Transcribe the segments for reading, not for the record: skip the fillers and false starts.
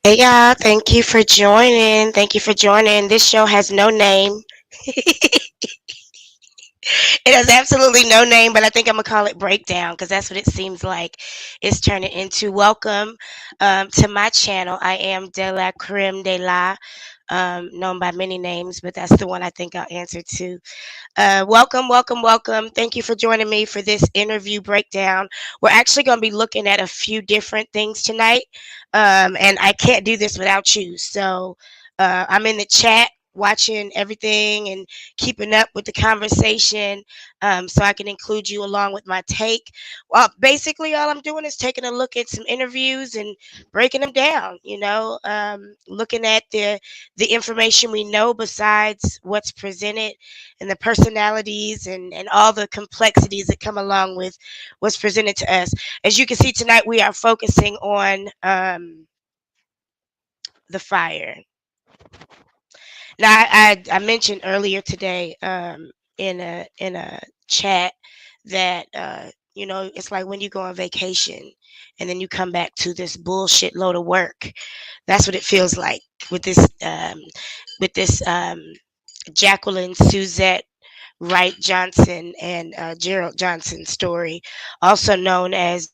Hey y'all, thank you for joining. Thank you for joining. This show has no name. It has absolutely no name, but I think I'm gonna call it Breakdown because that's what it seems like it's turning into. Welcome to my channel. I am De La Creme de la, known by many names, but that's the one I think I'll answer to. Welcome, welcome, welcome. Thank you for joining me for this interview breakdown. We're actually going to be looking at a few different things tonight, and I can't do this without you. So I'm in the chat watching everything and keeping up with the conversation, so I can include you along with my take. Well, basically, all I'm doing is taking a look at some interviews and breaking them down, looking at the information we know besides what's presented and the personalities and all the complexities that come along with what's presented to us. As you can see tonight, we are focusing on the fire. Now, I mentioned earlier today in a chat that it's like when you go on vacation and then you come back to this bullshit load of work. That's what it feels like with this Jacqueline Suzette Wright Johnson and Gerald Johnson story, also known as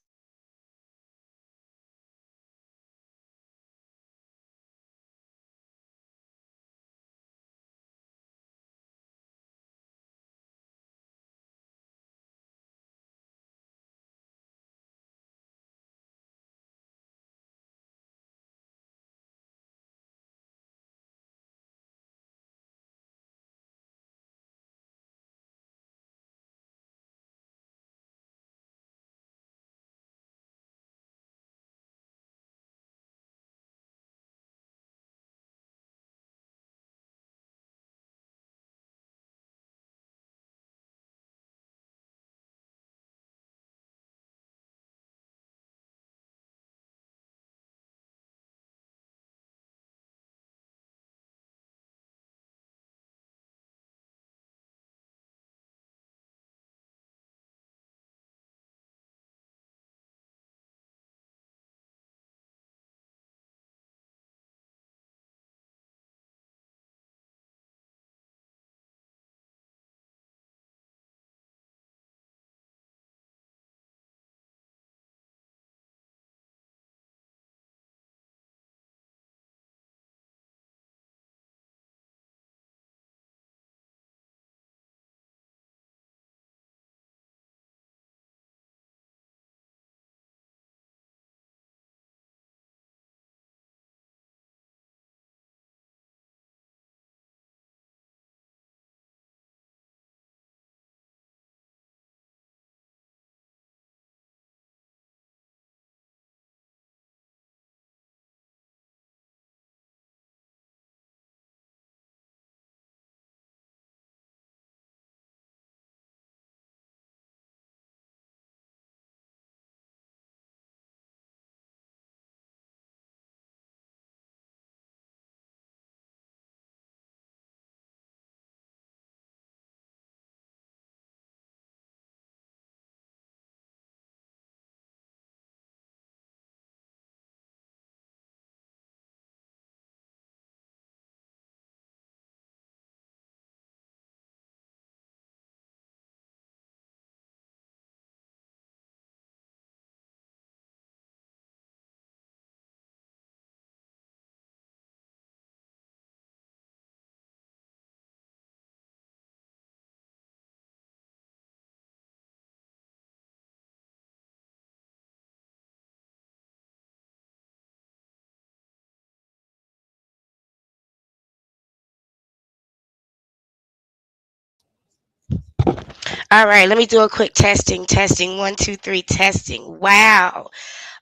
All right, let me do a quick testing. Testing. 1, 2, 3, testing. Wow.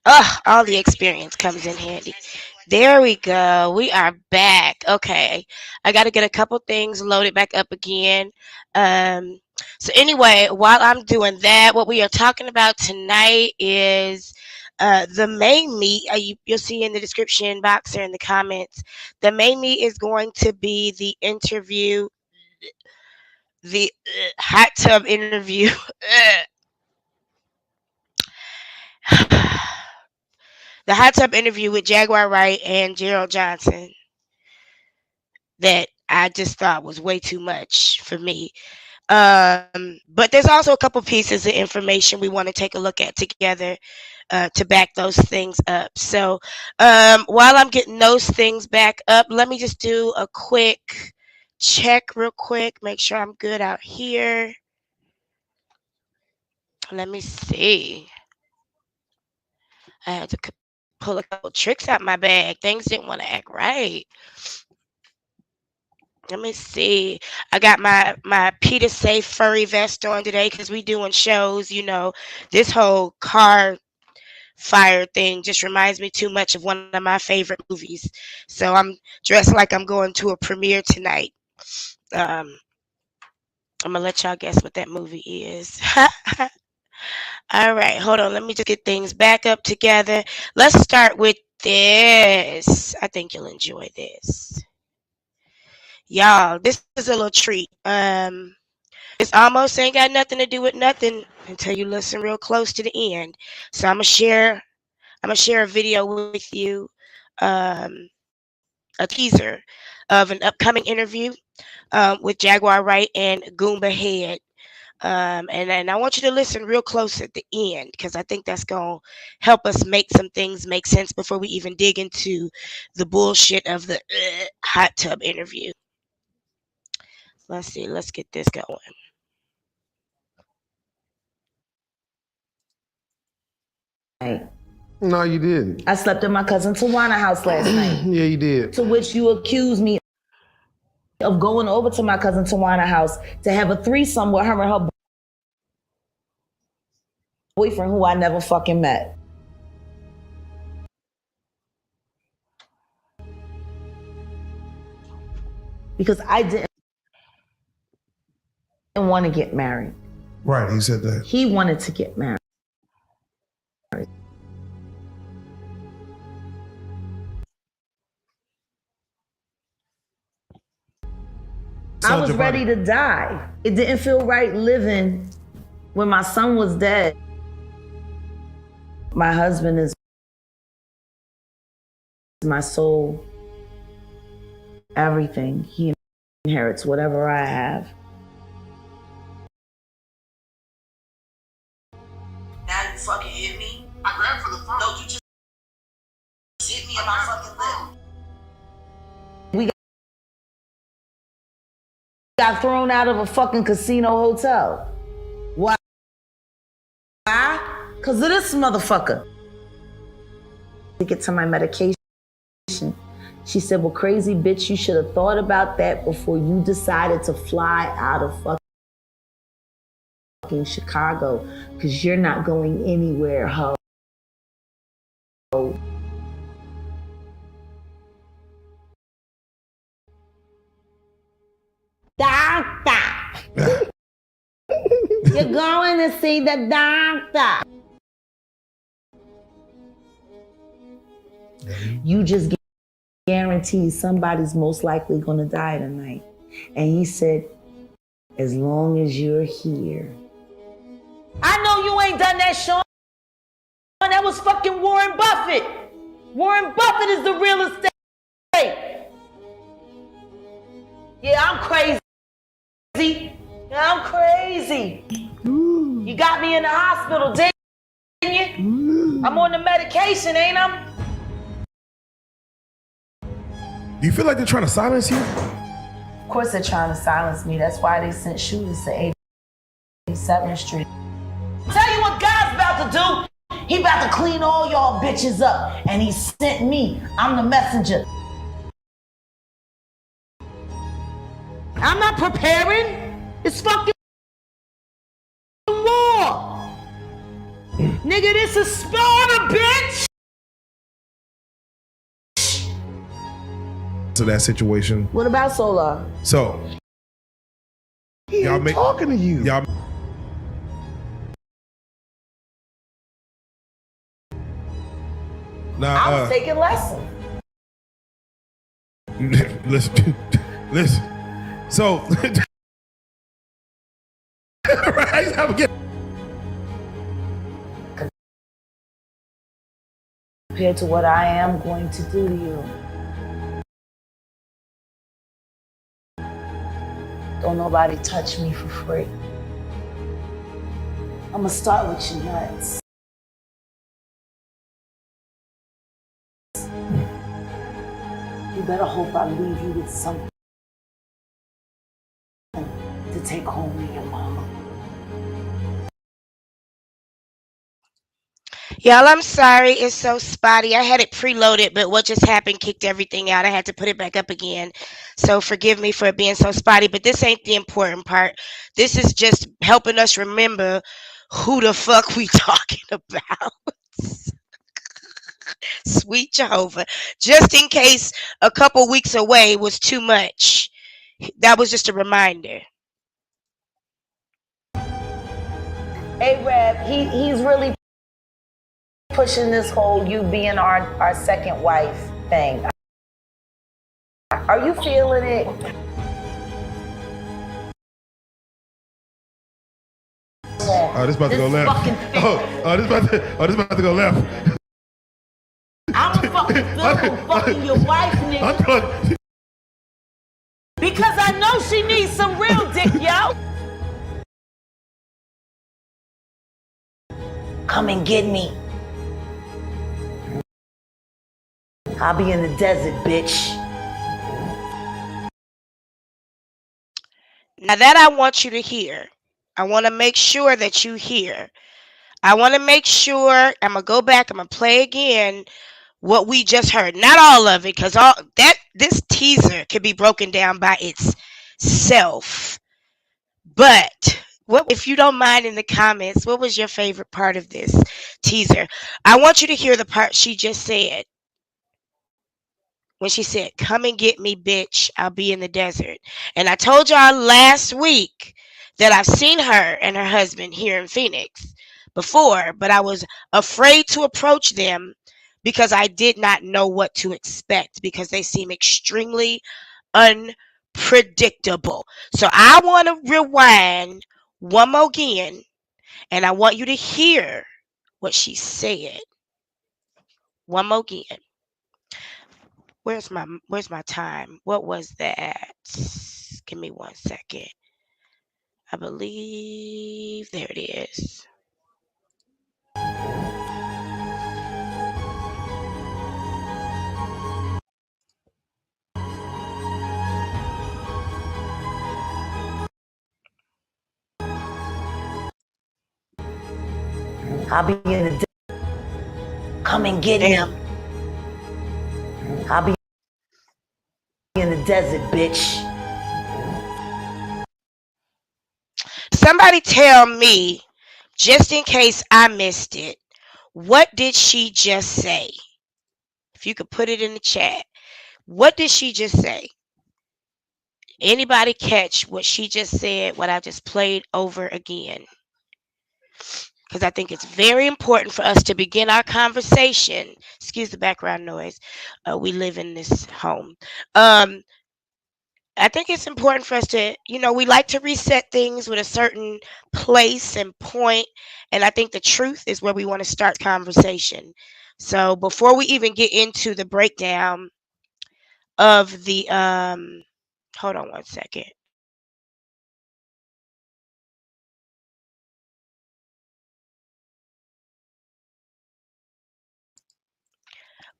Ugh, all the experience comes in handy. There we go. We are back. Okay. I got to get a couple things loaded back up again. Um, so, anyway, while I'm doing that, what we are talking about tonight is the main meat. You'll see in the description box or in the comments. The main meat is going to be the interview, the hot tub interview. The hot tub interview with Jaguar Wright and Gerald Johnson that I just thought was way too much for me. But there's also a couple pieces of information we want to take a look at together to back those things up. So while I'm getting those things back up, let me just do a quick check real quick, make sure I'm good out here. Let me see. I had to pull a couple tricks out my bag. Things didn't want to act right. Let me see. I got my Peter Safe furry vest on today because we doing shows. You know, this whole car fire thing just reminds me too much of one of my favorite movies. So I'm dressed like I'm going to a premiere tonight. I'm gonna let y'all guess what that movie is. All right, hold on. Let me just get things back up together. Let's start with this. I think you'll enjoy this. Y'all, this is a little treat. This almost ain't got nothing to do with nothing until you listen real close to the end. So I'm gonna share a video with you, a teaser of an upcoming interview with Jaguar Wright and Goomba Head. And I want you to listen real close at the end because I think that's going to help us make some things make sense before we even dig into the bullshit of the hot tub interview. Let's see. Let's get this going. No, you didn't. I slept at my cousin Tawana's house last night. Yeah, you did. To which you accuse me of going over to my cousin Tawana's house to have a threesome with her and her boyfriend who I never fucking met. Because I didn't want to get married. Right, he said that. He wanted to get married. I was ready to die. It didn't feel right living when my son was dead. My husband is my soul, everything. He inherits whatever I have. Now you fucking hit me? I grabbed for the phone. No, you just hit me in my fucking lip. We got thrown out of a fucking casino hotel. Why? Because of this motherfucker. To get to my medication, she said, well, crazy bitch, you should have thought about that before you decided to fly out of fucking Chicago, because you're not going anywhere, ho. Doctor. You're going to see the doctor. You just guarantee somebody's most likely going to die tonight. And he said, as long as you're here. I know you ain't done that, Sean. That was fucking Warren Buffett. Warren Buffett is the real estate. Yeah, I'm crazy. Yeah, I'm crazy. Ooh. You got me in the hospital, didn't you? Ooh. I'm on the medication, ain't I? Do you feel like they're trying to silence you? Of course they're trying to silence me. That's why they sent shooters to 87th Street. Tell you what God's about to do. He about to clean all y'all bitches up. And he sent me. I'm the messenger. I'm not preparing. It's fucking Nigga, this is Sparta, bitch! To that situation. What about Solar? So, y'all make talking to you. Y'all. Now, I was taking lessons. listen. So, right? Compared to what I am going to do to you. Don't nobody touch me for free. I'ma start with your nuts. You better hope I leave you with something to take home to your mama. Y'all, I'm sorry. It's so spotty. I had it preloaded, but what just happened kicked everything out. I had to put it back up again. So forgive me for it being so spotty, but this ain't the important part. This is just helping us remember who the fuck we talking about. Sweet Jehovah. Just in case a couple weeks away was too much. That was just a reminder. A-Rab, he's really pushing this whole you being our second wife thing. Are you feeling it? Oh, this about to go left. This about to go left. I'm fucking your wife, nigga. Because I know she needs some real dick, yo. Come and get me. I'll be in the desert, bitch. Now that I want you to hear. I want to make sure that you hear. I want to make sure, I'm going to go back, I'm going to play again what we just heard. Not all of it, because this teaser could be broken down by itself. But if you don't mind in the comments, what was your favorite part of this teaser? I want you to hear the part she just said. When she said, come and get me, bitch, I'll be in the desert. And I told y'all last week that I've seen her and her husband here in Phoenix before, but I was afraid to approach them because I did not know what to expect because they seem extremely unpredictable. So I want to rewind one more again, and I want you to hear what she said. One more again. Where's my time? What was that? Give me 1 second. I believe there it is. I'll be in the desert. Come and get me. I'll be in the desert, bitch. Somebody tell me, just in case I missed it, what did she just say? If you could put it in the chat. What did she just say? Anybody catch what she just said, what I just played over again? Because I think it's very important for us to begin our conversation. Excuse the background noise. We live in this home. I think it's important for us to, we like to reset things with a certain place and point, and I think the truth is where we want to start conversation. So before we even get into the breakdown of the, hold on 1 second.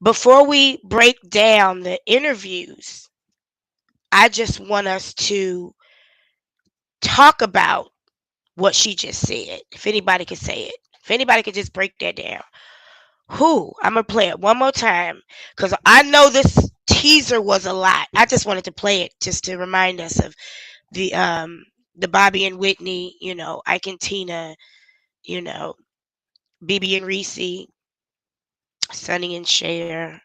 Before we break down the interviews, I just want us to talk about what she just said. If anybody could say it. If anybody could just break that down. I'm going to play it one more time because I know this teaser was a lot. I just wanted to play it just to remind us of the Bobby and Whitney, Ike and Tina, BB and Reese, Sonny and Cher,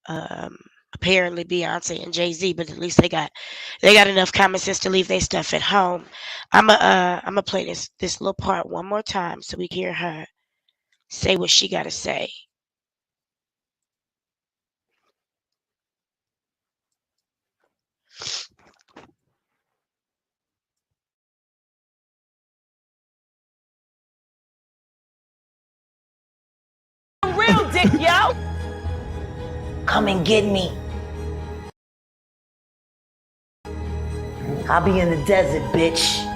um, apparently Beyonce and Jay-Z, but at least they got enough common sense to leave their stuff at home. I'm gonna play this little part one more time so we can hear her say what she got to say. Real dick, yo. Come and get me. I'll be in the desert, bitch.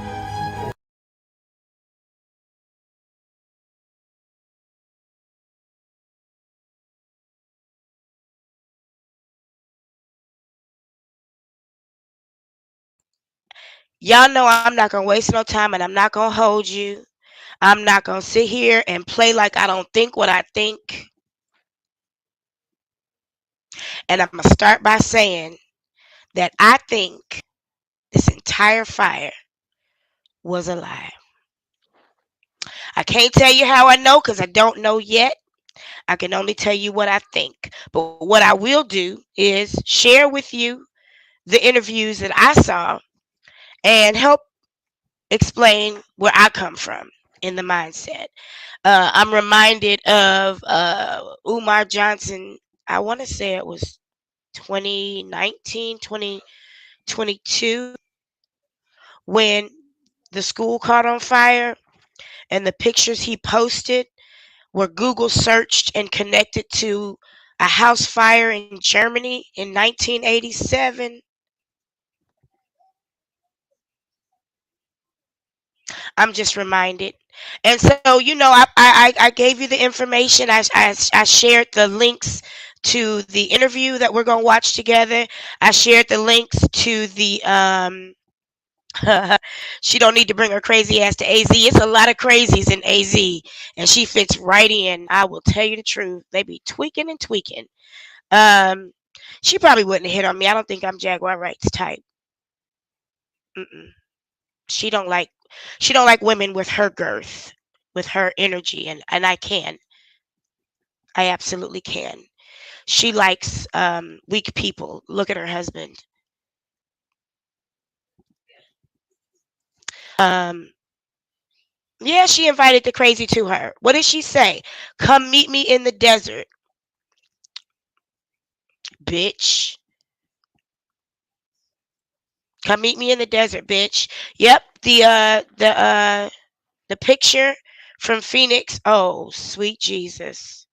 Y'all know I'm not gonna waste no time, and I'm not gonna hold you. I'm not gonna sit here and play like I don't think what I think. And I'm gonna start by saying that I think this entire fire was a lie. I can't tell you how I know because I don't know yet. I can only tell you what I think. But what I will do is share with you the interviews that I saw and help explain where I come from in the mindset. I'm reminded of Umar Johnson. I want to say it was 2019, 2022, when the school caught on fire and the pictures he posted were Google searched and connected to a house fire in Germany in 1987. I'm just reminded. And so, I gave you the information. I shared the links to the interview that we're going to watch together. I shared the links to the she don't need to bring her crazy ass to AZ. It's a lot of crazies in AZ, and she fits right in. I will tell you the truth. They be tweaking and tweaking. Um, she probably wouldn't have hit on me. I don't think I'm Jaguar Wright's type. Mm-mm. She don't like she don't like women with her girth, with her energy, and I can. I absolutely can. She likes weak people. Look at her husband. Um, yeah, she invited the crazy to her. What did she say? Come meet me in the desert, bitch. Come meet me in the desert, bitch. Yep, the picture from Phoenix. Oh, sweet Jesus.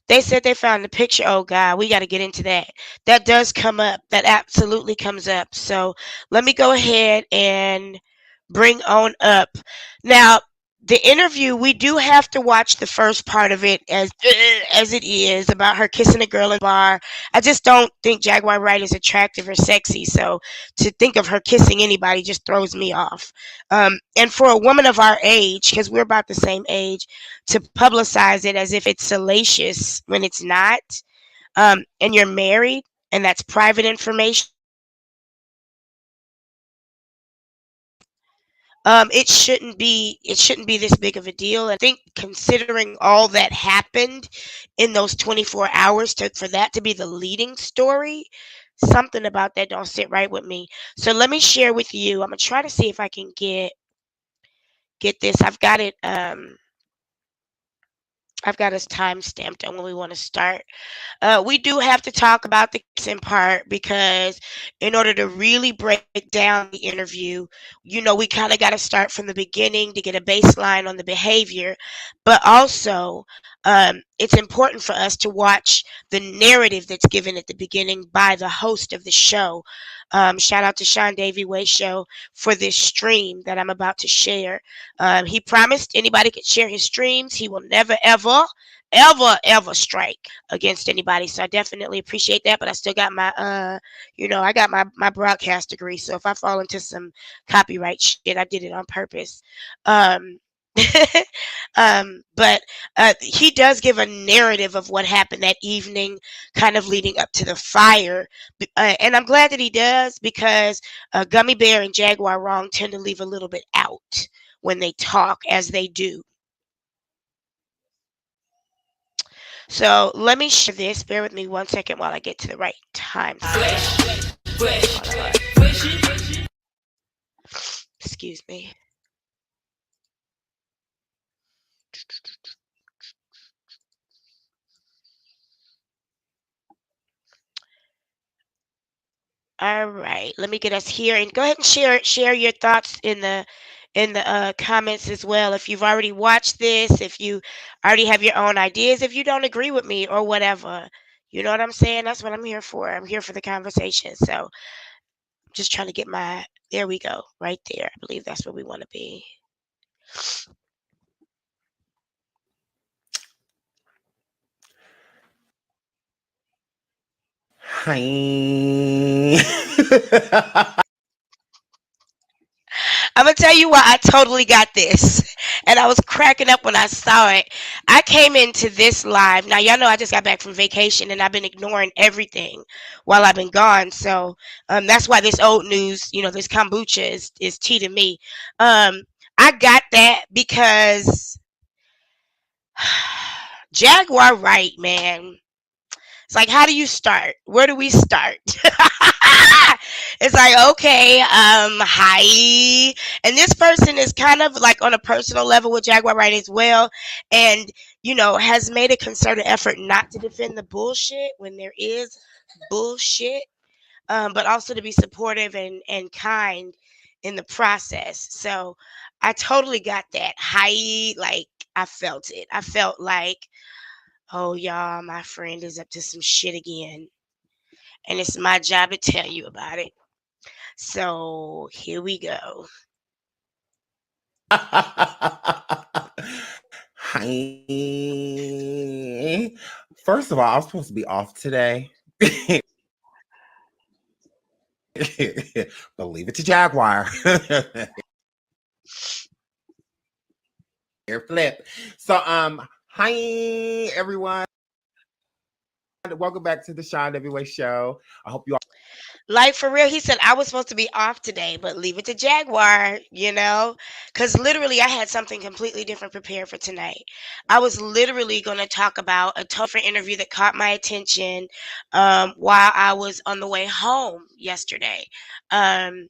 They said they found the picture. Oh God, we got to get into that. That does come up. That absolutely comes up. So let me go ahead and bring on up. Now, the interview, we do have to watch the first part of it as it is about her kissing a girl in a bar. I just don't think Jaguar Wright is attractive or sexy. So to think of her kissing anybody just throws me off. And for a woman of our age, because we're about the same age, to publicize it as if it's salacious when it's not, and you're married and that's private information. It shouldn't be this big of a deal. And I think considering all that happened in those 24 hours for that to be the leading story, something about that don't sit right with me. So let me share with you. I'm gonna try to see if I can get this. I've got us time stamped on when we want to start. We do have to talk about the kissing part because in order to really break down the interview, we kind of got to start from the beginning to get a baseline on the behavior. But also, it's important for us to watch the narrative that's given at the beginning by the host of the show. Shout out to SeanDavieWay show for this stream that I'm about to share. He promised anybody could share his streams. He will never, ever, ever strike against anybody. So I definitely appreciate that. But I still got I got my broadcast degree. So if I fall into some copyright shit, I did it on purpose. Um, but he does give a narrative of what happened that evening, kind of leading up to the fire. And I'm glad that he does because Gummy Bear and Jaguar Wrong tend to leave a little bit out when they talk, as they do. So let me share this. Bear with me 1 second while I get to the right time stamp. Excuse me. All right, let me get us here and go ahead and share your thoughts in the comments as well. If you've already watched this, if you already have your own ideas, if you don't agree with me or whatever, you know what I'm saying. That's what I'm here for. I'm here for the conversation. So I'm just trying to get my. There we go, right there. I believe that's where we want to be. Hi. I'm gonna tell you why I totally got this, and I was cracking up when I saw it. I came into this live. Now y'all know I just got back from vacation, and I've been ignoring everything while I've been gone. So that's why this old news, this kombucha is tea to me. I got that because Jaguar Wright, man. It's like, how do you start? Where do we start? It's like, okay, hi. And this person is kind of like on a personal level with Jaguar Wright as well. And, has made a concerted effort not to defend the bullshit when there is bullshit, but also to be supportive and kind in the process. So I totally got that. Hi, like, I felt it. I felt like, oh, y'all, my friend is up to some shit again. And it's my job to tell you about it. So here we go. Hi. First of all, I was supposed to be off today. But leave it to Jaguar. Air flip. So hi everyone. Welcome back to the SeanDavieWay show. I hope you all Like for real, he said I was supposed to be off today, but leave it to Jaguar, because literally I had something completely different prepared for tonight. I was literally going to talk about a totally different interview that caught my attention while I was on the way home yesterday. And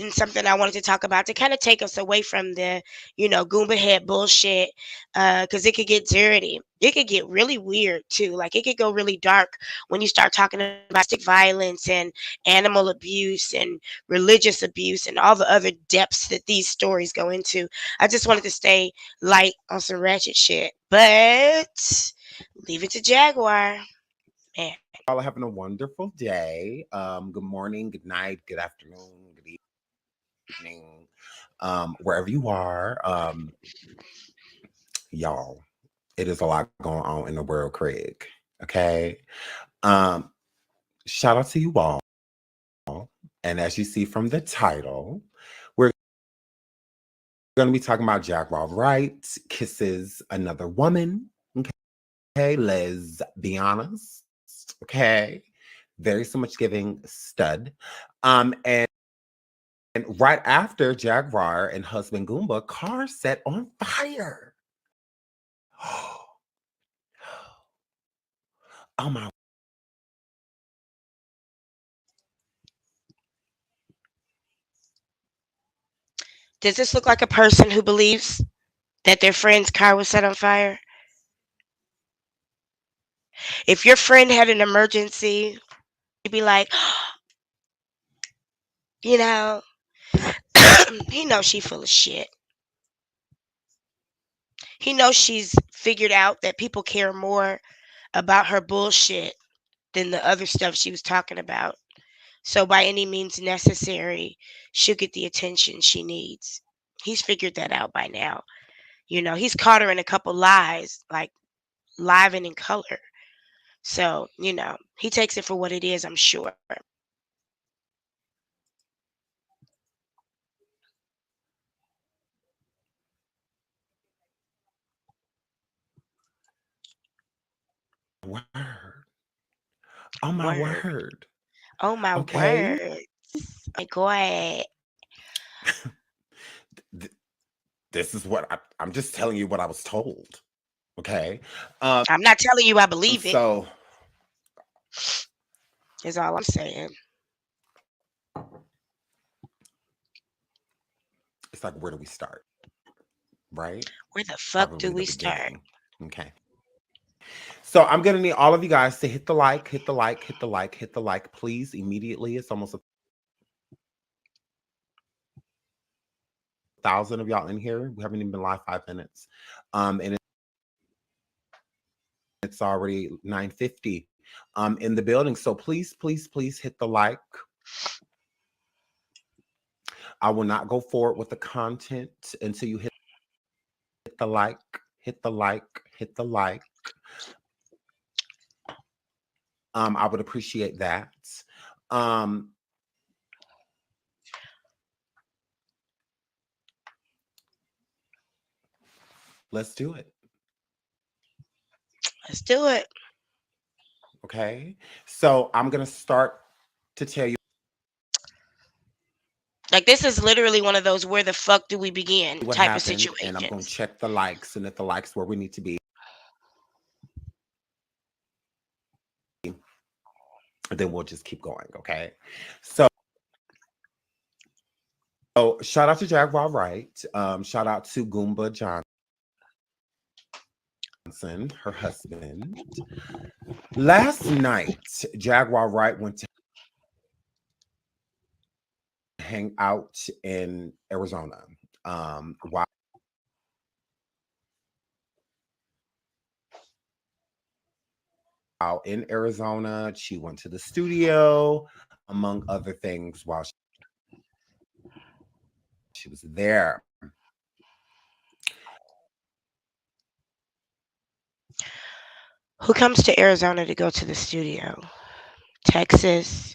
something I wanted to talk about to kind of take us away from the, Goomba head bullshit, because it could get dirty. It could get really weird too. Like it could go really dark when you start talking about domestic violence and animal abuse and religious abuse and all the other depths that these stories go into. I just wanted to stay light on some ratchet shit, but leave it to Jaguar. Man. are having a wonderful day. Good morning, good night, good afternoon, good evening, wherever you are. Y'all, it is a lot going on in the world, Craig. Okay. Um, Shout out to you all. And as you see from the title, we're going to be talking about Jaguar Wright, Kisses Another Woman. Okay, let's be honest. Okay. Very so much giving stud. And right after Jaguar and husband Goomba, car set on fire. Oh my. Does this look like a person who believes that their friend's car was set on fire? If your friend had an emergency, you'd be like, you know, he knows she full of shit. He knows she's figured out that people care more about her bullshit than the other stuff she was talking about. So by any means necessary, she'll get the attention she needs. He's figured that out by now. He's caught her in a couple lies, like live and in color. So, he takes it for what it is, I'm sure. Word. Oh my Word. word. Oh my Okay. word. Oh my God. This is what I'm just telling you what I was told. Okay. I'm not telling you I believe it. So Is all I'm saying. it's like, where do we start? Right? Where the fuck Probably do the we start? beginning. Okay. So I'm gonna need all of you guys to hit the like, hit the like, hit the like, hit the like, please, immediately. It's almost 1,000 of y'all in here. We haven't even been live 5 minutes. And it's already 9:50 in the building. So please, please, please hit the like. I will not go forward with the content until you hit the like, hit the like, hit the like. I would appreciate that. Let's do it. Let's do it. Okay. So I'm gonna start to tell you Like, this is literally one of those where the fuck do we begin what type of happened, and I'm gonna situations. check the likes, and if the likes where we need to be, then we'll just keep going. Okay. So shout out to Jaguar Wright. Shout out to Goomba Johnson, her husband. Last night, Jaguar Wright went to hang out in Arizona. While in Arizona, she went to the studio, among other things, while she was there. Who comes to Arizona to go to the studio? Texas,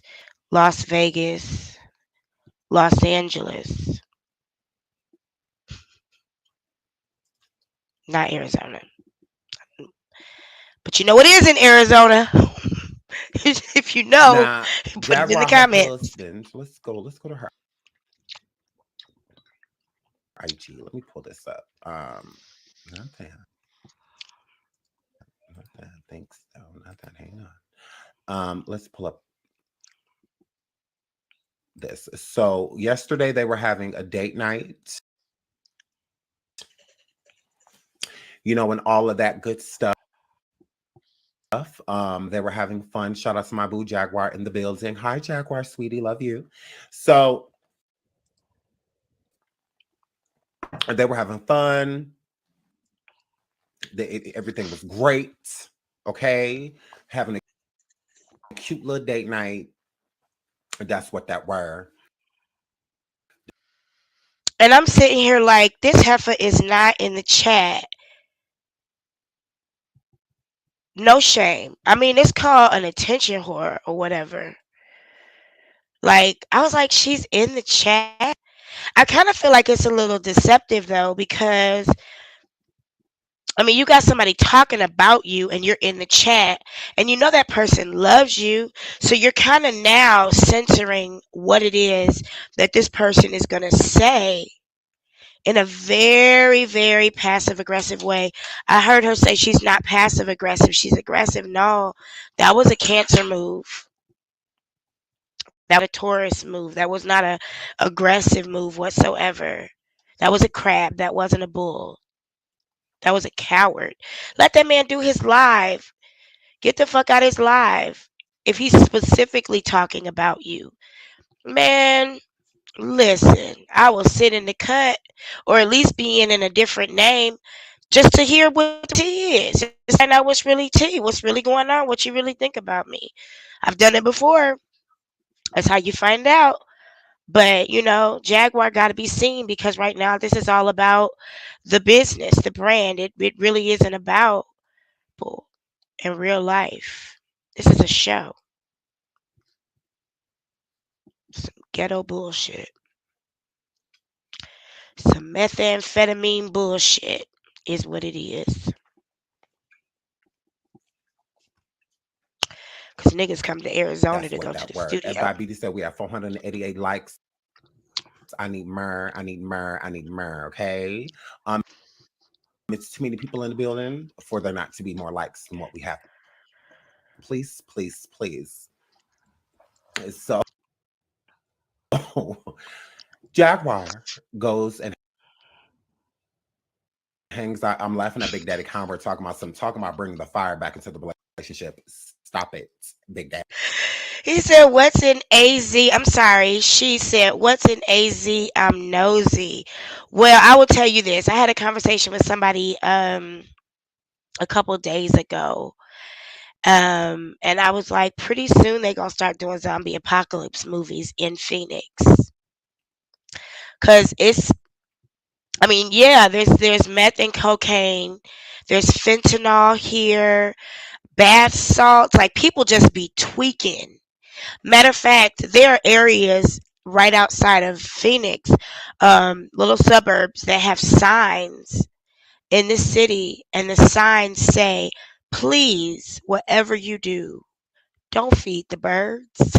Las Vegas, Los Angeles. Not Arizona. But you know what is in Arizona? If you know, Now, put it in the Jaguar, her comments. husband, let's go to her IG. Let me pull this up. Not that. Not that. Thanks. No, not that. Hang on. Let's pull up this. So yesterday they were having a date night, and all of that good stuff. They were having fun. Shout out to my boo Jaguar in the building. Hi, Jaguar, sweetie, love you. So they were having fun. Everything was great. Okay, having a cute little date night. That's what that were. And I'm sitting here like, this heifer is not in the chat. No shame. I mean, it's called an attention whore or whatever. Like, I was like, she's in the chat. I kind of feel like it's a little deceptive though, because I mean, you got somebody talking about you and you're in the chat and you know that person loves you. So you're kind of now censoring what it is that this person is going to say in a very, very passive aggressive way. I heard her say she's not passive aggressive, she's aggressive. No, that was a Cancer move. That was a Taurus move. That was not a aggressive move whatsoever. That was a crab. That wasn't a bull. That was a coward. Let that man do his live. Get the fuck out of his live. If he's specifically talking about you, man, listen, I will sit in the cut or at least be in a different name just to hear what the tea is. Just find out what's really tea, what's really going on, what you really think about me. I've done it before. That's how you find out. But, Jaguar got to be seen because right now this is all about the business, the brand. It really isn't about people in real life. This is a show. Some ghetto bullshit. Some methamphetamine bullshit is what it is. Because niggas come to Arizona That's to what go to that the word. studio. FIBD said we have 488 likes. I need more. I need more. I need more. Okay. it's too many people in the building for there not to be more likes than what we have. Please, please, please. So Jaguar goes and hangs out. I'm laughing at Big Daddy Convert talking about bringing the fire back into the relationship. Stop it, Big Daddy. He said, "What's in AZ?" I'm sorry. She said, "What's in AZ? I'm nosy." Well, I will tell you this. I had a conversation with somebody a couple days ago. And I was like, pretty soon they're gonna start doing zombie apocalypse movies in Phoenix. Cause it's I mean, yeah, there's meth and cocaine, there's fentanyl here, bath salts, like people just be tweaking. Matter of fact, there are areas right outside of Phoenix, little suburbs that have signs in the city, and the signs say, please, whatever you do, don't feed the birds.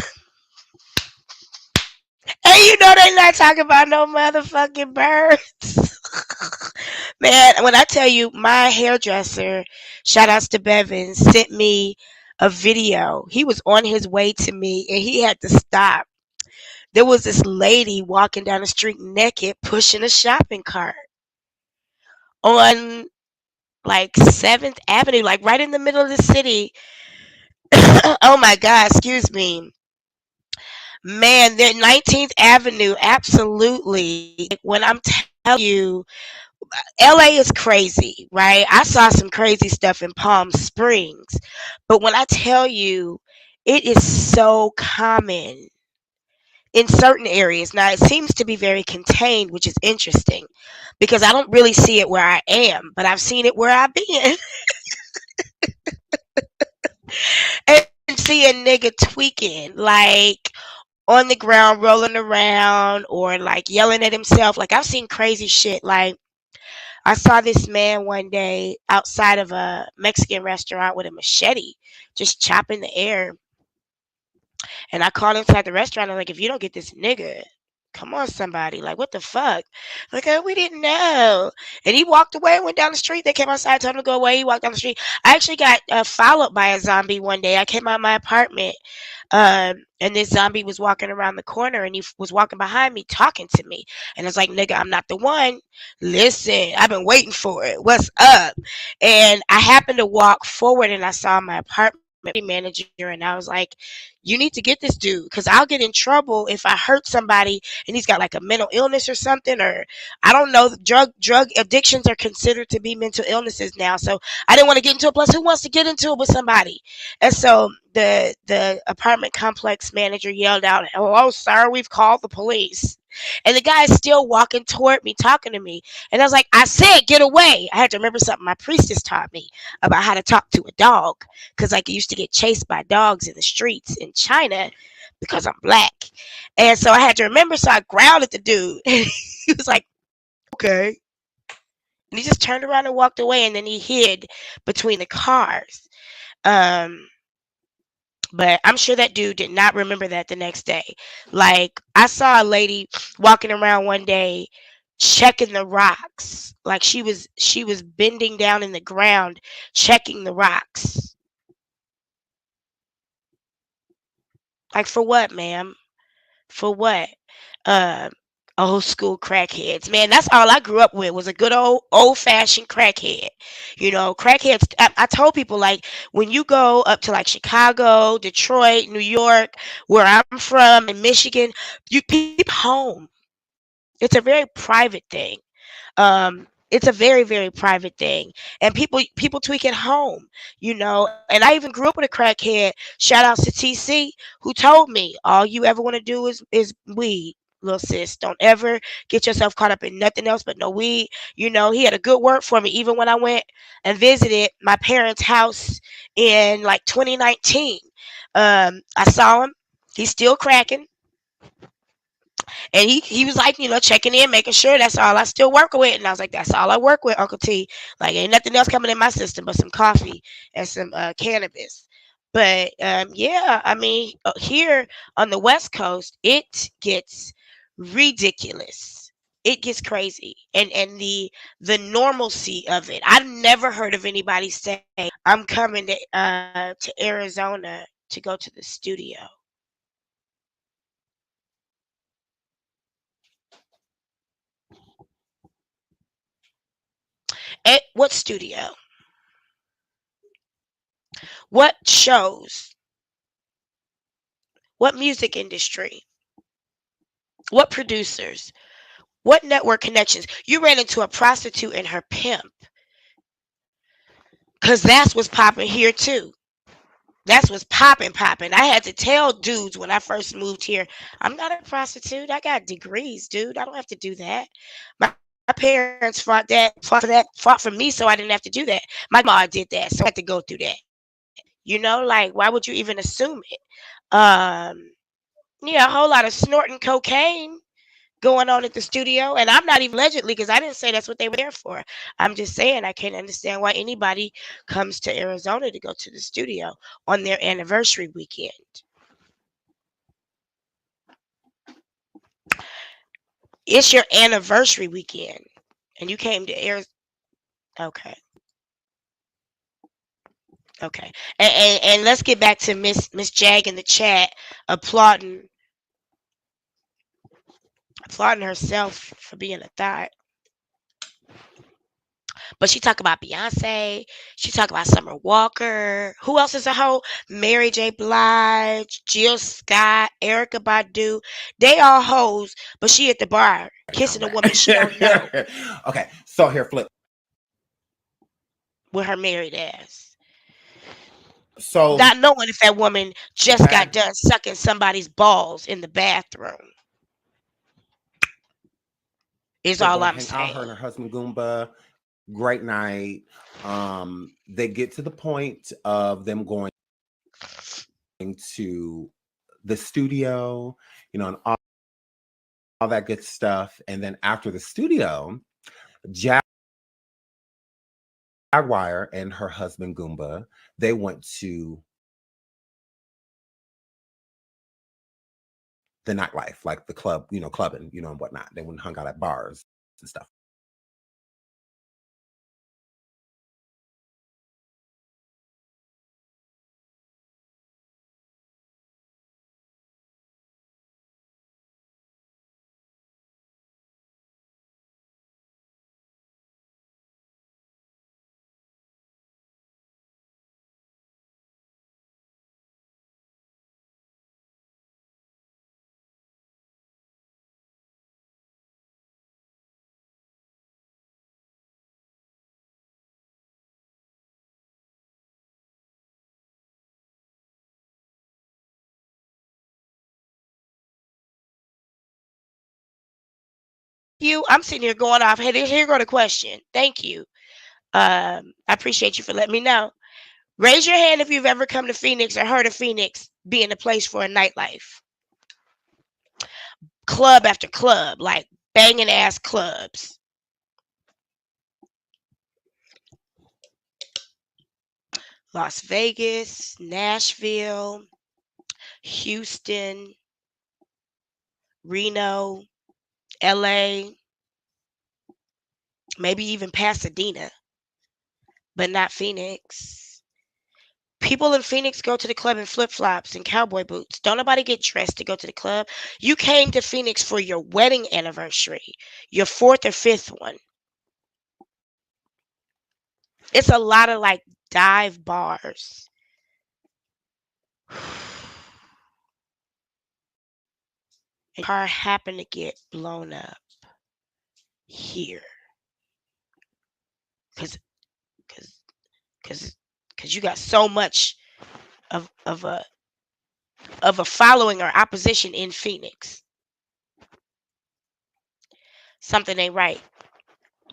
And you know they not talking about no motherfucking birds. Man, when I tell you my hairdresser, shout outs to Bevan, sent me a video. He was on his way to me and he had to stop. There was this lady walking down the street naked, pushing a shopping cart on like 7th Avenue, like right in the middle of the city. Oh my God, excuse me. Man, the 19th Avenue, absolutely. Like, when I'm telling you, LA is crazy, right? I saw some crazy stuff in Palm Springs. But when I tell you, it is so common in certain areas. Now, it seems to be very contained, which is interesting because I don't really see it where I am, but I've seen it where I've been. And see a nigga tweaking, like on the ground, rolling around, or like yelling at himself. Like, I've seen crazy shit. Like, I saw this man one day outside of a Mexican restaurant with a machete, just chopping the air. And I called inside the restaurant. I'm like, if you don't get this nigga, come on, somebody. Like, what the fuck? Like, oh, we didn't know. And he walked away and went down the street. They came outside, told him to go away. He walked down the street. I actually got followed by a zombie one day. I came out of my apartment. And this zombie was walking around the corner and he was walking behind me talking to me. And I was like, nigga, I'm not the one. Listen, I've been waiting for it. What's up? And I happened to walk forward and I saw my apartment manager and I was like, you need to get this dude because I'll get in trouble if I hurt somebody and he's got like a mental illness or something, or I don't know. Drug addictions are considered to be mental illnesses now, so I didn't want to get into it. Plus, who wants to get into it with somebody? And so the apartment complex manager yelled out, "Hello, sir, we've called the police." And the guy is still walking toward me, talking to me. And I was like, I said, get away. I had to remember something my priestess taught me about how to talk to a dog. Because like I used to get chased by dogs in the streets in China because I'm black. And so I had to remember. So I growled at the dude. And he was like, okay. And he just turned around and walked away. And then he hid between the cars. But I'm sure that dude did not remember that the next day. Like, I saw a lady walking around one day checking the rocks. Like she was bending down in the ground checking the rocks. Like, for what, ma'am? For what? Uh Old school crackheads. Man, that's all I grew up with was a good old fashioned crackhead. You know, crackheads. I told people, like, when you go up to like Chicago, Detroit, New York, where I'm from in Michigan, you people home. It's a very private thing. It's a very, very private thing, and people tweak at home, you know. And I even grew up with a crackhead. Shout outs to TC, who told me all you ever want to do is weed. Little sis, don't ever get yourself caught up in nothing else but no weed. You know, he had a good word for me even when I went and visited my parents' house in like 2019. I saw him. He's still cracking. And he was like, you know, checking in, making sure that's all I still work with. And I was like, that's all I work with, Uncle T. Like, ain't nothing else coming in my system but some coffee and some cannabis. But yeah, I mean, here on the West Coast, it gets ridiculous. it gets crazy, and the normalcy of it. I've never heard of anybody say, I'm coming to Arizona to go to the studio. What studio? What shows? What music industry? What producers? What network connections? You ran into a prostitute and her pimp. Because that's what's popping here too. That's what's popping. I had to tell dudes when I first moved here, I'm not a prostitute. I got degrees, dude. I don't have to do that. My parents fought for me so I didn't have to do that. My grandma did that, so I had to go through that. Like, why would you even assume it? Yeah, a whole lot of snorting cocaine going on at the studio, and I'm not even allegedly, because I didn't say that's what they were there for. I'm just saying I can't understand why anybody comes to Arizona to go to the studio on their anniversary weekend. It's your anniversary weekend, and you came to Arizona. Okay, okay, and let's get back to Miss Jag in the chat applauding herself for being a thought. But she talk about Beyonce. She talk about Summer Walker. Who else is a hoe? Mary J. Blige, Jill Scott, Erica Badu. They all hoes, but she at the bar kissing a woman she don't know Okay, so here, flip. with her married ass. So Not knowing if that woman just got done sucking somebody's balls in the bathroom. Is all I'm saying. Her and her husband Goomba. Great night. They get to the point of them going to the studio, and all that good stuff. And then after the studio, Jaguar and her husband Goomba, they went to the nightlife, like the club, clubbing, and whatnot. They went and hung out at bars and stuff. I'm sitting here going off. Hey, here go the question. Thank you. I appreciate you for letting me know. Raise your hand if you've ever come to Phoenix or heard of Phoenix being a place for a nightlife. Club after club, like banging ass clubs. Las Vegas, Nashville, Houston, Reno, LA, maybe even Pasadena, but not Phoenix. People in Phoenix go to the club in flip-flops and cowboy boots. Don't nobody get dressed to go to the club. You came to Phoenix for your wedding anniversary, your 4th or 5th one. It's a lot of like dive bars. And car happened to get blown up here. Cause you got so much of a following or opposition in Phoenix. Something ain't right.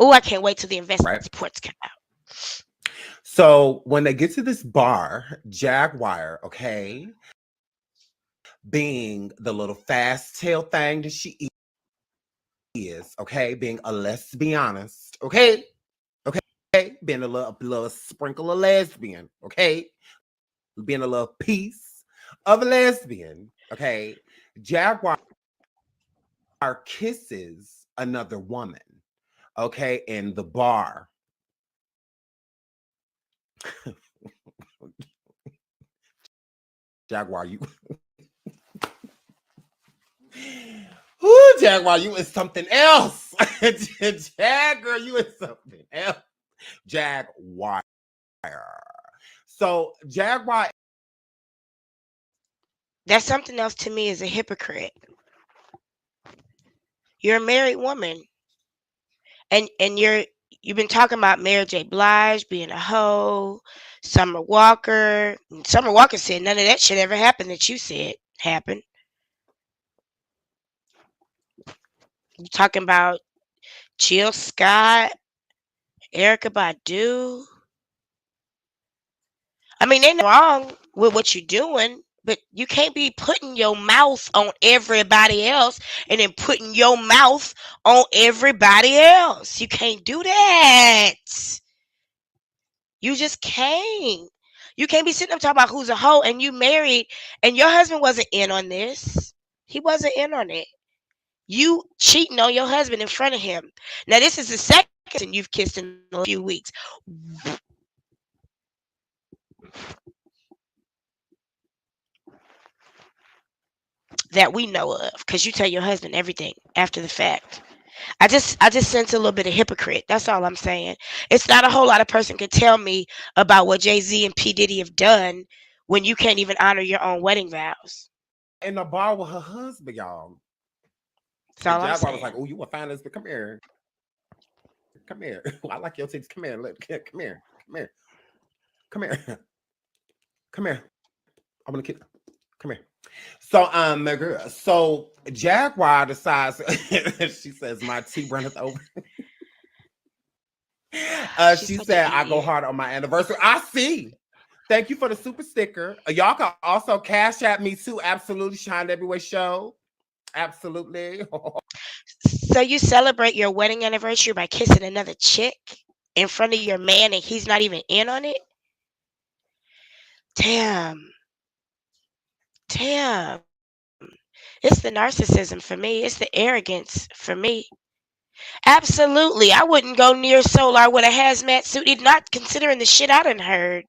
Oh, I can't wait till the investment reports come out. So when they get to this bar, Jaguar, okay, being the little fast tail thing that she is, okay, being a lesbianist, okay, being a little sprinkle of lesbian, okay, being a little piece of a lesbian, okay. Jaguar kisses another woman, okay, in the bar. Jaguar, you Ooh, Jaguar, you is something else. Jaguar, you is something else. Jaguar. So Jaguar, That's something else to me is a hypocrite. You're a married woman, and you've been talking about Mary J. Blige being a hoe, Summer Walker. Summer Walker said none of that shit ever happened that you said happened. You talking about Jill Scott, Erica Badu. I mean, ain't nothing wrong with what you're doing, but you can't be putting your mouth on everybody else and then putting your mouth on everybody else. You can't do that. You just can't. You can't be sitting up talking about who's a hoe and you married and your husband wasn't in on this. He wasn't in on it. You cheating on your husband in front of him. Now, this is the second person you've kissed in a few weeks that we know of, because you tell your husband everything after the fact. I just sense a little bit of hypocrite. That's all I'm saying. It's not a whole lot of person can tell me about what Jay-Z and P. Diddy have done when you can't even honor your own wedding vows. in the bar with her husband, y'all. That's And all I'm Jaguar was saying. like, "Oh, you will find this, but come here, come here. I like your tits. Come here, come here, come here, come here, come here. I want to kiss. Come here." So, girl, so Jaguar decides. She says, "My tea runneth over." She's She such an said, "I go idiot. hard on my anniversary." I see. Thank you for the super sticker. Y'all can also cash at me too. Absolutely, SeanDavieWay show. Absolutely. So you celebrate your wedding anniversary by kissing another chick in front of your man and he's not even in on it? Damn. Damn. It's the narcissism for me. It's the arrogance for me. Absolutely. I wouldn't go near Solar with a hazmat suit, even not considering the shit I done heard.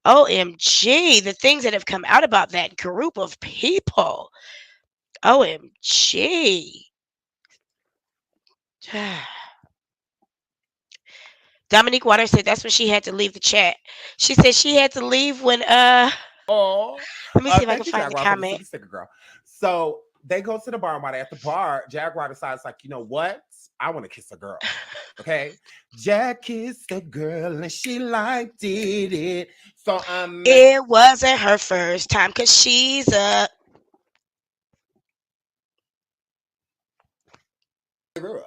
OMG, the things that have come out about that group of people. OMG. Dominique Waters said that's when she had to leave the chat. She said she had to leave when Oh, let me see if I can thank you, find the Jaguar, for the comment. super sticker, girl. So they go to the bar, and while they're at the bar, Jaguar decides, like, you know what? I want to kiss a girl. Okay, Jack kissed a girl, and she liked it. So It wasn't her first time because she's a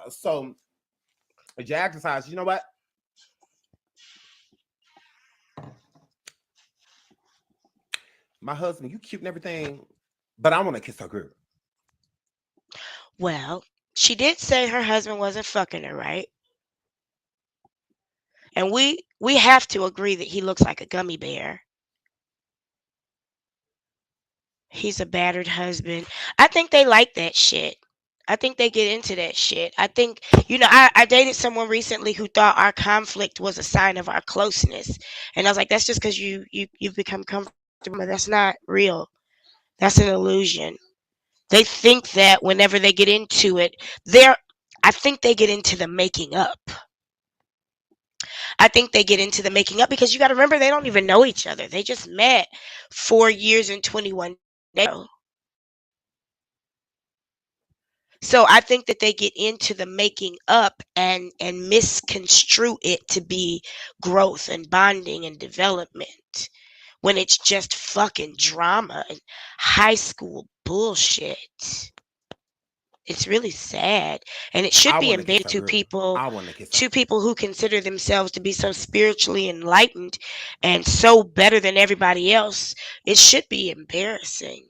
so Jack decides, you know what? My husband, you cute and everything, but I want to kiss a girl. well, she did say her husband wasn't fucking her, right? And we have to agree that he looks like a gummy bear. He's a battered husband. I think they like that shit. I think they get into that shit. I think, I dated someone recently who thought our conflict was a sign of our closeness. And I was like, that's just because you've become comfortable. That's not real. That's an illusion. They think that whenever they get into it, I think they get into the making up. I think they get into the making up because you got to remember they don't even know each other. They just met 4 years and 21 days ago. So I think that they get into the making up and misconstrue it to be growth and bonding and development when it's just fucking drama and high school bullshit. It's really sad, and it should I be want to kiss embarrassing a to girl. people I want to kiss a to people who consider themselves to be so spiritually enlightened and so better than everybody else. It should be embarrassing.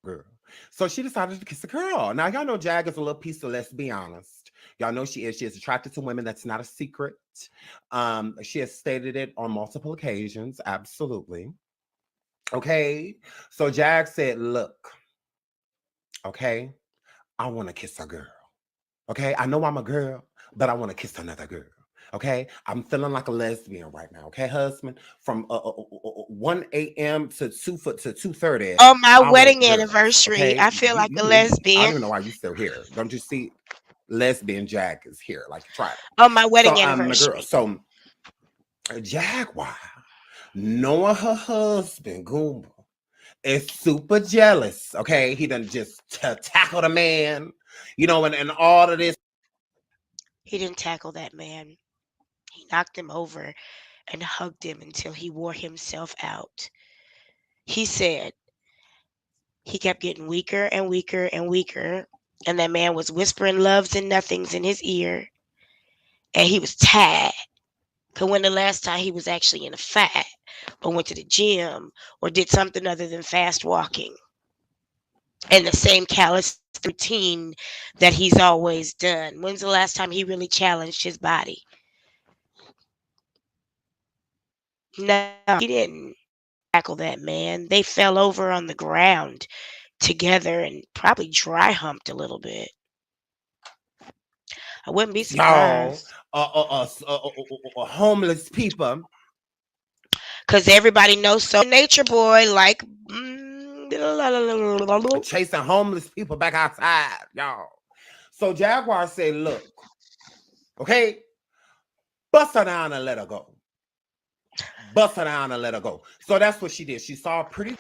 girl. So she decided to kiss a girl. Now, y'all know Jag is a little piece, so let's be honest. Y'all know she is. She is attracted to women. That's not a secret. She has stated it on multiple occasions. Absolutely. Okay. So Jag said, look, okay, I want to kiss a girl. Okay, I know I'm a girl, but I want to kiss another girl. Okay, I'm feeling like a lesbian right now. Okay, husband, from 1 a.m. to 2:30, On my I want wedding girls. anniversary, Okay, I feel like a I don't lesbian. even know why you still here. Don't you see? Lesbian Jack is here. Like, try it. On my So wedding my girl. anniversary. So Jaguar, knowing her husband Goomba, is super jealous. Okay, he done just tackled a man, and all of this. He didn't tackle that man. He knocked him over and hugged him until he wore himself out. He said he kept getting weaker and weaker and weaker, and that man was whispering loves and nothings in his ear, and he was tired. Because when the last time he was actually in a fight, or went to the gym, or did something other than fast walking, and the same callous routine that he's always done? When's the last time he really challenged his body? No, he didn't tackle that man. They fell over on the ground together and probably dry humped a little bit. I wouldn't be Y'all, surprised. homeless people Because everybody knows so nature boy like chasing homeless people back outside, y'all. So Jaguar said, look, okay, bust her down and let her go. Bust her down and let her go. So that's what she did. She saw a pretty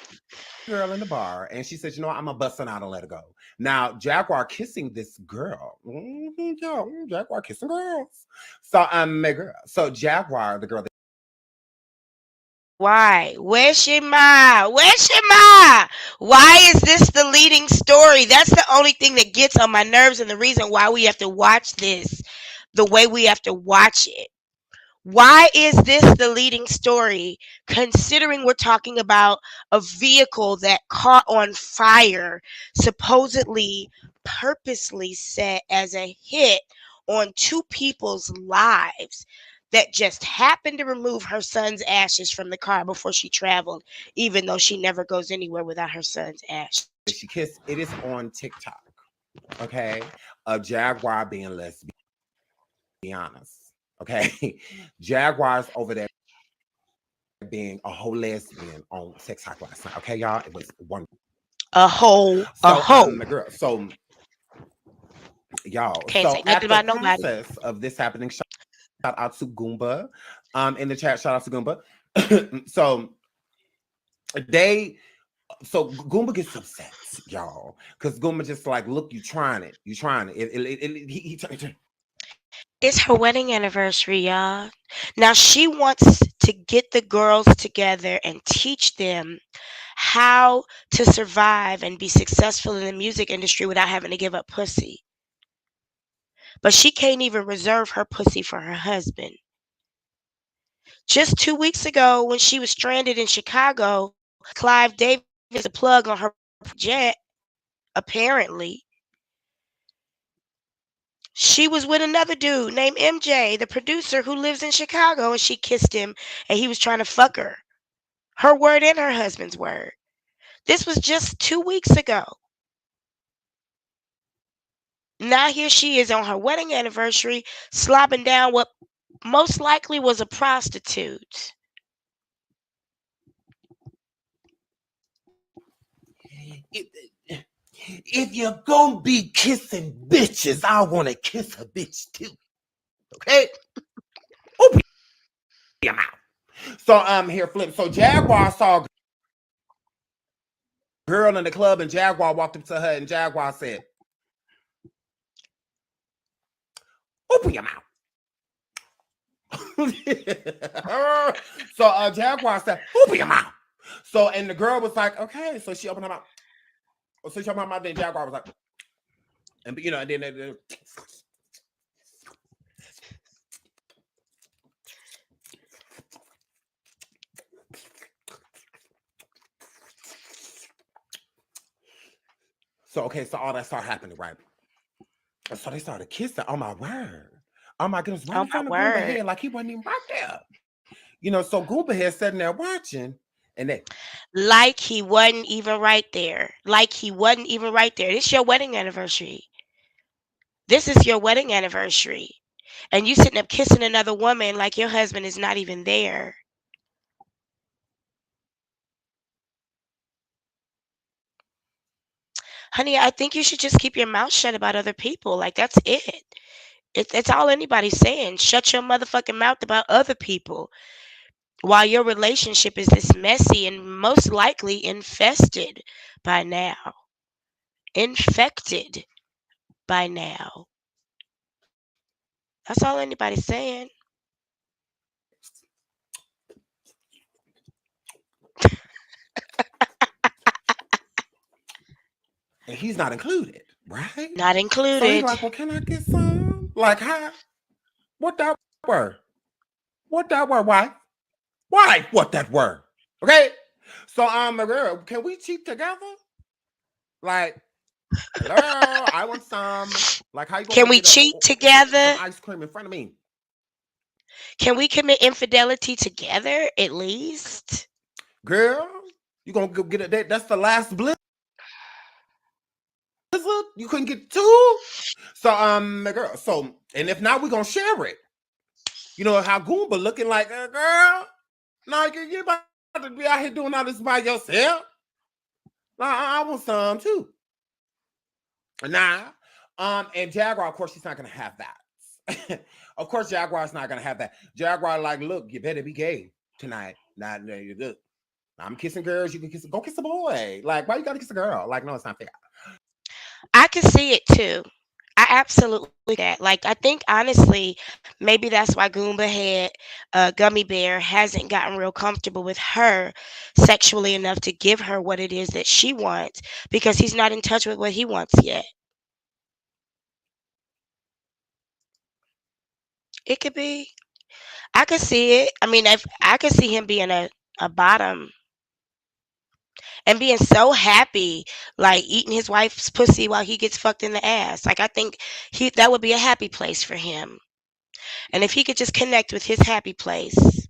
girl in the bar and she said, you know what, I'm gonna bust her out and let her go. Now Jaguar kissing this girl. Jaguar kissing girls. So so Jaguar, the girl. why? Where's Shema? Where's Shema? Why is this the leading story? That's the only thing that gets on my nerves and the reason why we have to watch this the way we have to watch it. Why is this the leading story, considering we're talking about a vehicle that caught on fire, supposedly purposely set as a hit on two people's lives, that just happened to remove her son's ashes from the car before she traveled, even though she never goes anywhere without her son's ashes? She kissed. It is on TikTok. Okay, a Jaguar being lesbian. Be honest. Okay, Jaguars over there being a whole lesbian on TikTok last night. Okay, y'all, it was one. A hoe, a So hoe. the girl. So y'all. Can't So say at nothing the about nobody. process of this happening, shout out to Goomba. In the chat, shout out to Goomba. So they. So Goomba gets upset, y'all, because Goomba just like, look, you trying it. It's her wedding anniversary, y'all. Now she wants to get the girls together and teach them how to survive and be successful in the music industry without having to give up pussy. But she can't even reserve her pussy for her husband. Just 2 weeks ago, when she was stranded in Chicago, Clive Davis is a plug on her jet, apparently. She was with another dude named MJ, the producer who lives in Chicago, and she kissed him and he was trying to fuck her. Her word and her husband's word. This was just 2 weeks ago. Now here she is on her wedding anniversary, slobbing down what most likely was a prostitute. If you're gonna be kissing bitches, I want to kiss a bitch too. Okay? Open your mouth. So here, flip. So Jaguar saw a girl in the club, and Jaguar walked up to her, and Jaguar said, "Open your mouth." So Jaguar said, "Open your mouth." So and the girl was like, "Okay." So she opened her mouth. So she opened her mouth. Then Jaguar was like, and then. So okay, so all that started happening, right? So they started kissing. Oh my word! Oh my goodness! Right Oh in my front of Goomba word. head, like he wasn't even right there. So Goomba head sitting there watching, and they Like he wasn't even right there. Like he wasn't even right there. This your wedding anniversary. This is your wedding anniversary. And you sitting up kissing another woman like your husband is not even there. Honey, I think you should just keep your mouth shut about other people. Like, that's it. It's all anybody's saying. Shut your motherfucking mouth about other people while your relationship is this messy and most likely infested by now. Infected by now. That's all anybody's saying. And he's not included, right? Not So he's included. like, well, can I get some? Like, how? What that word? What that word? Why? Why? What that word? Okay. So, girl, can we cheat together? Like, hello, I want some. Like, how you gonna Can go we get cheat some together? ice cream in front of me? Can we commit infidelity together at least? Girl, you gonna go get it? That's the last blizzard. You couldn't get two. So, girl. So, and if not, we're gonna share it. You know how Goomba looking like, girl. No, you about to be out here doing all this by yourself. I want some too. Nah. And Jaguar, of course, she's not gonna have that. Of course, Jaguar's not gonna have that. Jaguar, like, look, you better be gay tonight. Nah, no, you're good. I'm kissing girls. You can kiss. Go kiss a boy. Like, why you gotta kiss a girl? Like, no, it's not fair. I can see it too. I absolutely that. Like, I think honestly, maybe that's why Goomba had Gummy Bear hasn't gotten real comfortable with her sexually enough to give her what it is that she wants because he's not in touch with what he wants yet. It could be. I could see it. I mean, if I could see him being a bottom and being so happy, like eating his wife's pussy while he gets fucked in the ass. Like, I think that would be a happy place for him. And if he could just connect with his happy place,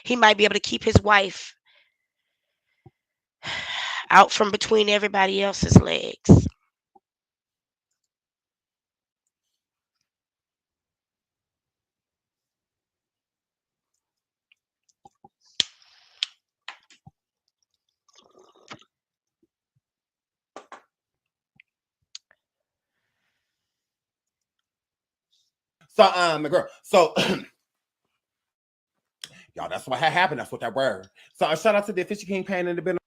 he might be able to keep his wife out from between everybody else's legs. So, girl. So, y'all, that's what happened. That's what that word. So, shout out to the Fishy King Pain and the Ben.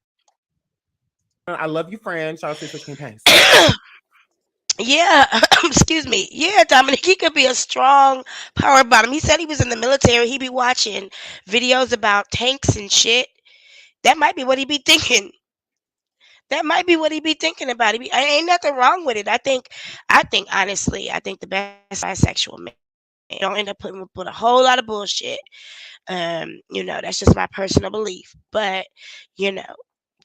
I love you, friend. Shout out to the Fishy King Pain. Yeah, excuse me. Yeah, Dominic, he could be a strong power bottom. He said he was in the military. He be watching videos about tanks and shit. That might be what he be thinking. That might be what he be thinking about. Ain't nothing wrong with it. I think honestly, I think the best bisexual man don't end up putting with a whole lot of bullshit. That's just my personal belief. But you know,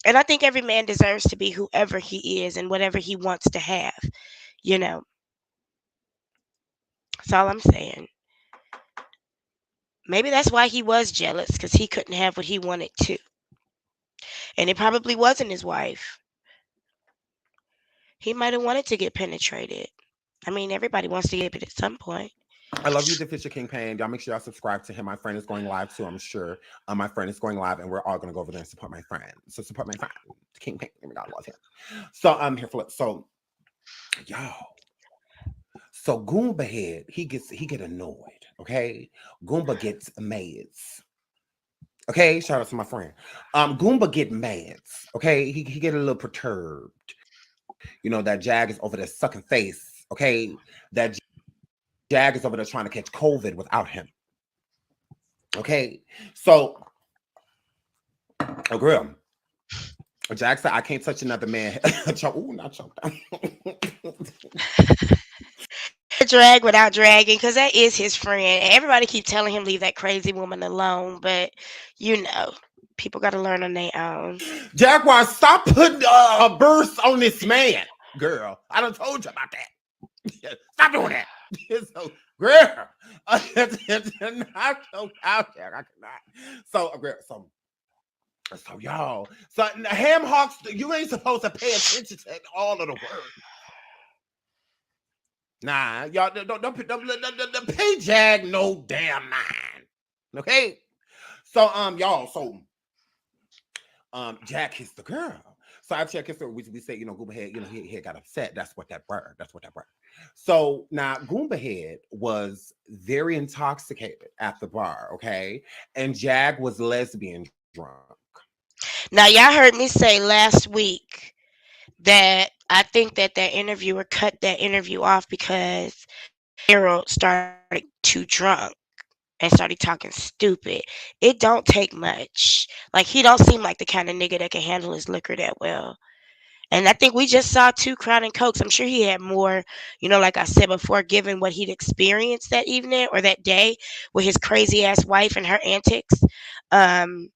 and I think every man deserves to be whoever he is and whatever he wants to have. You know, that's all I'm saying. Maybe that's why he was jealous because he couldn't have what he wanted to, and it probably wasn't his wife. He might have wanted to get penetrated. I mean, everybody wants to get it at some point. I love you, the Fisher King Pain. Y'all make sure y'all subscribe to him. My friend is going live too, I'm sure. My friend is going live, and we're all gonna go over there and support my friend. So support my friend, King Pain. Oh my God, I love him. So I'm here for it. So y'all. So Goomba head, he get annoyed. Okay, Goomba gets mads. Okay, shout out to my friend. Goomba get mads. Okay, he get a little perturbed. You know that Jag is over there sucking face. Okay, that Jag is over there trying to catch COVID without him. Okay, so, oh girl, Jag said, I can't touch another man. Ooh, not choked down. Drag without dragging, because that is his friend. Everybody keep telling him leave that crazy woman alone, but people got to learn on their own. Jaguar, stop putting a burst on this man, girl. I done told you about that. Stop doing that. So, girl, not so out there. I cannot. So, girl, so y'all, so Ham Hawks, you ain't supposed to pay attention to all of the words. Nah, y'all don't pay Jag no damn mind. Okay. So y'all, so Jack kissed the girl. So after I kissed her, we say, Goomba Head, he got upset. That's what that word. That's what that word. So now Goomba Head was very intoxicated at the bar, okay? And Jag was lesbian drunk. Now, y'all heard me say last week that I think that interviewer cut that interview off because Harold started too drunk and started talking stupid. It don't take much. Like, he don't seem like the kind of nigga that can handle his liquor that well. And I think we just saw 2 Crown and Cokes. I'm sure he had more, like I said before, given what he'd experienced that evening or that day with his crazy ass wife and her antics. Um,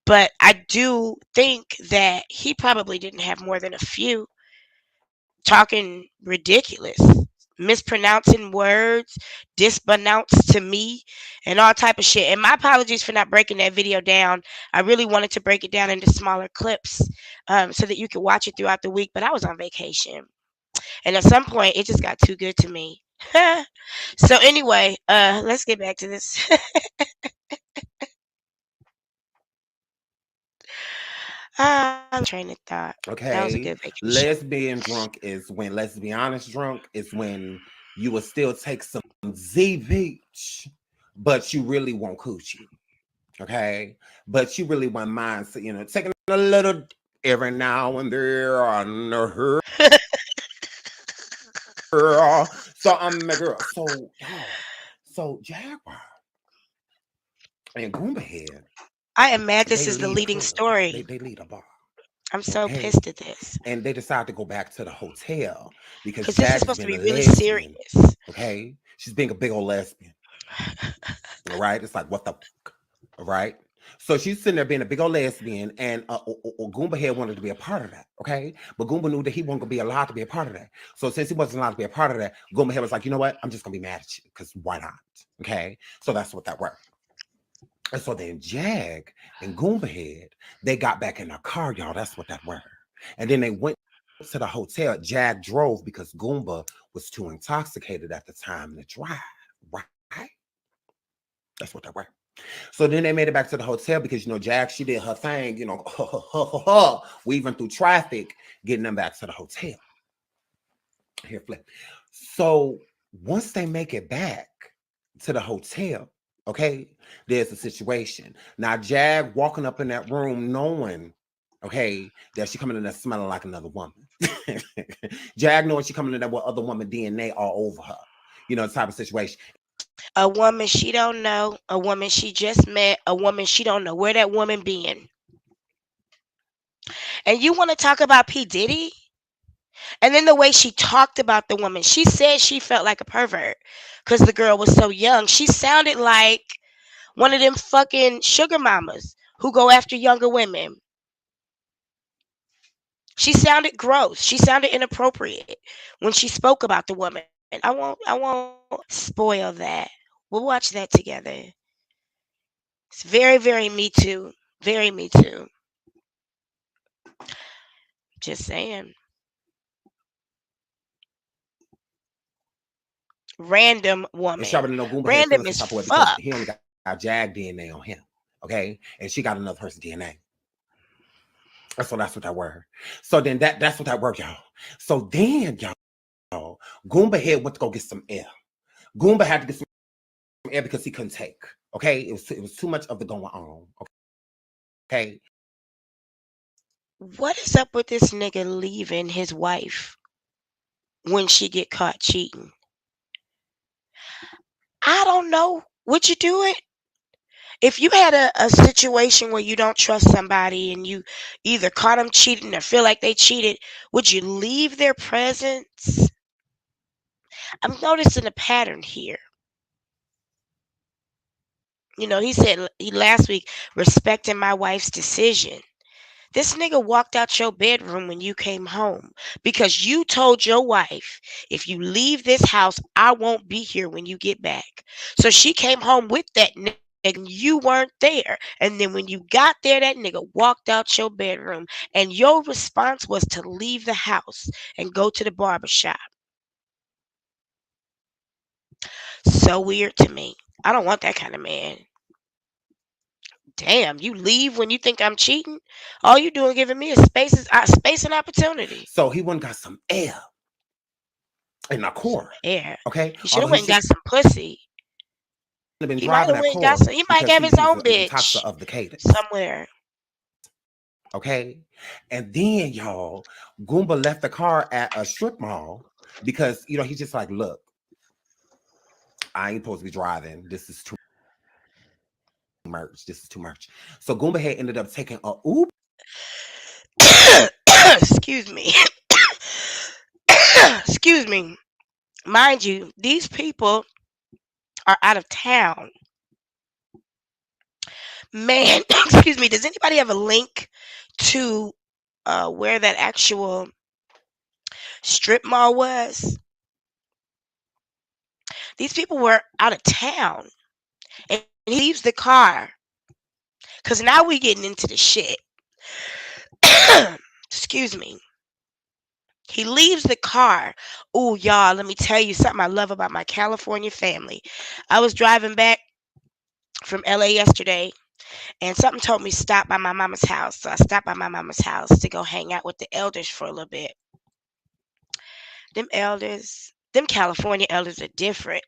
but I do think that he probably didn't have more than a few, talking ridiculous, mispronouncing words, disbunounced to me, and all type of shit. And my apologies for not breaking that video down. I really wanted to break it down into smaller clips, so that you could watch it throughout the week. But I was on vacation, and at some point, it just got too good to me. So anyway, let's get back to this. Train of thought. That was a Okay. good vacation. Lesbian drunk is when, let's be honest, drunk is when you will still take some Z Beach, but you really want coochie. Okay. But you really want mine, so, taking a little every now and there on her. So I'm my girl. So y'all, so Jaguar and Goomba Head, I am mad this they is the lead a leading club. story. They lead a bar. I'm so Okay. pissed at this And they decide to go back to the hotel because because this is Jag is supposed to being be a really lesbian. serious. Okay. She's being a big old lesbian. All right. It's like, what the fuck? All right. So she's sitting there being a big old lesbian, and Goomba Head wanted to be a part of that. Okay. But Goomba knew that he wasn't going to be allowed to be a part of that. So since he wasn't allowed to be a part of that, Goomba Head was like, you know what? I'm just going to be mad at you because why not? Okay. So that's what that worked. And so then Jag and Goomba Head, they got back in their car, y'all. That's what that were. And then they went to the hotel. Jag drove because Goomba was too intoxicated at the time to drive. Right? That's what that were. So then they made it back to the hotel because, Jag, she did her thing, weaving through traffic, getting them back to the hotel. Here, flip. So once they make it back to the hotel, okay, there's a situation. Now, Jag walking up in that room knowing, okay, that she coming in there smelling like another woman. Jag knowing she coming in there with other woman DNA all over her. Type of situation. A woman she don't know, a woman she just met, a woman she don't know where that woman been. And you want to talk about P. Diddy? And then the way she talked about the woman, she said she felt like a pervert because the girl was so young. She sounded like one of them fucking sugar mamas who go after younger women. She sounded gross. She sounded inappropriate when she spoke about the woman. I won't spoil that. We'll watch that together. It's very, very me too. Very me too. Just saying. Random And woman. Shabba know Goomba Head feeling Random some as type of way because fuck. he only got Jag DNA on him. Okay. And she got another person's DNA. So that's what that were. So then that's what that worked, y'all. So then, y'all, Goomba Head went to go get some air. Goomba had to get some air because he couldn't take. Okay. It was too much of the going on. Okay. What is up with this nigga leaving his wife when she get caught cheating? I don't know. Would you do it? If you had a situation where you don't trust somebody and you either caught them cheating or feel like they cheated, would you leave their presence? I'm noticing a pattern here. He said last week, respecting my wife's decision. This nigga walked out your bedroom when you came home because you told your wife, if you leave this house, I won't be here when you get back. So she came home with that nigga and you weren't there. And then when you got there, that nigga walked out your bedroom and your response was to leave the house and go to the barber shop. So weird to me. I don't want that kind of man. Damn, you leave when you think I'm cheating? All you doing giving me is space and opportunity. So he went and got some air in our Some core. air. Okay, He should have although he went and should got some pussy. have been He might driving have that went and got core some. He might because have his he's own a detoxer bitch of the cadence. somewhere. Okay, and then y'all, Goomba left the car at a strip mall because he's just like, look, I ain't supposed to be driving. This is too much. This is too much. So Goomba had ended up taking a Uber. Excuse me. Excuse me. Mind you, these people are out of town. Man, excuse me. Does anybody have a link to where that actual strip mall was? These people were out of town, and he leaves the car because now we getting into the shit. Excuse me. He leaves the car. Oh, y'all, let me tell you something I love about my California family. I was driving back from LA yesterday, and something told me stop by my mama's house. So I stopped by my mama's house to go hang out with the elders for a little bit. Them California elders are different.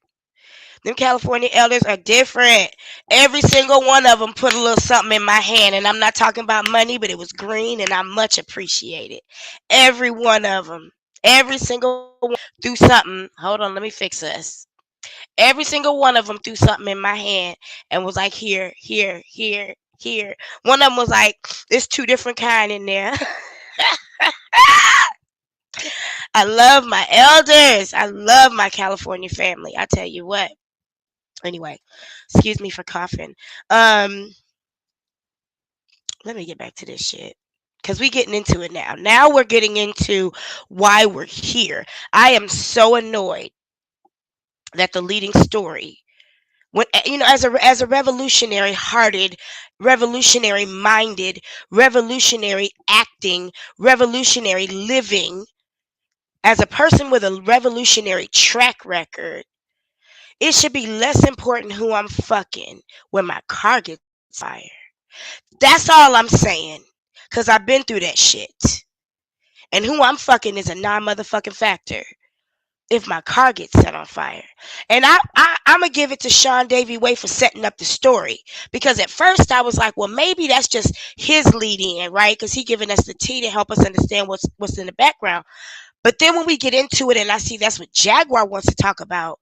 Them California elders are different. Every single one of them put a little something in my hand, and I'm not talking about money, but it was green, and I much appreciate it. Every one of them. Every single one threw something. Hold on, let me fix this. Every single one of them threw something in my hand and was like, here, here, here, here. One of them was like, there's two different kind in there. I love my elders. I love my California family. I tell you what. Anyway, excuse me for coughing. Let me get back to this shit. Because we getting into it now. Now we're getting into why we're here. I am so annoyed that the leading story, when as a revolutionary hearted, revolutionary minded, revolutionary acting, revolutionary living, as a person with a revolutionary track record, it should be less important who I'm fucking when my car gets fired. That's all I'm saying. Cause I've been through that shit. And who I'm fucking is a non-motherfucking factor if my car gets set on fire. And I'm gonna give it to SeanDavieWay for setting up the story, because at first I was like, well, maybe that's just his leading in, right? Because he giving us the tea to help us understand what's in the background. But then when we get into it, and I see that's what Jaguar wants to talk about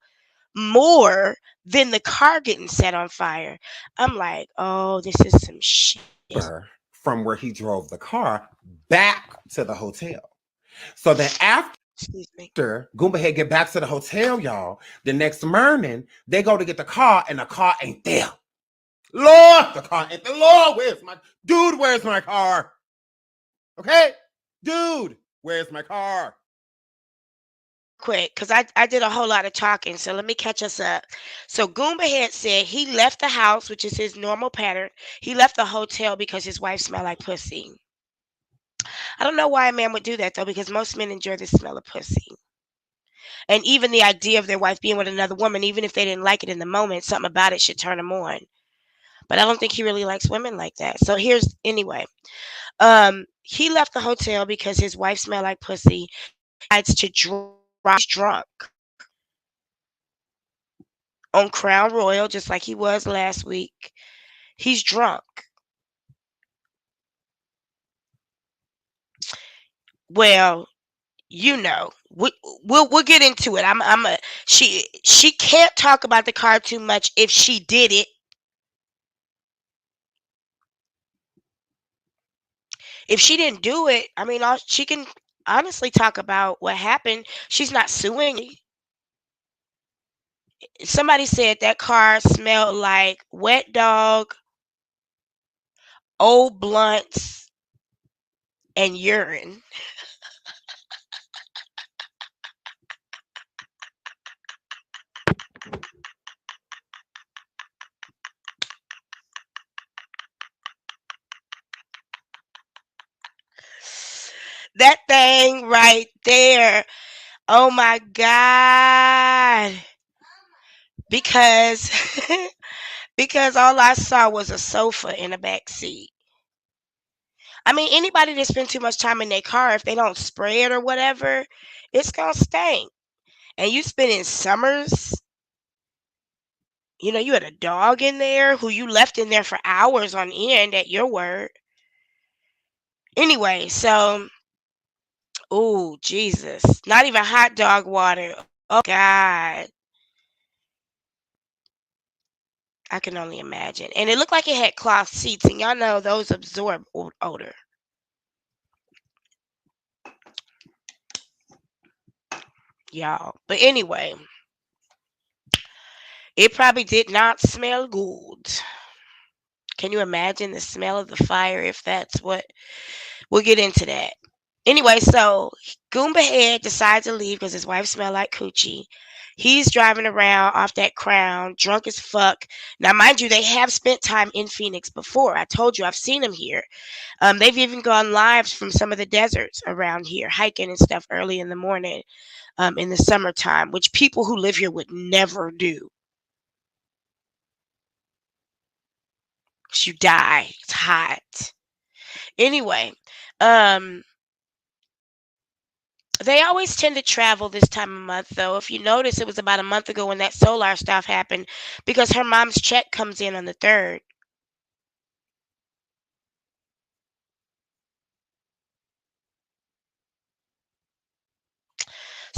more than the car getting set on fire, I'm like, oh, this is some shit. From where he drove the car back to the hotel. So then after Goomba had get back to the hotel, y'all, the next morning, they go to get the car, and the car ain't there. Lord, the car ain't there. Lord, where's my car? Okay? Dude, where's my car? Quick, because I did a whole lot of talking, so let me catch us up. So Goomba had said he left the house, which is his normal pattern. He left the hotel because his wife smelled like pussy. I don't know why a man would do that, though, because most men enjoy the smell of pussy. And even the idea of their wife being with another woman, even if they didn't like it in the moment, something about it should turn them on. But I don't think he really likes women like that. So anyway. He left the hotel because his wife smelled like pussy. Decides to drive drunk on Crown Royal, just like he was last week. He's drunk. Well, we'll get into it. She can't talk about the car too much if she did it. If she didn't do it, I mean, she can honestly talk about what happened. She's not suing. Somebody said that car smelled like wet dog, old blunts, and urine. That thing right there. Oh my God. because because all I saw was a sofa in the back seat. I mean, anybody that spend too much time in their car, if they don't spray it or whatever, it's gonna stink. And you spending summers, you had a dog in there who you left in there for hours on end at your word. Anyway, so, oh Jesus, not even hot dog water. Oh God, I can only imagine. And it looked like it had cloth seats, and y'all know those absorb odor. Y'all. But anyway, it probably did not smell good. Can you imagine the smell of the fire if that's what? We'll get into that. Anyway, so Goomba Head decides to leave because his wife smelled like coochie. He's driving around off that Crown, drunk as fuck. Now, mind you, they have spent time in Phoenix before. I told you, I've seen them here. They've even gone live from some of the deserts around here, hiking and stuff early in the morning in the summertime, which people who live here would never do. Because you die. It's hot. Anyway, they always tend to travel this time of month, though. If you notice, it was about a month ago when that solar stuff happened because her mom's check comes in on the 3rd.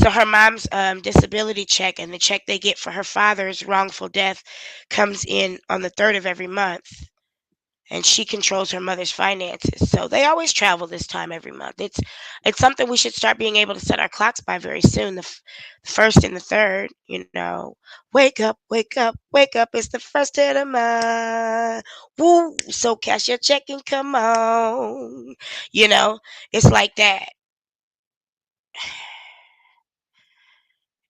So her mom's disability check and the check they get for her father's wrongful death comes in on the 3rd of every month. And she controls her mother's finances. So they always travel this time every month. It's something we should start being able to set our clocks by very soon. The 1st and the 3rd, wake up, wake up, wake up. It's the 1st of the month. Woo! So cash your check and come on. It's like that.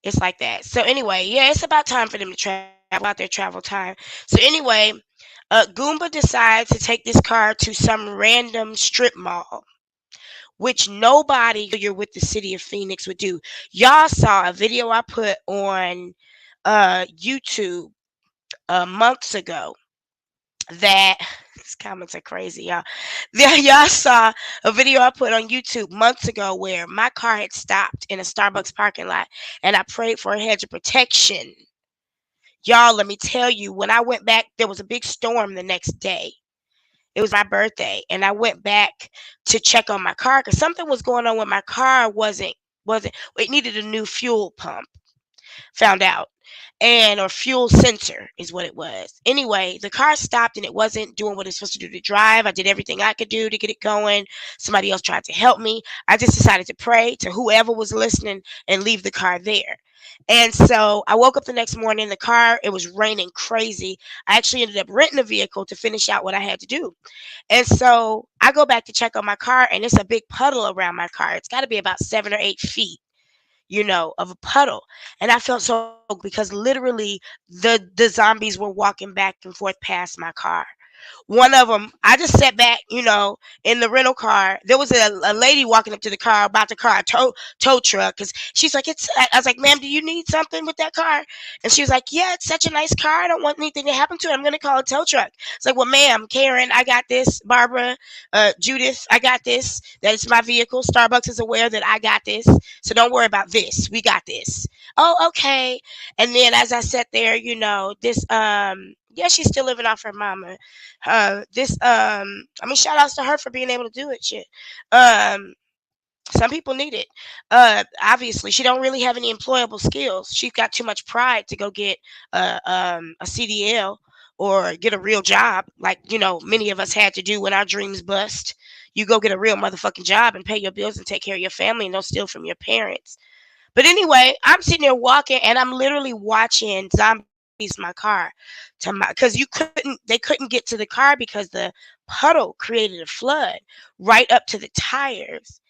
It's like that. So anyway, yeah, it's about time for them to travel out their travel time. So anyway, Goomba decides to take this car to some random strip mall, which nobody familiar with the city of Phoenix would do. Y'all saw a video I put on YouTube months ago that these comments are crazy, y'all. Y'all saw a video I put on YouTube months ago where my car had stopped in a Starbucks parking lot and I prayed for a hedge of protection. Y'all, let me tell you, when I went back, there was a big storm the next day. It was my birthday, and I went back to check on my car because something was going on with my car. It needed a new fuel pump. Found out. Or fuel sensor is what it was. Anyway, the car stopped and it wasn't doing what it's supposed to do to drive. I did everything I could do to get it going. Somebody else tried to help me. I just decided to pray to whoever was listening and leave the car there. And so I woke up the next morning, the car, it was raining crazy. I actually ended up renting a vehicle to finish out what I had to do. And so I go back to check on my car, and it's a big puddle around my car. It's got to be about 7 or 8 feet, of a puddle. And I felt so because literally the zombies were walking back and forth past my car. One of them, I just sat back, in the rental car. There was a lady walking up to the car about the car, tow truck, because she's like, I was like, ma'am, do you need something with that car? And she was like, yeah, it's such a nice car. I don't want anything to happen to it. I'm going to call a tow truck. It's like, well, ma'am, Karen, I got this. Barbara, Judith, I got this. That is my vehicle. Starbucks is aware that I got this. So don't worry about this. We got this. Oh, okay. And then as I sat there, this, yeah, she's still living off her mama. Shout outs to her for being able to do it. Shit. Some people need it. Obviously, she don't really have any employable skills. She's got too much pride to go get a CDL or get a real job, like many of us had to do when our dreams bust. You go get a real motherfucking job and pay your bills and take care of your family and don't steal from your parents. But anyway, I'm sitting there walking and I'm literally watching zombies my car because they couldn't get to the car because the puddle created a flood right up to the tires.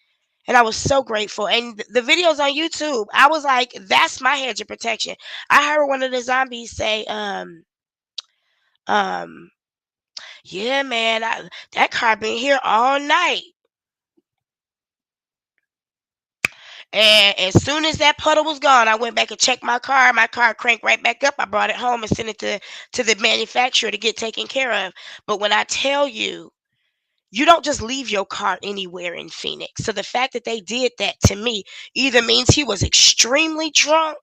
And I was so grateful. And the videos on YouTube, I was like, that's my hedge of protection. I heard one of the zombies say, yeah, man, that car been here all night. And as soon as that puddle was gone, I went back and checked my car. My car cranked right back up. I brought it home and sent it to the manufacturer to get taken care of. But when I tell you, you don't just leave your car anywhere in Phoenix. So the fact that they did that to me either means he was extremely drunk,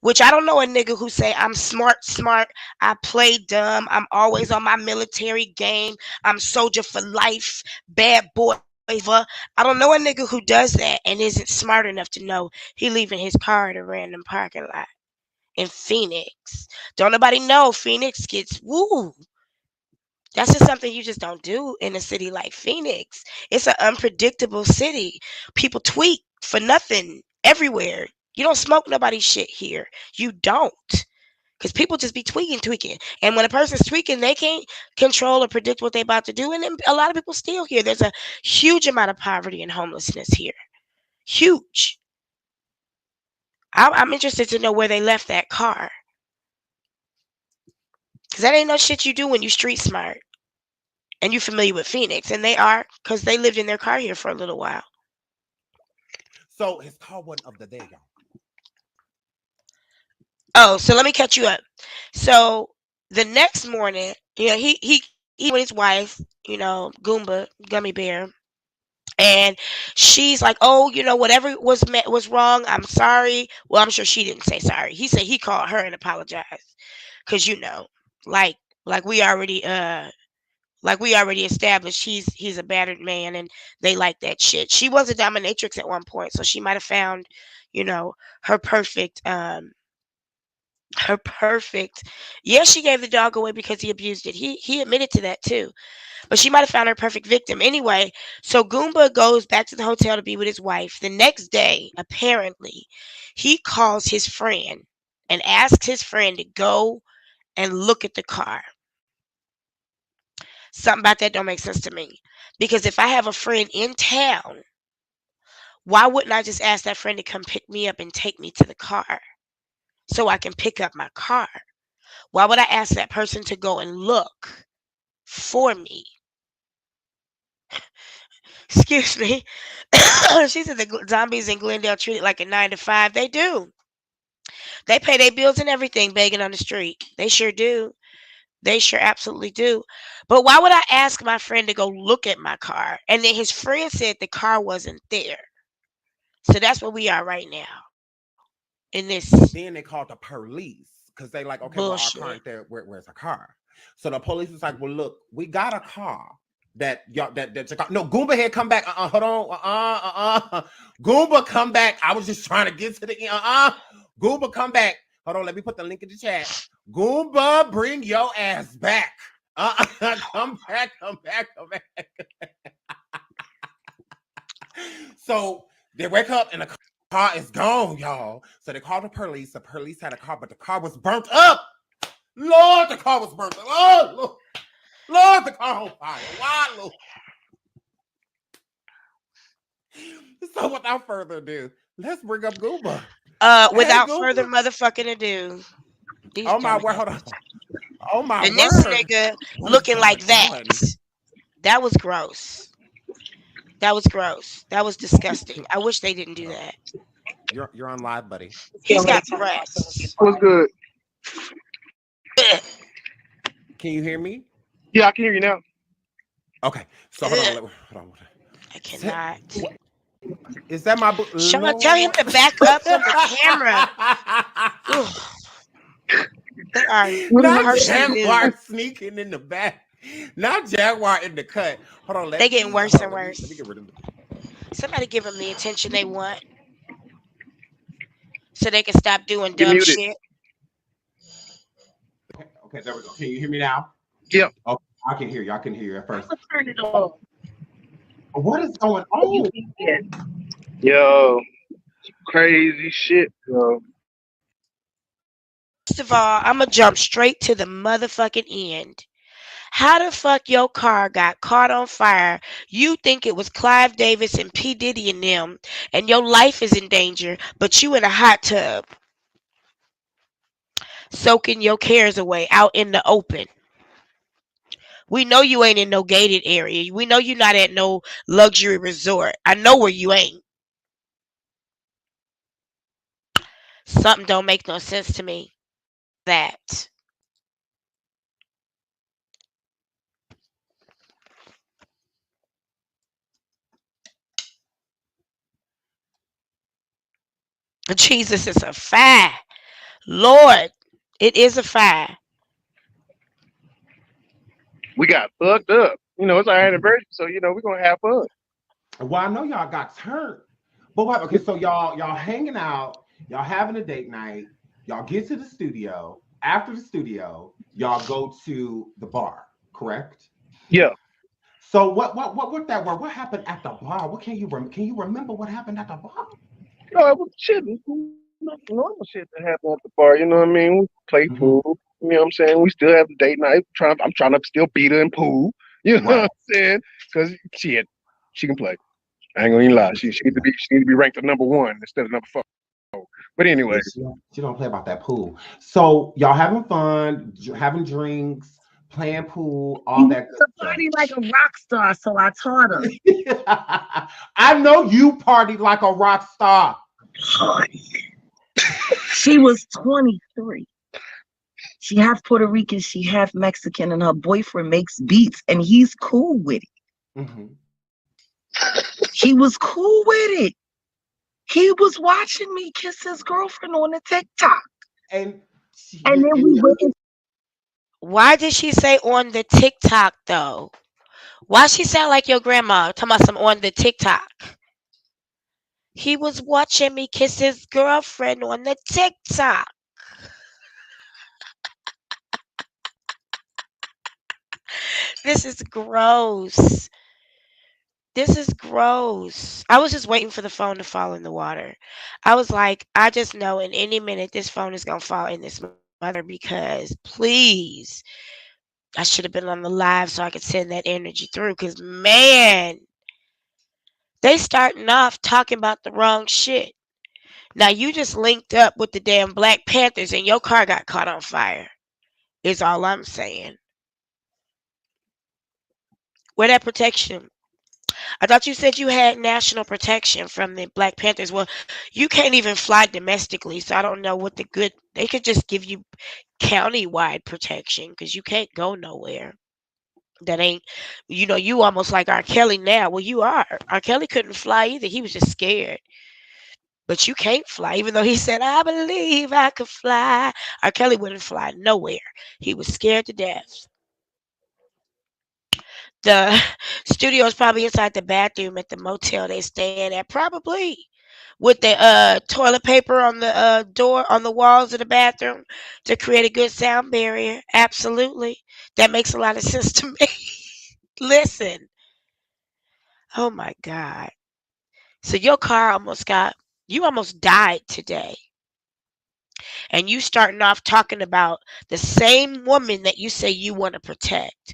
which I don't know a nigga who say I'm smart, I play dumb, I'm always on my military game, I'm soldier for life, bad boy. I don't know a nigga who does that and isn't smart enough to know he leaving his car at a random parking lot in Phoenix. Don't nobody know Phoenix gets woo. That's just something you just don't do in a city like Phoenix. It's an unpredictable city. People tweak for nothing everywhere. You don't smoke nobody's shit here. You don't. Because people just be tweaking. And when a person's tweaking, they can't control or predict what they're about to do. And then a lot of people steal here. There's a huge amount of poverty and homelessness here. Huge. I'm interested to know where they left that car. Because that ain't no shit you do when you street smart. And you're familiar with Phoenix. And they are, because they lived in their car here for a little while. So his car wasn't up there, y'all. Oh, so let me catch you up. So the next morning, he with his wife, Goomba, Gummy Bear, and she's like, "Oh, whatever was wrong. I'm sorry." Well, I'm sure she didn't say sorry. He said he called her and apologized, because like like we already established, he's a battered man, and they like that shit. She was a dominatrix at one point, so she might have found, her perfect yeah, she gave the dog away because he abused it. He admitted to that too. But she might have found her perfect victim. Anyway, so Goomba goes back to the hotel to be with his wife. The next day, apparently, he calls his friend and asks his friend to go and look at the car. Something about that don't make sense to me. Because if I have a friend in town, why wouldn't I just ask that friend to come pick me up and take me to the car so I can pick up my car? Why would I ask that person to go and look for me? Excuse me. She said the zombies in Glendale treat it like a 9 to 5. They do. They pay their bills and everything begging on the street. They sure do. They sure absolutely do. But why would I ask my friend to go look at my car? And then his friend said the car wasn't there. So that's where we are right now. In this Then they called the police because they like, okay, bullshit. Well, our car ain't there. Where's the car? So the police was like, well, look, we got a car that y'all that no, Goomba had come back. Hold on. Goomba come back. I was just trying to get to the Goomba come back. Hold on, let me put the link in the chat. Goomba, bring your ass back. Come back. So they wake up and the car is gone, y'all. So they called the police. The police had a car, but the car was burnt up. Lord, the car was burnt up. Lord, the car on fire. Why, Lord? So without further ado, let's bring up Goomba. Without Goomba. further motherfucking ado. Oh my word, hold on. Oh my and word. this nigga looking like that. That was gross. That was gross. That was disgusting. I wish they didn't do that. You're on live, buddy. He's got breasts. What's good? Can you hear me? Yeah, I can hear you now. Okay. So hold on. I cannot. Is that my Sean, tell him to back up from the camera. They are not Jaguar sneaking in the back. Not Jaguar in the cut. Hold on. They getting worse and worse. Let me get rid of them. Somebody give them the attention they want, so they can stop doing dumb shit. Okay, there we go. Can you hear me now? Yep. Oh, I can hear you. I can hear you at first. Turn it on. What is going on? Yo, crazy shit, bro. First of all, I'm gonna jump straight to the motherfucking end. How the fuck your car got caught on fire? You think it was Clive Davis and P. Diddy and them, and your life is in danger, but you in a hot tub, soaking your cares away out in the open. We know you ain't in no gated area. We know you not at no luxury resort. I know where you ain't. Something don't make no sense to me. That. Jesus is a fire. Lord, it is a fire. We got fucked up. It's our anniversary, so we're gonna have fun. Well, I know y'all got turned, but what? Okay, so y'all hanging out, y'all having a date night, y'all get to the studio. After the studio, y'all go to the bar, correct? Yeah. So what that were? What happened at the bar? What can you remember what happened at the bar? It was shit. Normal shit that happened at the bar. You know what I mean? We play Hmm. pool. You know what I'm saying? We still have a date night. I'm trying to still beat her in pool. You know what Right. I'm saying? Because shit, she can play. I ain't gonna even lie. She need to be ranked at number one instead of number four. But anyway, Yeah, she don't play about that pool. So y'all having fun, having drinks, playing pool, She all wants that good to stuff. party like a rock star, so I taught her. I know you party like a rock star. She was 23. She half Puerto Rican, she half Mexican, and her boyfriend makes beats, and he's cool with it. Mhm. He was cool with it. He was watching me kiss his girlfriend on the TikTok. And And then we went and Why did she say on the TikTok though? Why she sound like your grandma? Talking about some on the TikTok. He was watching me kiss his girlfriend on the TikTok. This is gross. This is gross. I was just waiting for the phone to fall in the water. I was like, I just know in any minute this phone is gonna fall in this mother because please, I should have been on the live so I could send that energy through. Cause man, they starting off talking about the wrong shit. Now you just linked up with the damn Black Panthers and your car got caught on fire. Is all I'm saying. Where that protection? I thought you said you had national protection from the Black Panthers. Well, you can't even fly domestically, so I don't know what the good. They could just give you county-wide protection because you can't go nowhere. That ain't, you almost like R. Kelly now. Well, you are. R. Kelly couldn't fly either. He was just scared. But you can't fly, even though he said, I believe I could fly. R. Kelly wouldn't fly nowhere. He was scared to death. The studio is probably inside the bathroom at the motel they staying at, probably with the toilet paper on the door on the walls of the bathroom to create a good sound barrier. Absolutely, that makes a lot of sense to me. Listen, oh my god, so your car you almost died today, and you starting off talking about the same woman that you say you want to protect.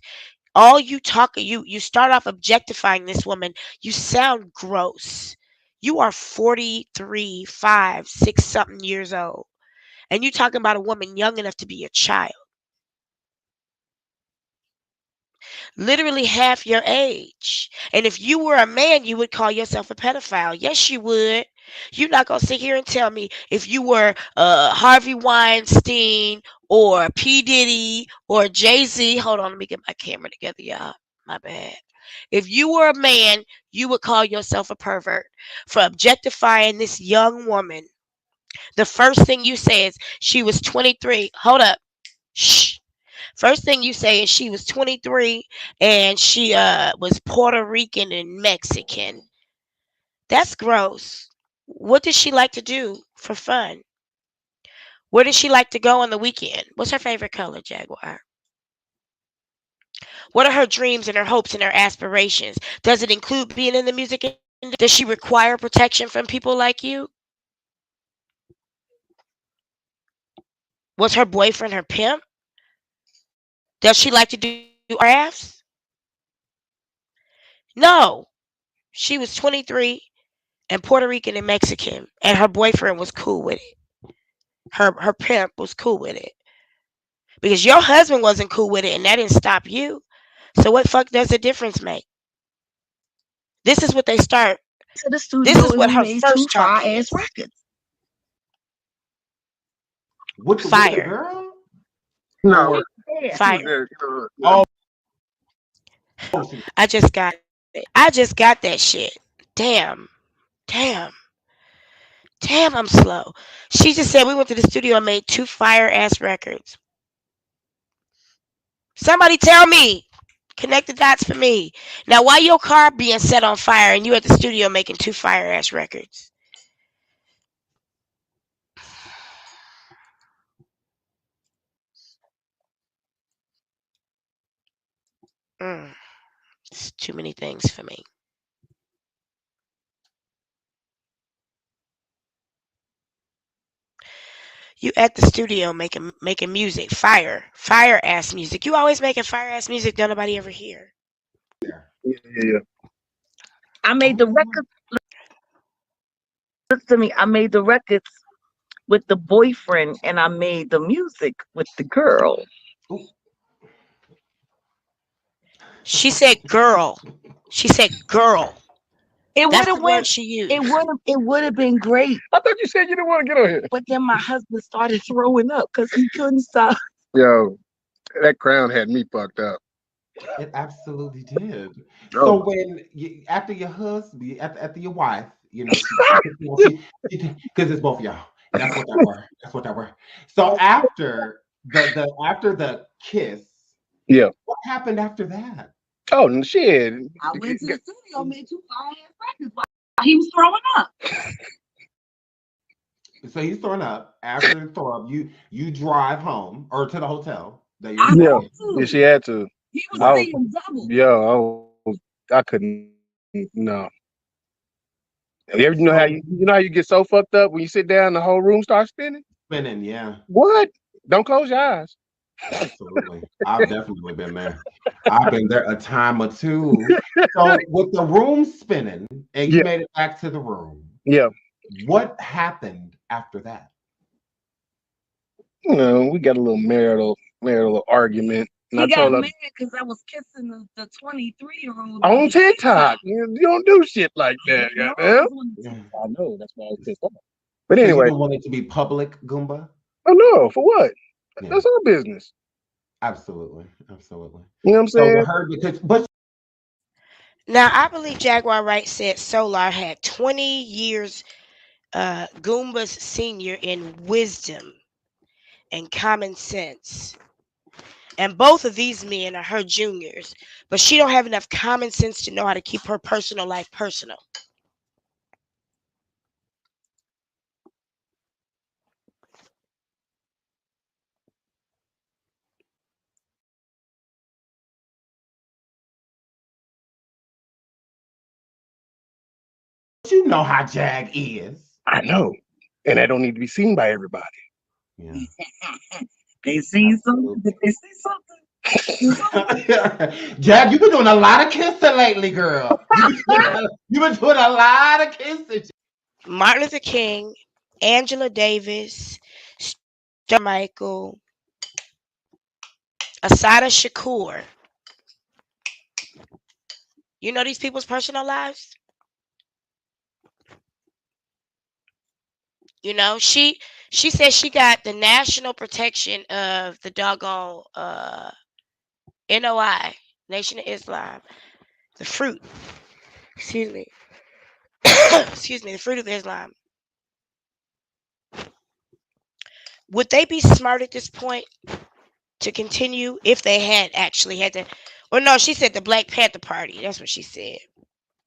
All you talk you start off objectifying this woman. You sound gross. You are 43, 5, 6 something years old. And you talking about a woman young enough to be a child. Literally half your age. And if you were a man, you would call yourself a pedophile. Yes, you would. You're not gonna sit here and tell me if you were Harvey Weinstein or P. Diddy or Jay-Z. Hold on, let me get my camera together, y'all. My bad. If you were a man, you would call yourself a pervert for objectifying this young woman. The first thing you say is she was 23. Hold up. Shh. First thing you say is she was 23 and she was Puerto Rican and Mexican. That's gross. What does she like to do for fun? Where does she like to go on the weekend? What's her favorite color, Jaguar? What are her dreams and her hopes and her aspirations? Does it include being in the music industry? Does she require protection from people like you? Was her boyfriend her pimp? Does she like to do crafts? No. She was 23 and Puerto Rican and Mexican, and her boyfriend was cool with it. Her pimp was cool with it because your husband wasn't cool with it, and that didn't stop you. So what fuck does the difference make? This is what they start. to the This studio is and what we her made two first talk fire ass is. records. With the Fire. girl? No, Or, Fire. Oh, I just got it. I just got that shit. Damn. Damn. Damn, I'm slow. She just said we went to the studio and made 2 fire ass records. Somebody tell me. Connect the dots for me. Now, why your car being set on fire and you at the studio making 2 fire ass records? It's too many things for me. You at the studio making music, fire ass music. You always making fire ass music. Don't nobody ever hear. yeah. I made the records. Listen to me. I made the records with the boyfriend, and I made the music with the girl. She said girl. She said girl. It That's would the have word went. she used. It would have been great. I thought you said you didn't want to get on here. But then my husband started throwing up because he couldn't stop. Yo, that crown had me fucked up. It absolutely did. Oh. So when you, after your husband, after your wife, you know, because it's both of y'all. That's what that were. That's what that were. So after the kiss, Yeah. what happened after that? Oh shit! I went to the studio, made 2 fire ass records while he was throwing up. So he's throwing up. After the throw up, you drive home or to the hotel that you yeah, she had to. He was seeing double. Yeah, I couldn't. No. You know how you get so fucked up when you sit down, the whole room starts spinning. Spinning, yeah. What? Don't close your eyes. Absolutely. I've definitely been there. I've been there a time or two. So with the room spinning and you made it back to the room. Yeah. What happened after that? You know, we got a little marital argument. And he got mad because I was kissing the 23-year-old on TikTok. You don't do shit like that, goddamn. I know, that's why I was pissed off. But anyway, you don't want it to be public, Goomba? Oh no, for what? Yeah. That's our business. Absolutely. Absolutely. You know what I'm saying? Now, I believe Jaguar Wright said Solar had 20 years Goomba's senior in wisdom and common sense. And both of these men are her juniors, but she don't have enough common sense to know how to keep her personal life personal. You know how Jag is. I know. And that don't need to be seen by everybody. Yeah. They see something. They see something. Jag, you've been doing a lot of kissing lately, girl. You've been doing a lot of kissing. Martin Luther King, Angela Davis, Michael, Assata Shakur. You know these people's personal lives? You know, she said she got the national protection of the doggone NOI, Nation of Islam, the fruit. Excuse me. Excuse me, the fruit of Islam. Would they be smart at this point to continue if they had actually had to? Or no, she said the Black Panther Party. That's what she said.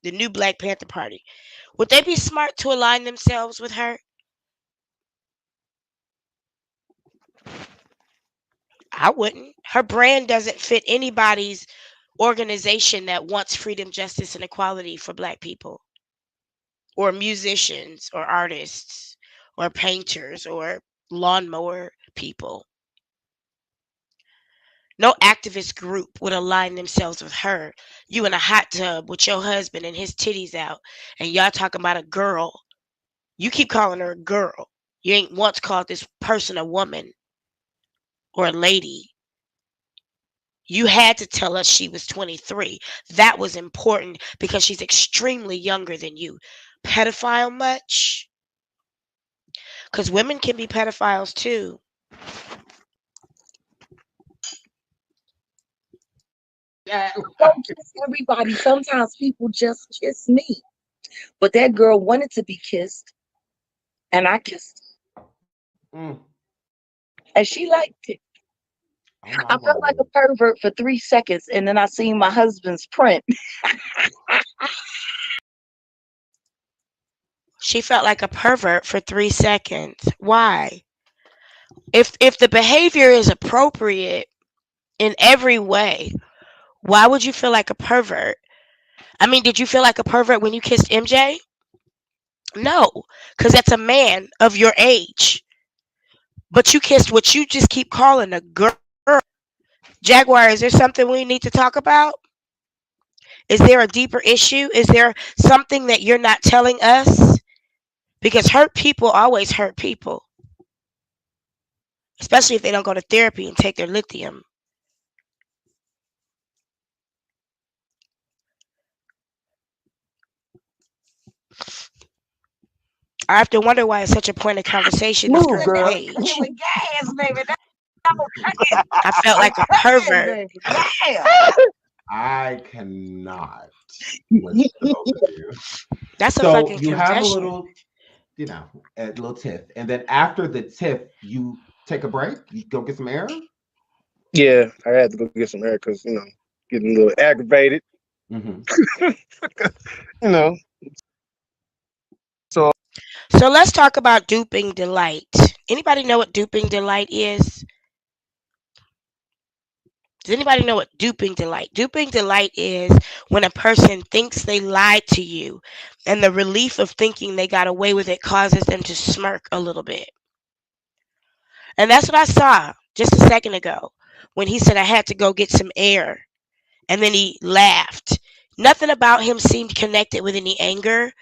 The new Black Panther Party. Would they be smart to align themselves with her? I wouldn't. Her brand doesn't fit anybody's organization that wants freedom, justice, and equality for Black people, or musicians, or artists, or painters, or lawnmower people. No activist group would align themselves with her. You in a hot tub with your husband and his titties out, and y'all talking about a girl. You keep calling her a girl. You ain't once called this person a woman or a lady. You had to tell us she was 23. That was important because she's extremely younger than you. Pedophile much? Because women can be pedophiles too. Don't kiss everybody. Sometimes people just kiss me. But that girl wanted to be kissed, and I kissed her. And she liked it. I felt like a pervert for 3 seconds, and then I seen my husband's print. She felt like a pervert for 3 seconds. Why? If the behavior is appropriate in every way, why would you feel like a pervert? I mean, did you feel like a pervert when you kissed MJ? No, because that's a man of your age. But you kissed what you just keep calling a girl. Jaguar, is there something we need to talk about? Is there a deeper issue? Is there something that you're not telling us? Because hurt people always hurt people. Especially if they don't go to therapy and take their lithium. I have to wonder why it's such a point of conversation this Move, girl's girl. age. Gas, baby. I felt like a pervert. Yeah. I cannot with the both of you. That's a So fucking you have a confession. little, a little tiff, and then after the tiff, you take a break. You go get some air. Yeah, I had to go get some air because getting a little aggravated. So So let's talk about duping delight. Anybody know what duping delight is? Does anybody know what duping delight? Duping delight is when a person thinks they lied to you, and the relief of thinking they got away with it causes them to smirk a little bit. And that's what I saw just a second ago when he said I had to go get some air, and then he laughed. Nothing about him seemed connected with any anger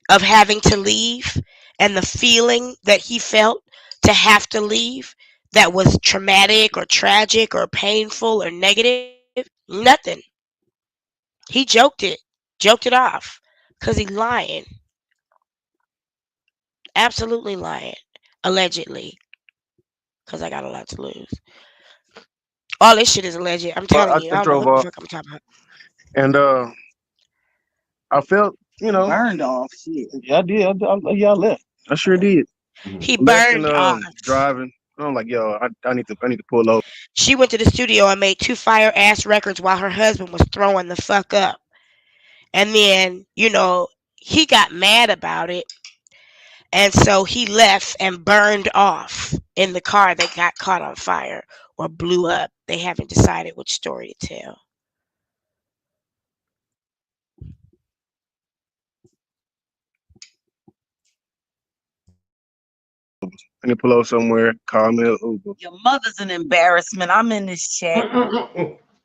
of having to leave and the feeling that he felt to have to leave that was traumatic or tragic or painful or negative. Nothing. He joked it off because he's lying. Absolutely lying. Allegedly. Because I got a lot to lose. All this shit is alleged. I'm telling you. I don't know drove what the off, fuck I'm talking about. and I felt Burned off. Shit. Yeah, I did. I left. I sure did. He Left burned and off. driving. I'm like, yo, I need to pull over. She went to the studio and made 2 fire ass records while her husband was throwing the fuck up. And then, he got mad about it. And so he left and burned off in the car that got caught on fire or blew up. They haven't decided which story to tell. I need to pull over somewhere. Call me an Uber. Your mother's an embarrassment. I'm in this chat.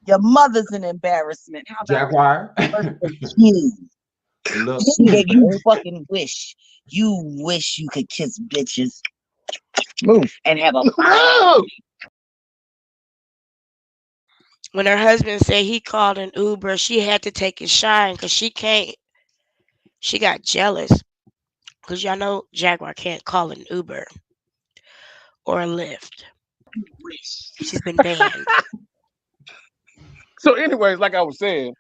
Your mother's an embarrassment. How about Jaguar. you? Look. You fucking wish. You wish you could kiss bitches. Move. And have a Move. When her husband said he called an Uber, she had to take his shine because she can't. She got jealous because y'all know Jaguar can't call an Uber or a Lyft. She's been banned. So, anyways, like I was saying,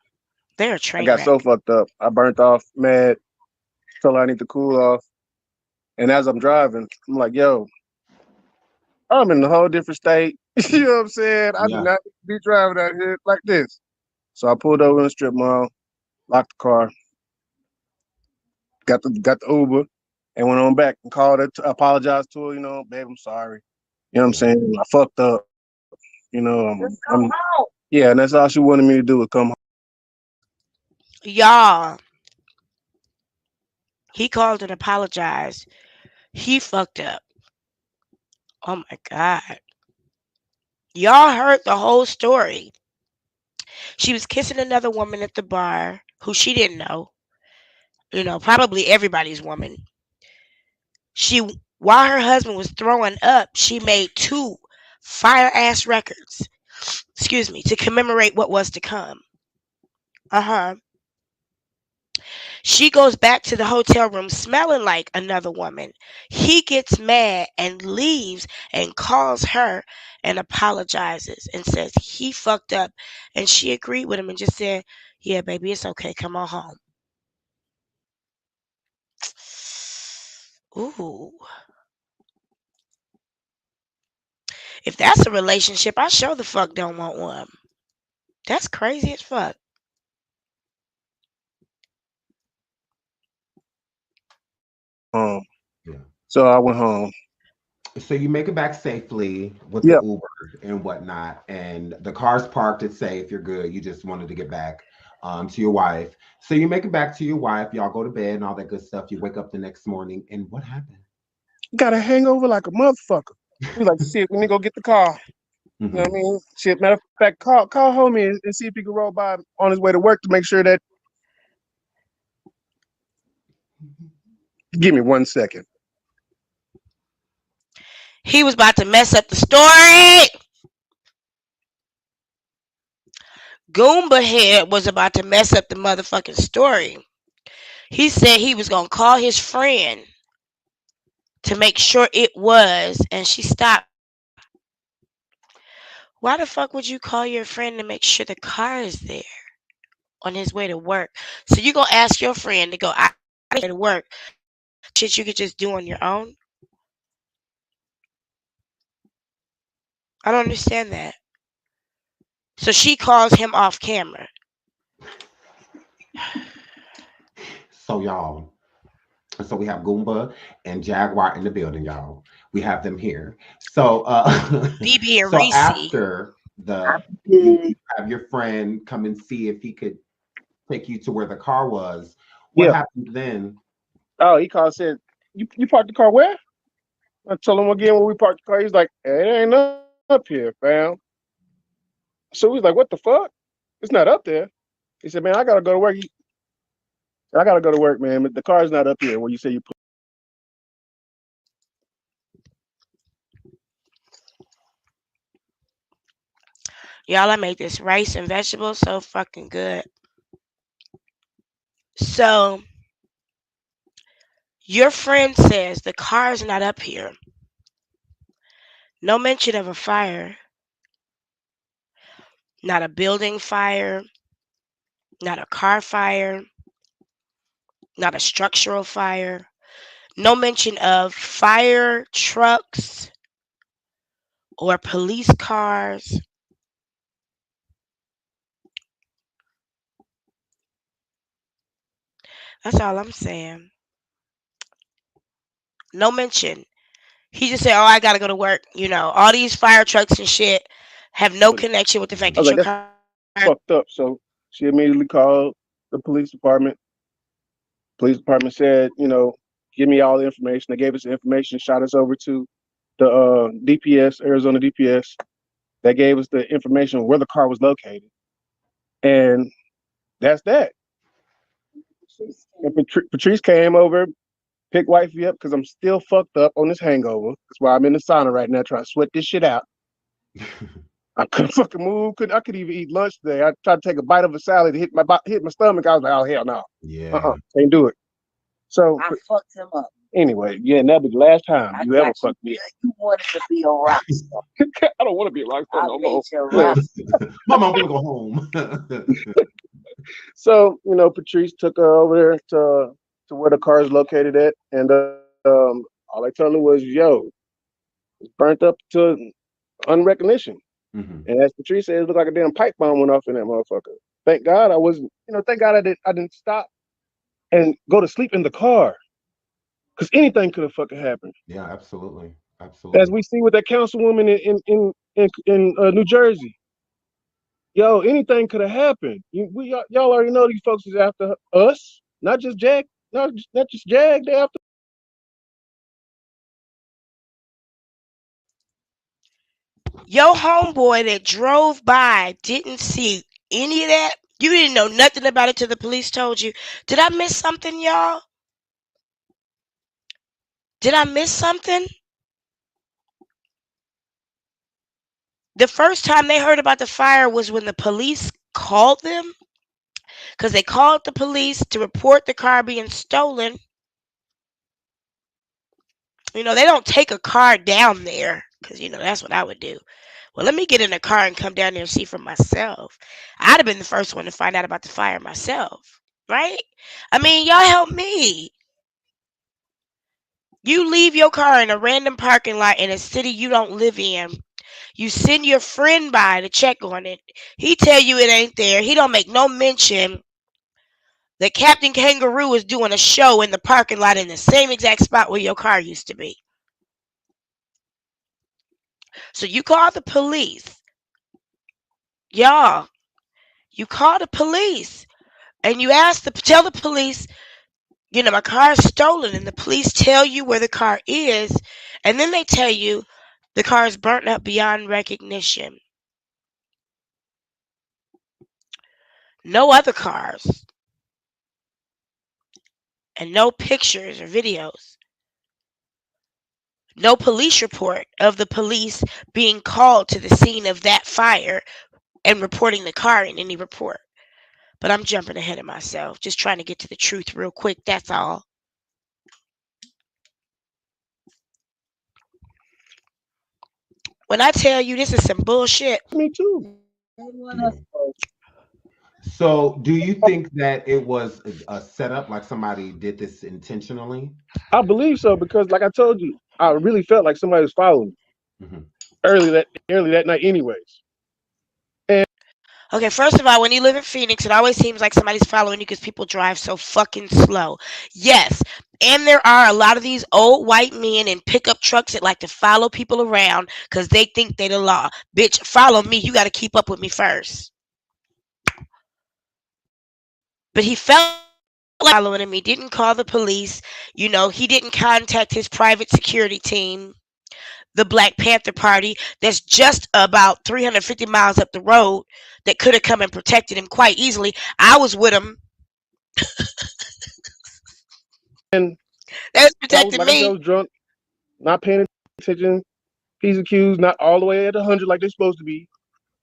They're a I train got wreck. so fucked up. I burnt off, mad. Told her I need to cool off. And as I'm driving, I'm like, yo, I'm in a whole different state. You know what I'm saying? I do not be driving out here like this. So I pulled over in the strip mall, locked the car, got the Uber, and went on back and called her, apologized to her, babe, I'm sorry. You know what I'm saying? I fucked up. Yeah, and that's all she wanted me to do was come home. Y'all, he called and apologized. He fucked up. Oh my God. Y'all heard the whole story. She was kissing another woman at the bar who she didn't know. Probably everybody's woman. While her husband was throwing up, she made 2 fire ass records. Excuse me, to commemorate what was to come. She goes back to the hotel room smelling like another woman. He gets mad and leaves and calls her and apologizes and says he fucked up. And she agreed with him and just said, "Yeah, baby, it's okay. Come on home." Ooh. If that's a relationship, I sure the fuck don't want one. That's crazy as fuck. Home. Yeah. So I went home. So you make it back safely with the Yep. Uber and whatnot, and the car's parked. It's safe. You're good. You just wanted to get back to your wife. So you make it back to your wife. Y'all go to bed and all that good stuff. You wake up the next morning, and what happened? Got a hangover like a motherfucker. He's like, shit, let me go get the car. You know what I mean? Shit, matter of fact, call homie and see if he can roll by on his way to work to make sure that. Give me 1 second. He was about to mess up the story. Goomba head was about to mess up the motherfucking story. He said he was gonna call his friend to make sure it was, and she stopped. Why the fuck would you call your friend to make sure the car is there on his way to work? So you gonna ask your friend to go out to work? Shit you could just do on your own? I don't understand that. So she calls him off camera. So y'all, so we have Goomba and Jaguar in the building, y'all. We have them here. So BB and so Reese. after you have your friend come and see if he could take you to where the car was. What happened then? Oh, he called and said, you parked the car where? I told him again when we parked the car. He's like, hey, it ain't up here, fam. So we was like, what the fuck? It's not up there. He said, man, I gotta go to work. I gotta go to work, man. But the car's not up here where you say you put. Y'all, I made this rice and vegetables so fucking good. So your friend says the car is not up here. No mention of a fire. Not a building fire. Not a car fire. Not a structural fire. No mention of fire trucks or police cars. That's all I'm saying. No mention. He just said, "Oh, I gotta go to work." You know, all these fire trucks and shit have no connection with the fact I was that like, your that's car. fucked up. So she immediately called the police department. Police department said, give me all the information. They gave us the information, shot us over to the DPS, Arizona DPS. That gave us the information where the car was located. And that's that. And Patrice came over, picked wifey up because I'm still fucked up on this hangover. That's why I'm in the sauna right now trying to sweat this shit out. I couldn't fucking move. I couldn't even eat lunch today. I tried to take a bite of a salad to hit my stomach. I was like, oh hell no. Yeah. Can't do it. So I fucked him up. Anyway, yeah, that'll be the last time you ever fucked me. You wanted to be a rock star. I don't want to be a rock star no more. Mom, I want to go home. So, Patrice took her over there to where the car is located at, and all I told her was, "Yo, it's burnt up to unrecognition." Mm-hmm. And as Patrice said, it looked like a damn pipe bomb went off in that motherfucker. Thank God I wasn't. Thank God I didn't stop and go to sleep in the car, because anything could have fucking happened. Yeah, absolutely, absolutely. As we see with that councilwoman in New Jersey. Yo, anything could have happened. Y'all already know these folks is after us, not just Jag, not just Jag. They after. Your homeboy that drove by didn't see any of that. You didn't know nothing about it till the police told you. Did I miss something, y'all? Did I miss something? The first time they heard about the fire was when the police called them. because they called the police to report the car being stolen. You know, they don't take a car down there because, you know, that's what I would do. Well, let me get in a car and come down there and see for myself. I'd have been the first one to find out about the fire myself, right? I mean, y'all help me. You leave your car in a random parking lot in a city you don't live in. You send your friend by to check on it. He tell you it ain't there. He don't make no mention that Captain Kangaroo is doing a show in the parking lot in the same exact spot where your car used to be. So you call the police. Y'all, you call the police and you tell the police, you know, my car is stolen, and the police tell you where the car is, and then they tell you the car is burnt up beyond recognition. No other cars and no pictures or videos. No police report of the police being called to the scene of that fire and reporting the car in any report. But I'm jumping ahead of myself, just trying to get to the truth real quick, that's all. When I tell you this is some bullshit. Me too. So, do you think that it was a setup, like somebody did this intentionally? I believe so because, like I told you, I really felt like somebody was following me early that night, anyways. And Okay, first of all, when you live in Phoenix, it always seems like somebody's following you because people drive so fucking slow. Yes, and there are a lot of these old white men in pickup trucks that like to follow people around because they think they the law. Bitch, follow me. You got to keep up with me first. But he felt like following him. He didn't call the police. You know, he didn't contact his private security team, the Black Panther Party, that's just about 350 miles up the road, that could have come and protected him quite easily. I was with him. And They was protecting me. I was drunk, not paying attention. P's and Q's not all the way at 100 like they're supposed to be,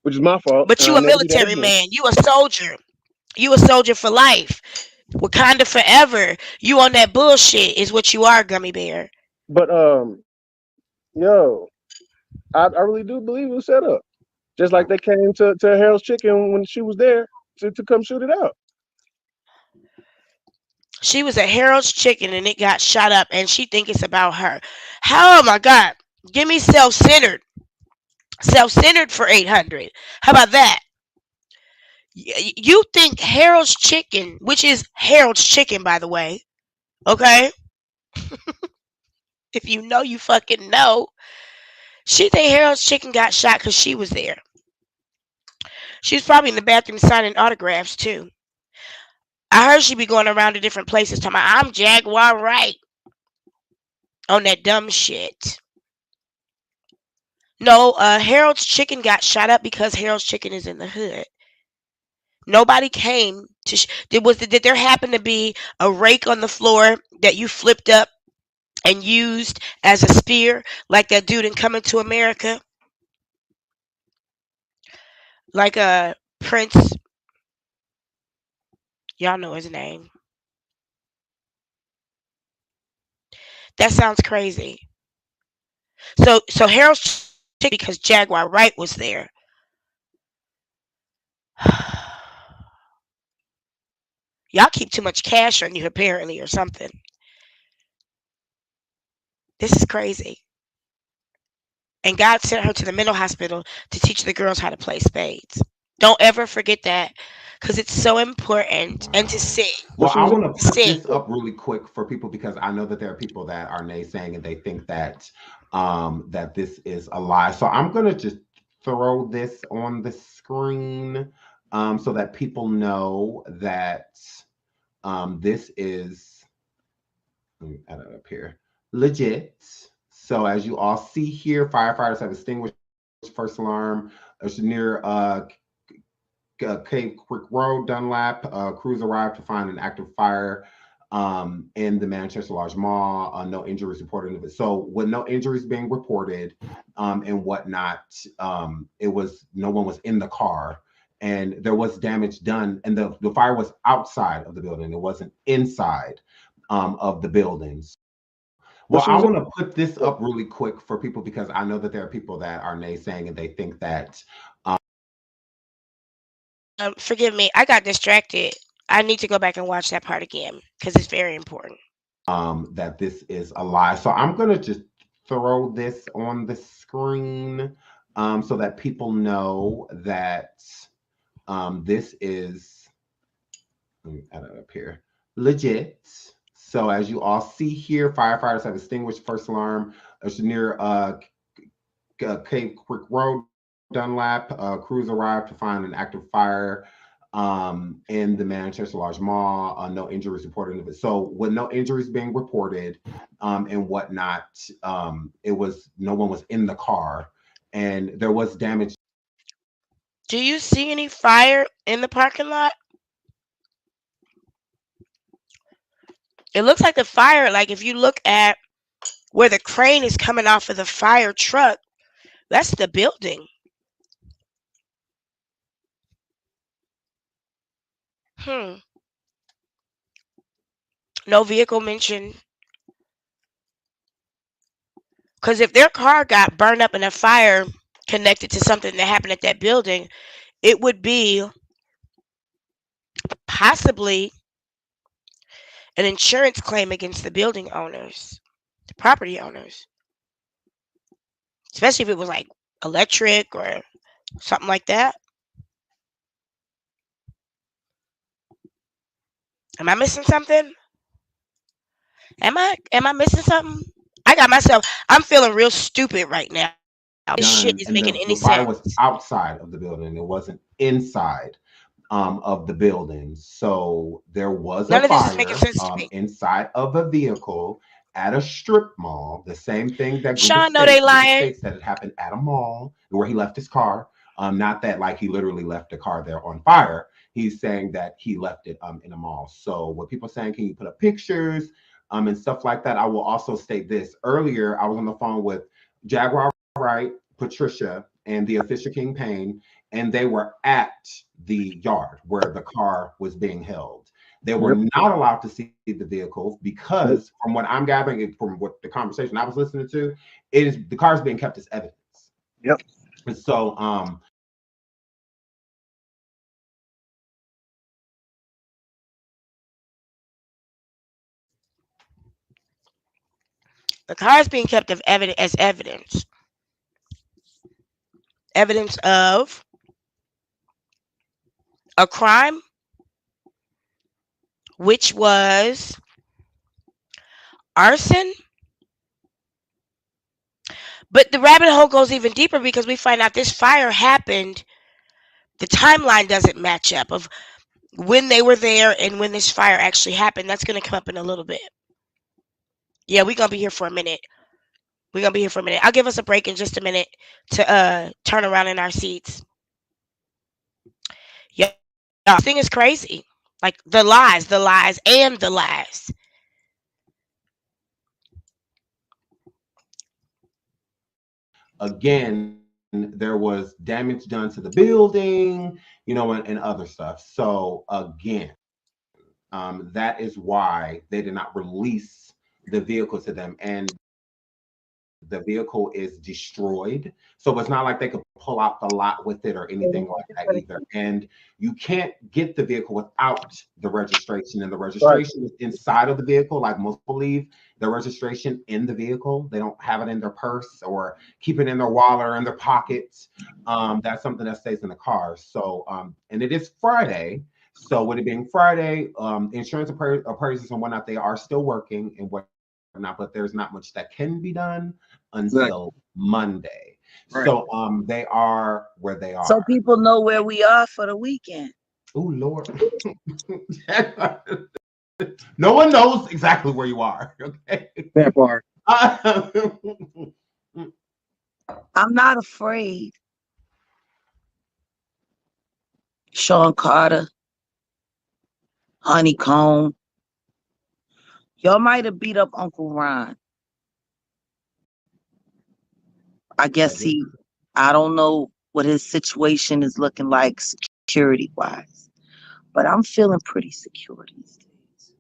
which is my fault. But you a military man. You a soldier. You a soldier for life. Wakanda forever. You on that bullshit is what you are, Gummy Bear. But yo, I really do believe it was set up. Just like they came to Harold's Chicken when she was there to come shoot it out. She was at Harold's Chicken and it got shot up, and she think it's about her. How? Oh my God. Give me self-centered. Self-centered for 800. How about that? You think Harold's Chicken, which is Harold's Chicken, by the way, okay? If you know, you fucking know. She think Harold's Chicken got shot because she was there. She was probably in the bathroom signing autographs, too. I heard she be going around to different places talking about, I'm Jaguar Wright. On that dumb shit. No, Harold's Chicken got shot up because Harold's Chicken is in the hood. Nobody came to. Did there happen to be a rake on the floor that you flipped up and used as a spear, like that dude in Coming to America? Like a Prince. Y'all know his name. That sounds crazy. So Harold's Chicken because Jaguar Wright was there. Y'all keep too much cash on you apparently or something. This is crazy. And God sent her to the mental hospital to teach the girls how to play spades. Don't ever forget that, because it's so important. And to sing. Well, I want to put this up really quick for people, because I know that there are people that are naysaying and they think that that this is a lie. So I'm going to just throw this on the screen so that people know that this is, let me add it up here, legit. So as you all see here, firefighters have extinguished first alarm. It's near Cave Creek Road, Dunlap. Crews arrived to find an active fire in the Manchester Large Mall. No injuries reported. So with no injuries being reported and whatnot, it was no one was in the car. and there was damage done, and the fire was outside of the building. It wasn't inside of the buildings. Well, I want to put this up really quick for people because I know that there are people that are naysaying and they think that. Forgive me, I got distracted. I need to go back and watch that part again because it's very important. That this is a lie. So I'm going to just throw this on the screen so that people know that this is, let me add it up here, legit. So as you all see here, firefighters have extinguished first alarm near Cave Creek Road, Dunlap. Crews arrived to find an active fire in the Manchester Large Mall. No injuries reported of it. So with no injuries being reported and whatnot, it was no one was in the car, and there was damage. Do you see any fire in the parking lot? It looks like the fire, like if you look at where the crane is coming off of the fire truck, that's the building. No vehicle mentioned. Because if their car got burned up in a fire connected to something that happened at that building, it would be possibly an insurance claim against the building owners, the property owners. Especially if it was like electric or something like that. Am I missing something? Am I missing something? I got myself. I'm feeling real stupid right now. This shit is making any sense. The fire was outside of the building. It wasn't inside of the building. So there was a fire inside of a vehicle at a strip mall. The same thing that Sean know they lying. States that it happened at a mall where he left his car. Not that like he literally left the car there on fire. He's saying that he left it in a mall. So what people saying, can you put up pictures and stuff like that? I will also state this. Earlier, I was on the phone with Jaguar Wright, Patricia, and the official King Payne, and they were at the yard where the car was being held. They were not allowed to see the vehicle because, from what I'm gathering, from what the conversation I was listening to, the car is being kept as evidence. Yep. And so, the car is being kept as evidence. Evidence of a crime, which was arson. But the rabbit hole goes even deeper because we find out this fire happened. The timeline doesn't match up of when they were there and when this fire actually happened. That's going to come up in a little bit. Yeah, we're going to be here for a minute. I'll give us a break in just a minute to turn around in our seats. Yeah, this thing is crazy. Like the lies. Again, there was damage done to the building, and other stuff. So again, that is why they did not release the vehicle to them, and the vehicle is destroyed. So it's not like they could pull out the lot with it or anything like that either. And you can't get the vehicle without the registration, and the registration is inside of the vehicle. Like most believe the registration in the vehicle, they don't have it in their purse or keep it in their wallet or in their pockets. That's something that stays in the car. So, and it is Friday. So with it being Friday, insurance appraisers and whatnot, they are still working and whatnot, but there's not much that can be done until Monday. Right. So they are where they are. So people know where we are for the weekend. Oh Lord. No one knows exactly where you are. Okay. That part. I'm not afraid. Sean Carter, Honeycomb. Y'all might have beat up Uncle Ron. I guess I don't know what his situation is looking like security wise. But I'm feeling pretty secure these days.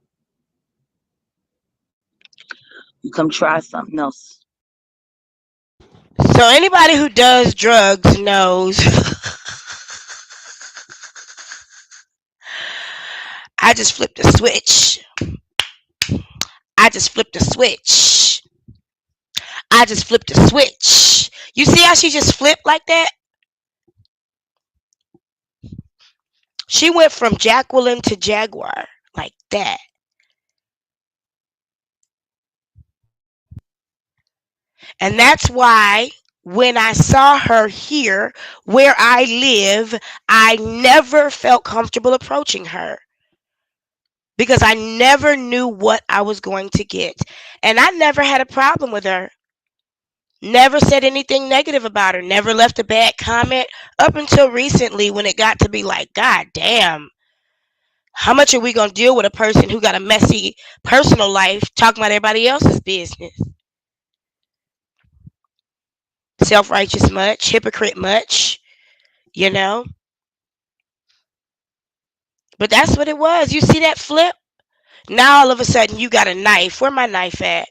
You come try something else. So anybody who does drugs knows I just flipped a switch. I just flipped a switch. I just flipped a switch. You see how she just flipped like that? She went from Jacqueline to Jaguar like that. And that's why when I saw her here where I live, I never felt comfortable approaching her because I never knew what I was going to get. And I never had a problem with her. Never said anything negative about her. Never left a bad comment up until recently when it got to be like, God damn, how much are we going to deal with a person who got a messy personal life talking about everybody else's business? Self-righteous much, hypocrite much, you know? But that's what it was. You see that flip? Now all of a sudden you got a knife. Where my knife at?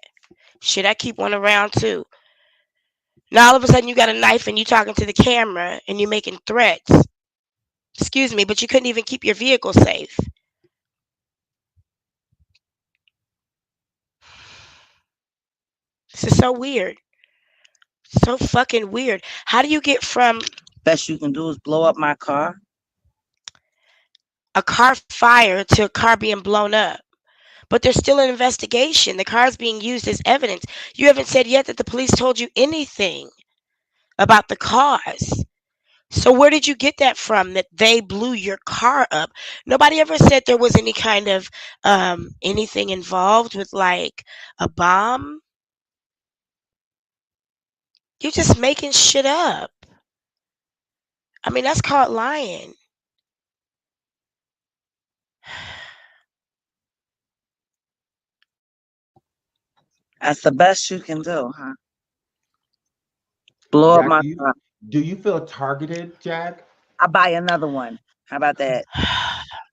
Should I keep one around too? Now all of a sudden you got a knife and you talking to the camera and you making threats. Excuse me, but you couldn't even keep your vehicle safe. This is so weird. So fucking weird. How do you get from Best you can do is blow up my car. a car fire to a car being blown up? But there's still an investigation. The car is being used as evidence. You haven't said yet that the police told you anything about the cause. So where did you get that from, that they blew your car up? Nobody ever said there was any kind of anything involved with like a bomb. You're just making shit up. I mean, that's called lying. That's the best you can do, huh? Blow up Jack, my car. do you feel targeted, Jack? I'll buy another one. How about that?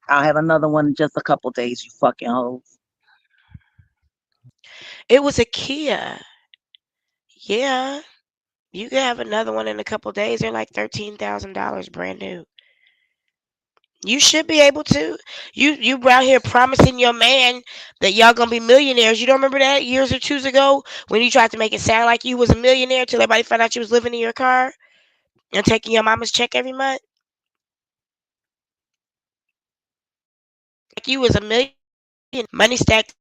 I'll have another one in just a couple days, you fucking hoes. It was a Kia. Yeah. You can have another one in a couple days. They're like $13,000 brand new. You should be able to. You out here promising your man that y'all gonna be millionaires. You don't remember that years or two ago when you tried to make it sound like you was a millionaire till everybody found out you was living in your car and taking your mama's check every month? Like you was a million, money stacked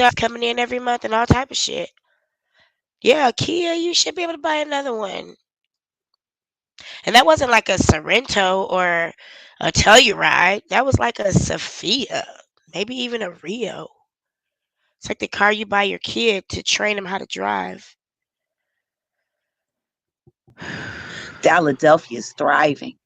up coming in every month and all type of shit. Yeah, Kia, you should be able to buy another one. And that wasn't like a Sorrento or a Telluride. That was like a Sophia, maybe even a Rio. It's like the car you buy your kid to train him how to drive. Philadelphia is thriving.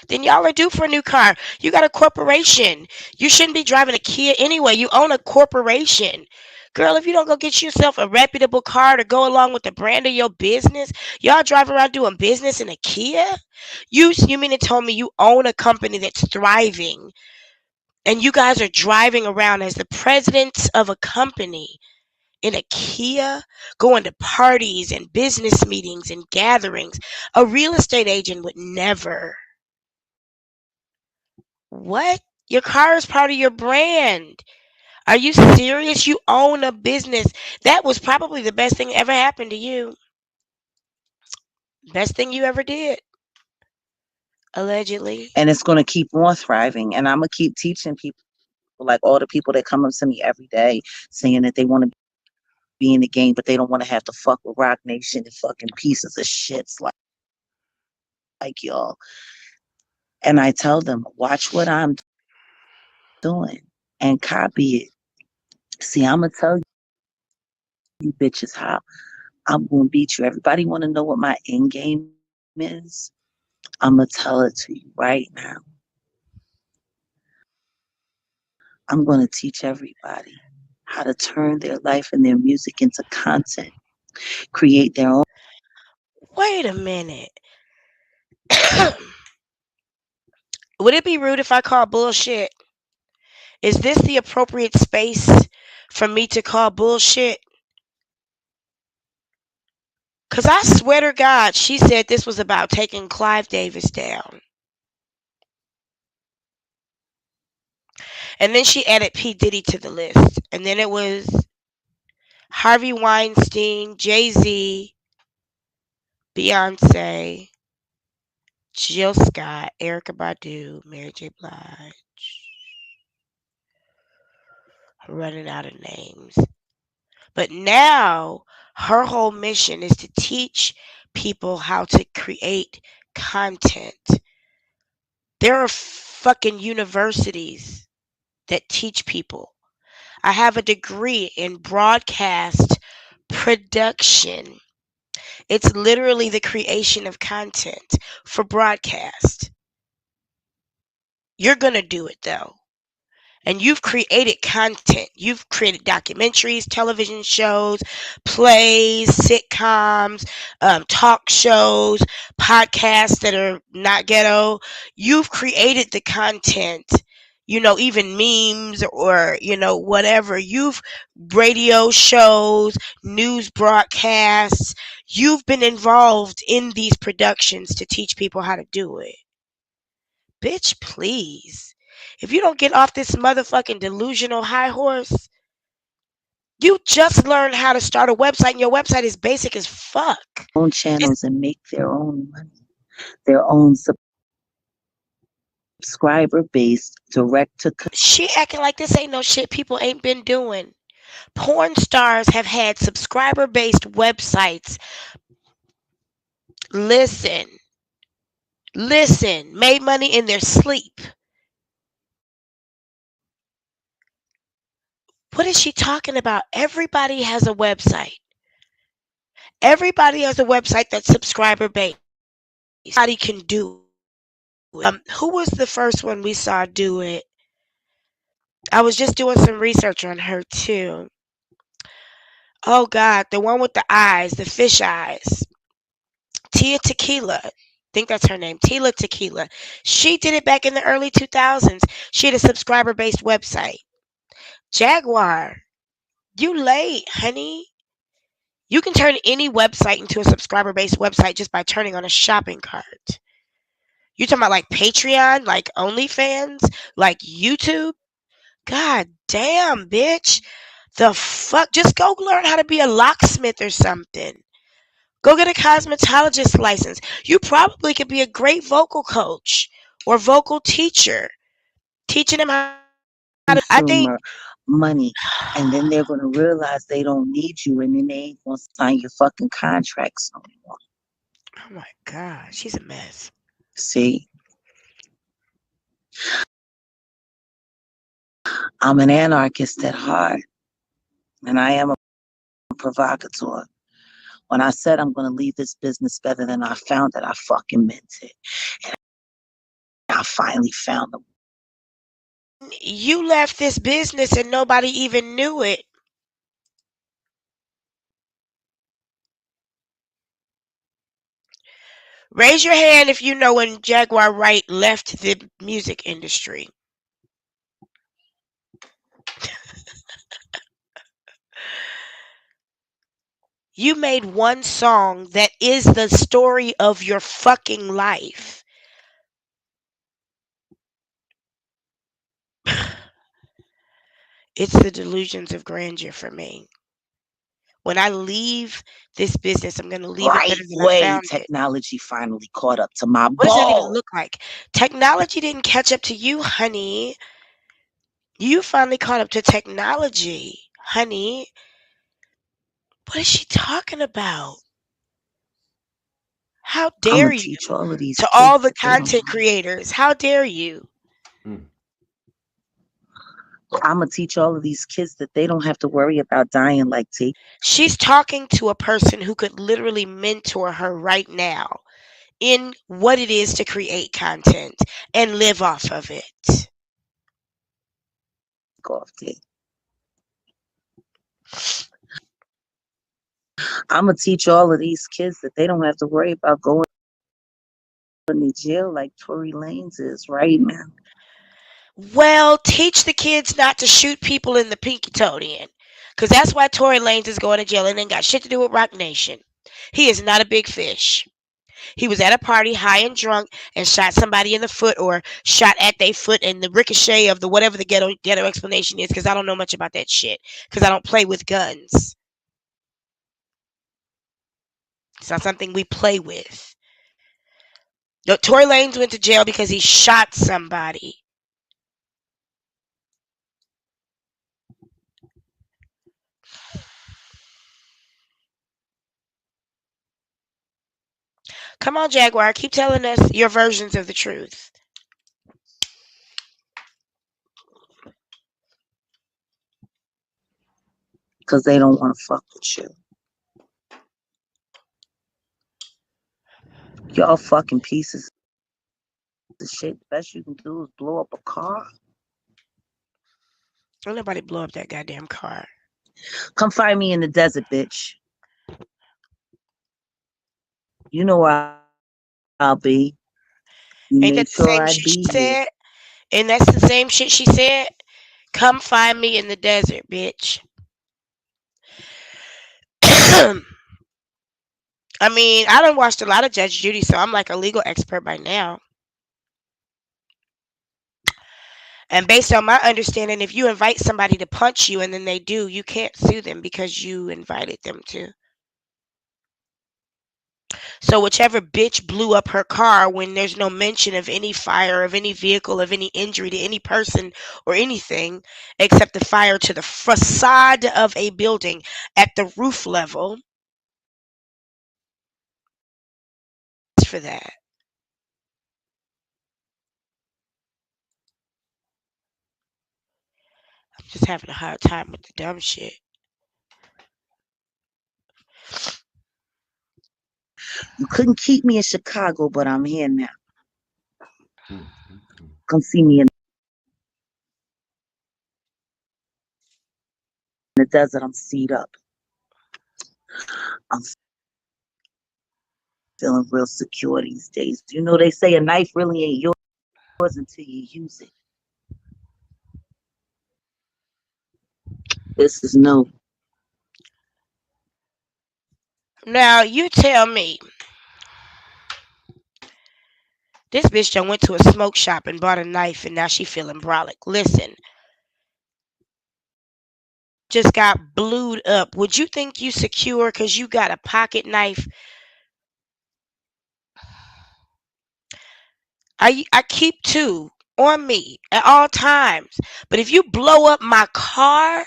Then y'all are due for a new car. You got a corporation. You shouldn't be driving a Kia anyway. You own a corporation. Girl, if you don't go get yourself a reputable car to go along with the brand of your business, y'all drive around doing business in a Kia? You mean to tell me you own a company that's thriving and you guys are driving around as the presidents of a company in a Kia, going to parties and business meetings and gatherings? A real estate agent would never. What? Your car is part of your brand. Are you serious? You own a business. That was probably the best thing that ever happened to you. Best thing you ever did. Allegedly. And it's going to keep on thriving. And I'm going to keep teaching people, like all the people that come up to me every day saying that they want to be in the game, but they don't want to have to fuck with Rock Nation and fucking pieces of shits like y'all. And I tell them, watch what I'm doing and copy it. See, I'm going to tell you bitches how I'm going to beat you. Everybody want to know what my end game is? I'm going to tell it to you right now. I'm going to teach everybody how to turn their life and their music into content, create their own. Wait a minute. Would it be rude if I call bullshit? Is this the appropriate space for me to call bullshit? Because I swear to God, she said this was about taking Clive Davis down. And then she added P. Diddy to the list. And then it was Harvey Weinstein, Jay-Z, Beyonce, Jill Scott, Erykah Badu, Mary J. Blige. I'm running out of names. But now her whole mission is to teach people how to create content. There are fucking universities that teach people. I have a degree in broadcast production. It's literally the creation of content for broadcast. You're going to do it though. And you've created content. You've created documentaries, television shows, plays, sitcoms, talk shows, podcasts that are not ghetto. You've created the content, even memes or, whatever. You've radio shows, news broadcasts. You've been involved in these productions to teach people how to do it. Bitch, please. If you don't get off this motherfucking delusional high horse, you just learned how to start a website and your website is basic as fuck. Own channels and make their own money, their own subscriber based direct to. She acting like this ain't no shit people ain't been doing. Porn stars have had subscriber based websites. Listen, made money in their sleep. What is she talking about? Everybody has a website. Everybody has a website that's subscriber based. Everybody can do it. Who was the first one we saw do it? I was just doing some research on her too. Oh God, the one with the eyes, the fish eyes. Tia Tequila. I think that's her name. Tila Tequila. She did it back in the early 2000s. She had a subscriber based website. Jaguar. You late, honey. You can turn any website into a subscriber based website just by turning on a shopping cart. You talking about like Patreon, like OnlyFans, like YouTube? God damn, bitch. The fuck? Just go learn how to be a locksmith or something. Go get a cosmetologist license. You probably could be a great vocal coach or vocal teacher. Teaching them how to. I think. Money, and then they're going to realize they don't need you, and then they ain't going to sign your fucking contracts no more. Oh my God, she's a mess. See, I'm an anarchist at heart, and I am a provocateur. When I said I'm going to leave this business better than I found it, I fucking meant it. And I finally found them. You left this business and nobody even knew it. Raise your hand if you know when Jaguar Wright left the music industry. You made one song that is the story of your fucking life. It's the delusions of grandeur for me. When I leave this business, I'm going to leave it better than I found it. Technology finally caught up to my What does that even ball. look like? Technology didn't catch up to you, honey. You finally caught up to technology, honey. What is she talking about? How dare you? All of these to all the content creators, how dare you? I'm going to teach all of these kids that they don't have to worry about dying like T. She's talking to a person who could literally mentor her right now in what it is to create content and live off of it. I'm going to teach all of these kids that they don't have to worry about going in jail like Tory Lanez is right now. Well, teach the kids not to shoot people in the pinky toe then. Because that's why Tory Lanez is going to jail and ain't got shit to do with Rock Nation. He is not a big fish. He was at a party high and drunk and shot somebody in the foot or shot at their foot, and the ricochet of the whatever the ghetto explanation is, because I don't know much about that shit because I don't play with guns. It's not something we play with. Tory Lanez went to jail because he shot somebody. Come on, Jaguar, keep telling us your versions of the truth. Because they don't want to fuck with you. Y'all fucking pieces of shit. The best you can do is blow up a car. Don't nobody blow up that goddamn car. Come find me in the desert, bitch. You know where I'll be. You Ain't made that the sure same I'd shit she be here. said? And that's the same shit she said? Come find me in the desert, bitch. I mean, I done watched a lot of Judge Judy, so I'm like a legal expert by now. And based on my understanding, if you invite somebody to punch you and then they do, you can't sue them because you invited them to. So whichever bitch blew up her car when there's no mention of any fire, of any vehicle, of any injury to any person or anything, except the fire to the facade of a building at the roof level, for that. I'm just having a hard time with the dumb shit. You couldn't keep me in Chicago, but I'm here now. Come see me in the desert. I'm seed up. I'm feeling real secure these days. You know, they say a knife really ain't yours until you use it. This is new. Now, you tell me. This bitch done went to a smoke shop and bought a knife and now she feeling brolic. Listen. Just got blued up. Would you think you secure because you got a pocket knife? I keep two on me at all times. But if you blow up my car,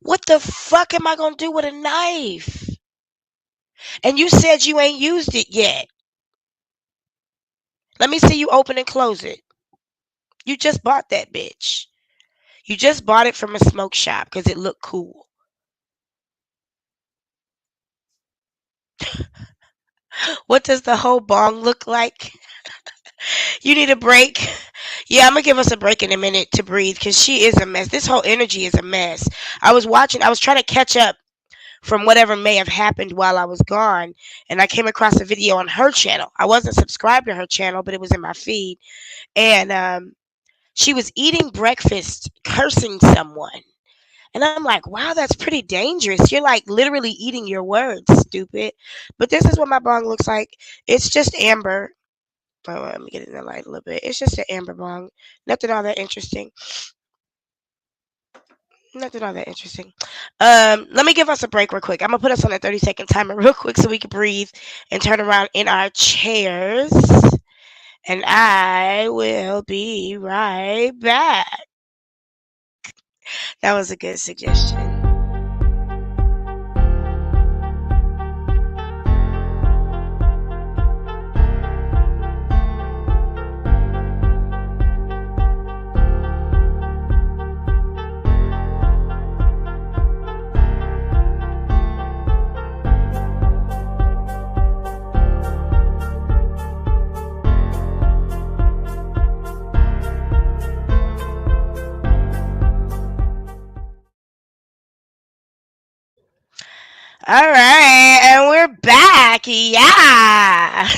what the fuck am I going to do with a knife? And you said you ain't used it yet. Let me see you open and close it. You just bought that bitch. You just bought it from a smoke shop because it looked cool. What does the whole bong look like? You need a break? Yeah, I'm going to give us a break in a minute to breathe because she is a mess. This whole energy is a mess. I was trying to catch up from whatever may have happened while I was gone, and I came across a video on her channel. I wasn't subscribed to her channel, but it was in my feed, and she was eating breakfast, cursing someone. And I'm like, wow, that's pretty dangerous. You're like literally eating your words, stupid. But this is what my bong looks like. It's just amber. Oh, let me get in the light a little bit. It's just an amber bong. Nothing all that interesting. Nothing all that interesting. Let me give us a break real quick. I'm gonna put us on a 30-second timer real quick so we can breathe and turn around in our chairs. And I will be right back. That was a good suggestion. All right, and we're back. Yeah.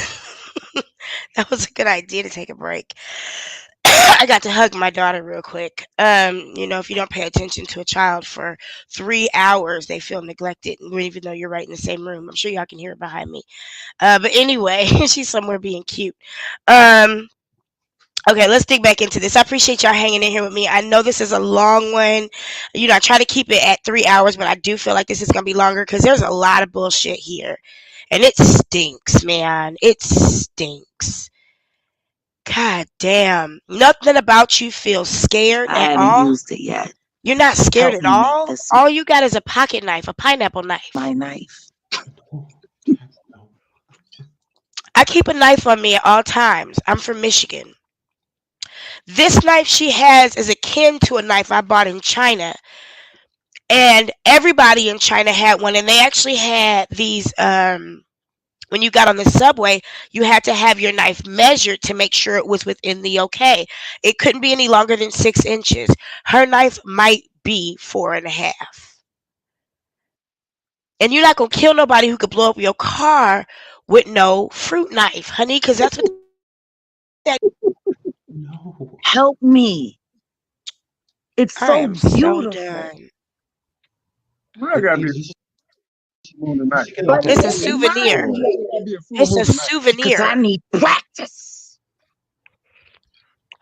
That was a good idea to take a break. I got to hug my daughter real quick. If you don't pay attention to a child for 3 hours, they feel neglected, even though you're right in the same room. I'm sure y'all can hear it behind me. But anyway, she's somewhere being cute. Um, okay, let's dig back into this. I appreciate y'all hanging in here with me. I know this is a long one. I try to keep it at 3 hours, but I do feel like this is going to be longer because there's a lot of bullshit here. And it stinks, man. It stinks. God damn. Nothing about you feels scared I at haven't all. used it yet. You're not scared Help at me make all. this All you got is a pocket knife, a pineapple knife. my knife. I keep a knife on me at all times. I'm from Michigan. This knife she has is akin to a knife I bought in China. And everybody in China had one. And they actually had these, when you got on the subway, you had to have your knife measured to make sure it was within the okay. It couldn't be any longer than 6 inches. Her knife might be 4.5. And you're not going to kill nobody who could blow up your car with no fruit knife, honey, because that's what that. No. Help me. It's I so am so beautiful. done. I got this moon tonight. It's a souvenir. It's a souvenir. Because I need practice.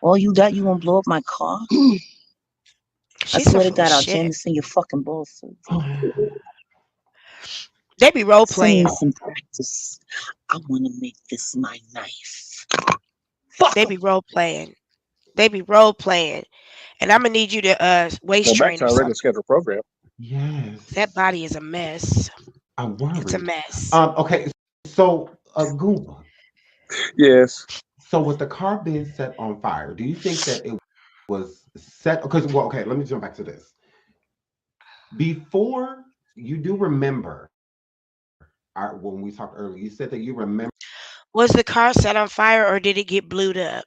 All you got, you gonna blow up my car? I She's swear so to God, I'll shit. jam this in your fucking balls. They be role Send playing. me some practice. I want to make this my knife. They be role playing. They be role playing. And I'm gonna need you to waist Go back train to or our regular something. scheduled program. Yes. That body is a mess. I'm worried. It's a mess. Okay, so Goomba. Yes. So with the car being set on fire, do you think that it was set? Because okay, let me jump back to this. Before you do remember, when we talked earlier, you said that you remember. Was the car set on fire or did it get blew up?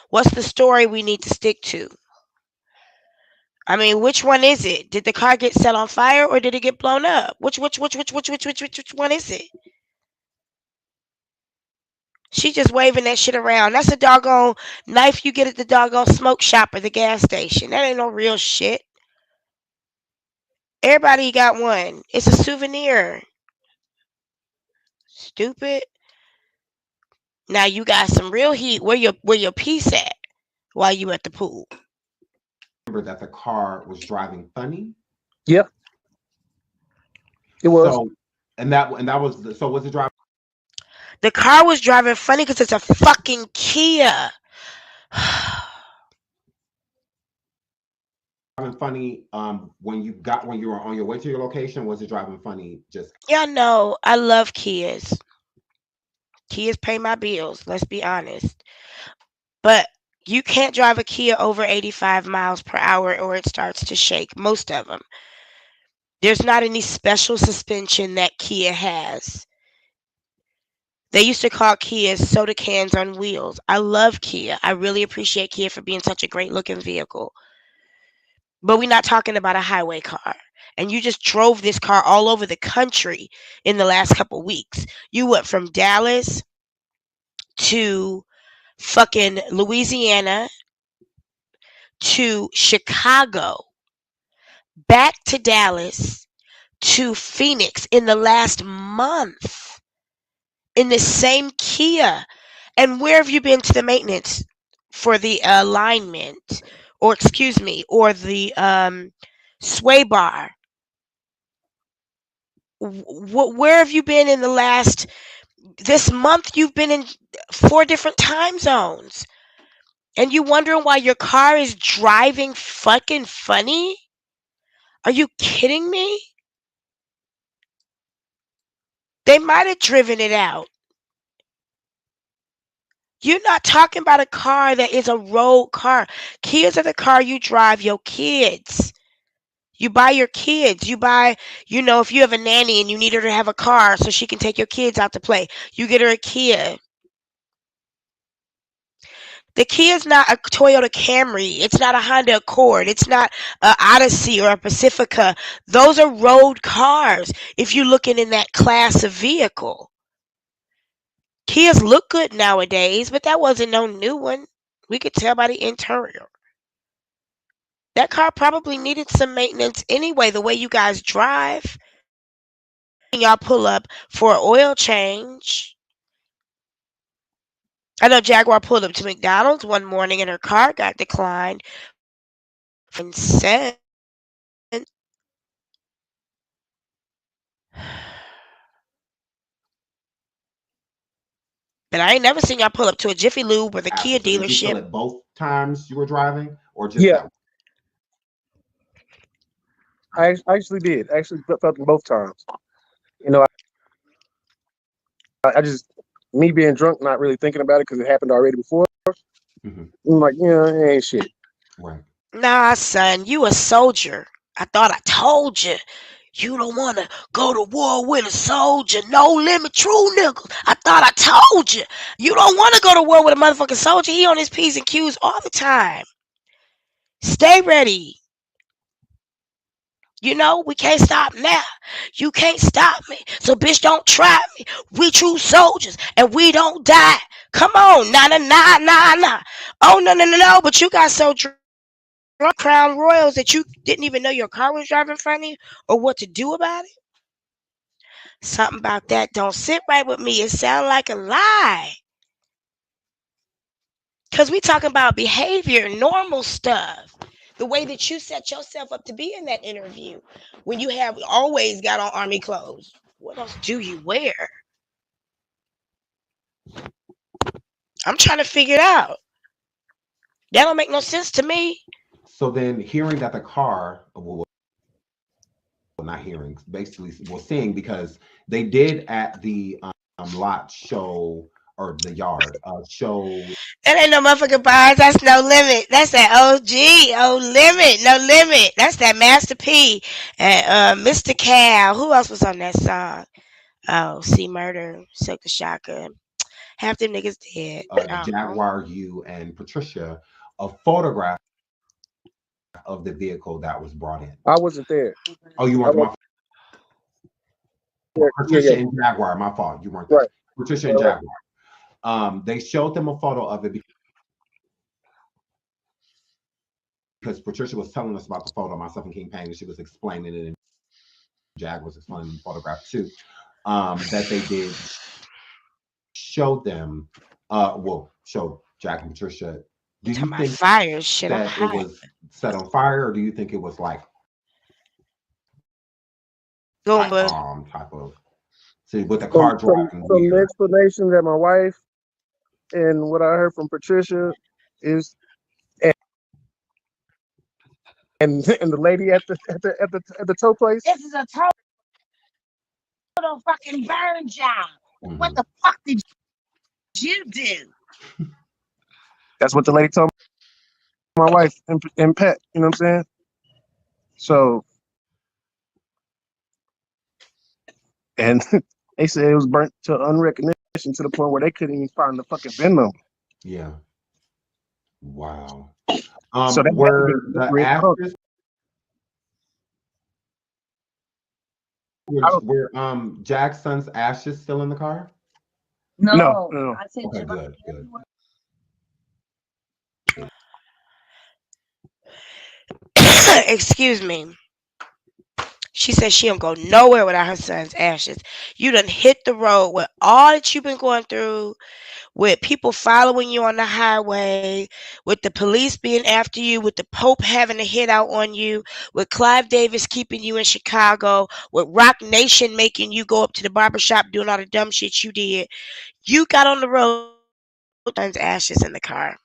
What's the story we need to stick to? I mean, which one is it? Did the car get set on fire or did it get blown up? Which one is it? She just waving that shit around. That's a doggone knife you get at the doggone smoke shop or the gas station. That ain't no real shit. Everybody got one. It's a souvenir. Stupid. Now you got some real heat. Where your piece at while you at the pool? Remember that the car was driving funny. Yep. It was. So, and that was so was it driving? The car was driving funny because it's a fucking Kia. Driving funny when you were on your way to your location? Was it driving funny just? Y'all know I love Kias. Kias pay my bills, let's be honest. But you can't drive a Kia over 85 miles per hour or it starts to shake. Most of them. There's not any special suspension that Kia has. They used to call Kias soda cans on wheels. I love Kia. I really appreciate Kia for being such a great looking vehicle. But we're not talking about a highway car. And you just drove this car all over the country in the last couple weeks. You went from Dallas to fucking Louisiana to Chicago, back to Dallas to Phoenix in the last month in the same Kia. And where have you been to the maintenance for the alignment, or the sway bar? Where have you been in this month? You've been in 4 different time zones. And you wondering why your car is driving fucking funny? Are you kidding me? They might have driven it out. You're not talking about a car that is a road car. Kids are the car you drive your kids. You buy your kids. You buy, if you have a nanny and you need her to have a car so she can take your kids out to play, you get her a Kia. The Kia is not a Toyota Camry. It's not a Honda Accord. It's not an Odyssey or a Pacifica. Those are road cars if you're looking in that class of vehicle. Kias look good nowadays, but that wasn't no new one. We could tell by the interior. That car probably needed some maintenance anyway, the way you guys drive. Y'all pull up for an oil change. I know Jaguar pulled up to McDonald's one morning and her car got declined for cents. But I ain't never seen y'all pull up to a Jiffy Lube or the Kia So did you feel dealership. it both times you were driving, or just Yeah, that? I actually did. I actually felt them both times. You know, I just, me being drunk, not really thinking about it because it happened already before. Mm-hmm. I'm like, it ain't shit. Right. Nah, son, you a soldier. I thought I told you. You don't want to go to war with a soldier. No limit, true niggas. I thought I told you. You don't want to go to war with a motherfucking soldier. He on his P's and Q's all the time. Stay ready. You know, we can't stop now. You can't stop me. So, bitch, don't try me. We true soldiers and we don't die. Come on. Nah, nah, nah, nah, nah. Oh, no, no, no, no. But you got so drunk, Crown Royals, that you didn't even know your car was driving in front of you or what to do about it. Something about that don't sit right with me. It sounds like a lie. Because we talking about behavior, normal stuff. The way that you set yourself up to be in that interview when you have always got on army clothes. What else do you wear? I'm trying to figure it out. That don't make no sense to me. So then, hearing that the car, well, not hearing, basically, well, seeing, because they did at the lot show, or the yard show. That ain't no motherfucking bars. That's No Limit. That's that OG. Oh, Limit. No Limit. That's that Master P. And Mr. Cal. Who else was on that song? Oh, C Murder. Silk the Shotgun. Half them niggas dead. Jaguar, you, and Patricia, a photograph of the vehicle that was brought in. I wasn't there. Oh, you I weren't. wasn't there. Patricia and Jaguar. My fault. You weren't there. Right. Patricia and Jaguar. They showed them a photo of it because Patricia was telling us about the photo. Myself and King Payne, and she was explaining it, and Jag was explaining the photograph too. That they did show them. Show Jack and Patricia. Do you think fire shit that it was set on fire, or do you think it was like Goomba type of? See, with the car driving. From the explanation that my wife and what I heard from Patricia is, and the lady at the tow place. This is a total fucking burn job. Mm-hmm. What the fuck did you do? That's what the lady told my wife and Pet. You know what I'm saying? So, and they said it was burnt to unrecognition to the point where they couldn't even find the fucking VIN number. Yeah. Wow. So that were the ashes? Were Jackson's ashes still in the car? No. I said okay, good. Excuse me. She said she don't go nowhere without her son's ashes. You done hit the road with all that you've been going through, with people following you on the highway, with the police being after you, with the Pope having a hit out on you, with Clive Davis keeping you in Chicago, with Rock Nation making you go up to the barbershop doing all the dumb shit you did. You got on the road with son's ashes in the car.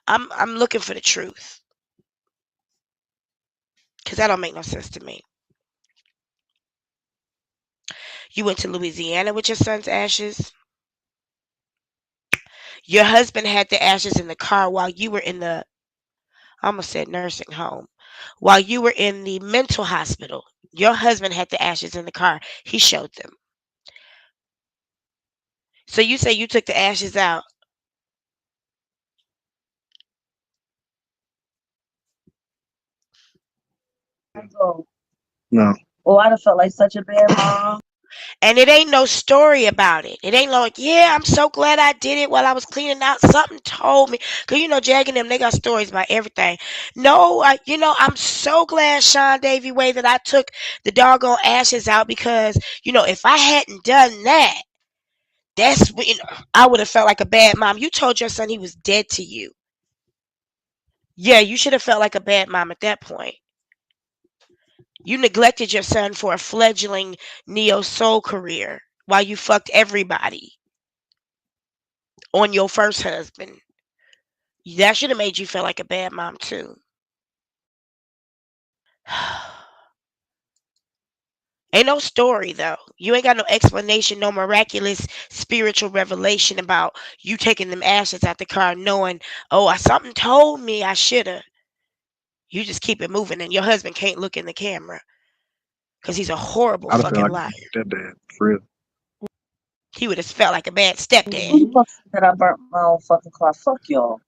I'm looking for the truth, because that don't make no sense to me. You went to Louisiana with your son's ashes. Your husband had the ashes in the car while you were in the, I almost said nursing home, while you were in the mental hospital. Your husband had the ashes in the car. He showed them. So you say you took the ashes out. No. Oh, I'd have felt like such a bad mom. And it ain't no story about it. It ain't like, yeah, I'm so glad I did it while I was cleaning out. Something told me. Because, you know, Jag and them, they got stories about everything. No, I'm so glad, SeanDavieWay, that I took the doggone ashes out because, if I hadn't done that, that's when I would have felt like a bad mom. You told your son he was dead to you. Yeah, you should have felt like a bad mom at that point. You neglected your son for a fledgling neo-soul career while you fucked everybody on your first husband. That should have made you feel like a bad mom too. Ain't no story though. You ain't got no explanation, no miraculous spiritual revelation about you taking them ashes out the car knowing, oh, something told me I shoulda. You just keep it moving and your husband can't look in the camera. Because he's a horrible I feel fucking like liar. stepdad, for real. He would have felt like a bad stepdad. Who the fuck said I burnt my own fucking car? Fuck y'all.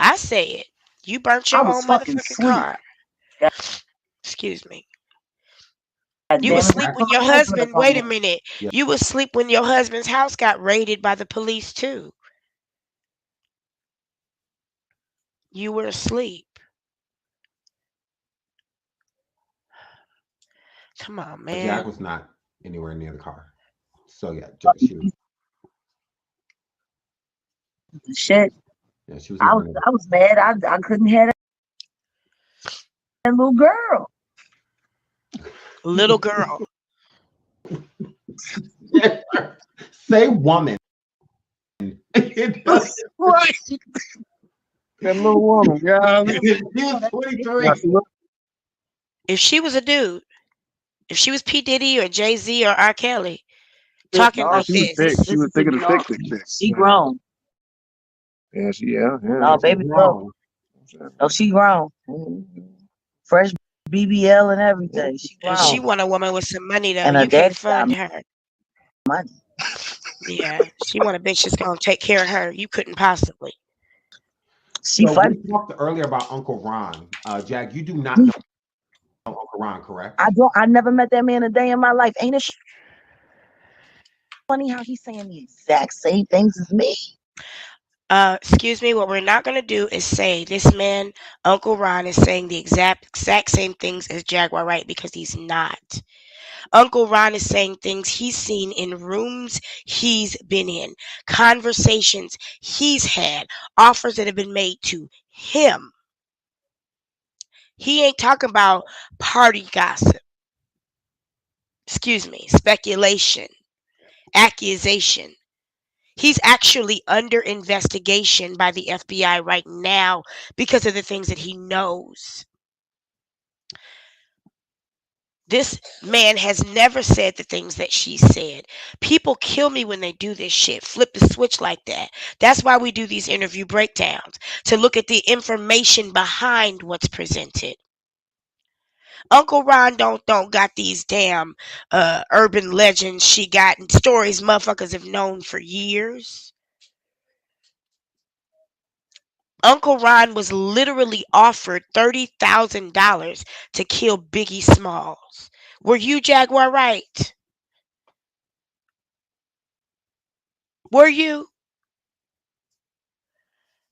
I say it. You burnt your own motherfucking car. Excuse me. You would sleep when your husband. Wait a minute. You would sleep when your husband's house got raided by the police too. You were asleep. Come on, man. Jack was not anywhere near the car. So yeah, she was. Shit. Yeah, she was. I was mad. I couldn't have that little girl. Little girl. Say woman. Right. That little woman, yeah. She was 23. If she was a dude, if she was P. Diddy or Jay-Z or R. Kelly, talking like she was this. thick. She was thick of the thick. She grown. Yeah, yeah. No, baby girl. Oh, she grown. Fresh BBL and everything. She grown. She want a woman with some money though. And you can fund her. Money. Yeah, she want a bitch that's gonna take care of her. You couldn't possibly. We talked earlier about Uncle Ron. Jack, you do not know Uncle Ron, correct? I don't. I never met that man a day in my life. Ain't it funny how he's saying the exact same things as me? Excuse me. What we're not gonna do is say this man, Uncle Ron, is saying the exact same things as Jaguar Wright because he's not. Uncle Ron is saying things he's seen in rooms he's been in, conversations he's had, offers that have been made to him. He ain't talking about party gossip. Excuse me, speculation, accusation. He's actually under investigation by the FBI right now because of the things that he knows. This man has never said the things that she said. People kill me when they do this shit. Flip the switch like that. That's why we do these interview breakdowns, to look at the information behind what's presented. Uncle Ron don't got these damn urban legends she got and stories motherfuckers have known for years. Uncle Ron was literally offered $30,000 to kill Biggie Smalls. Were you Jaguar Wright? Were you?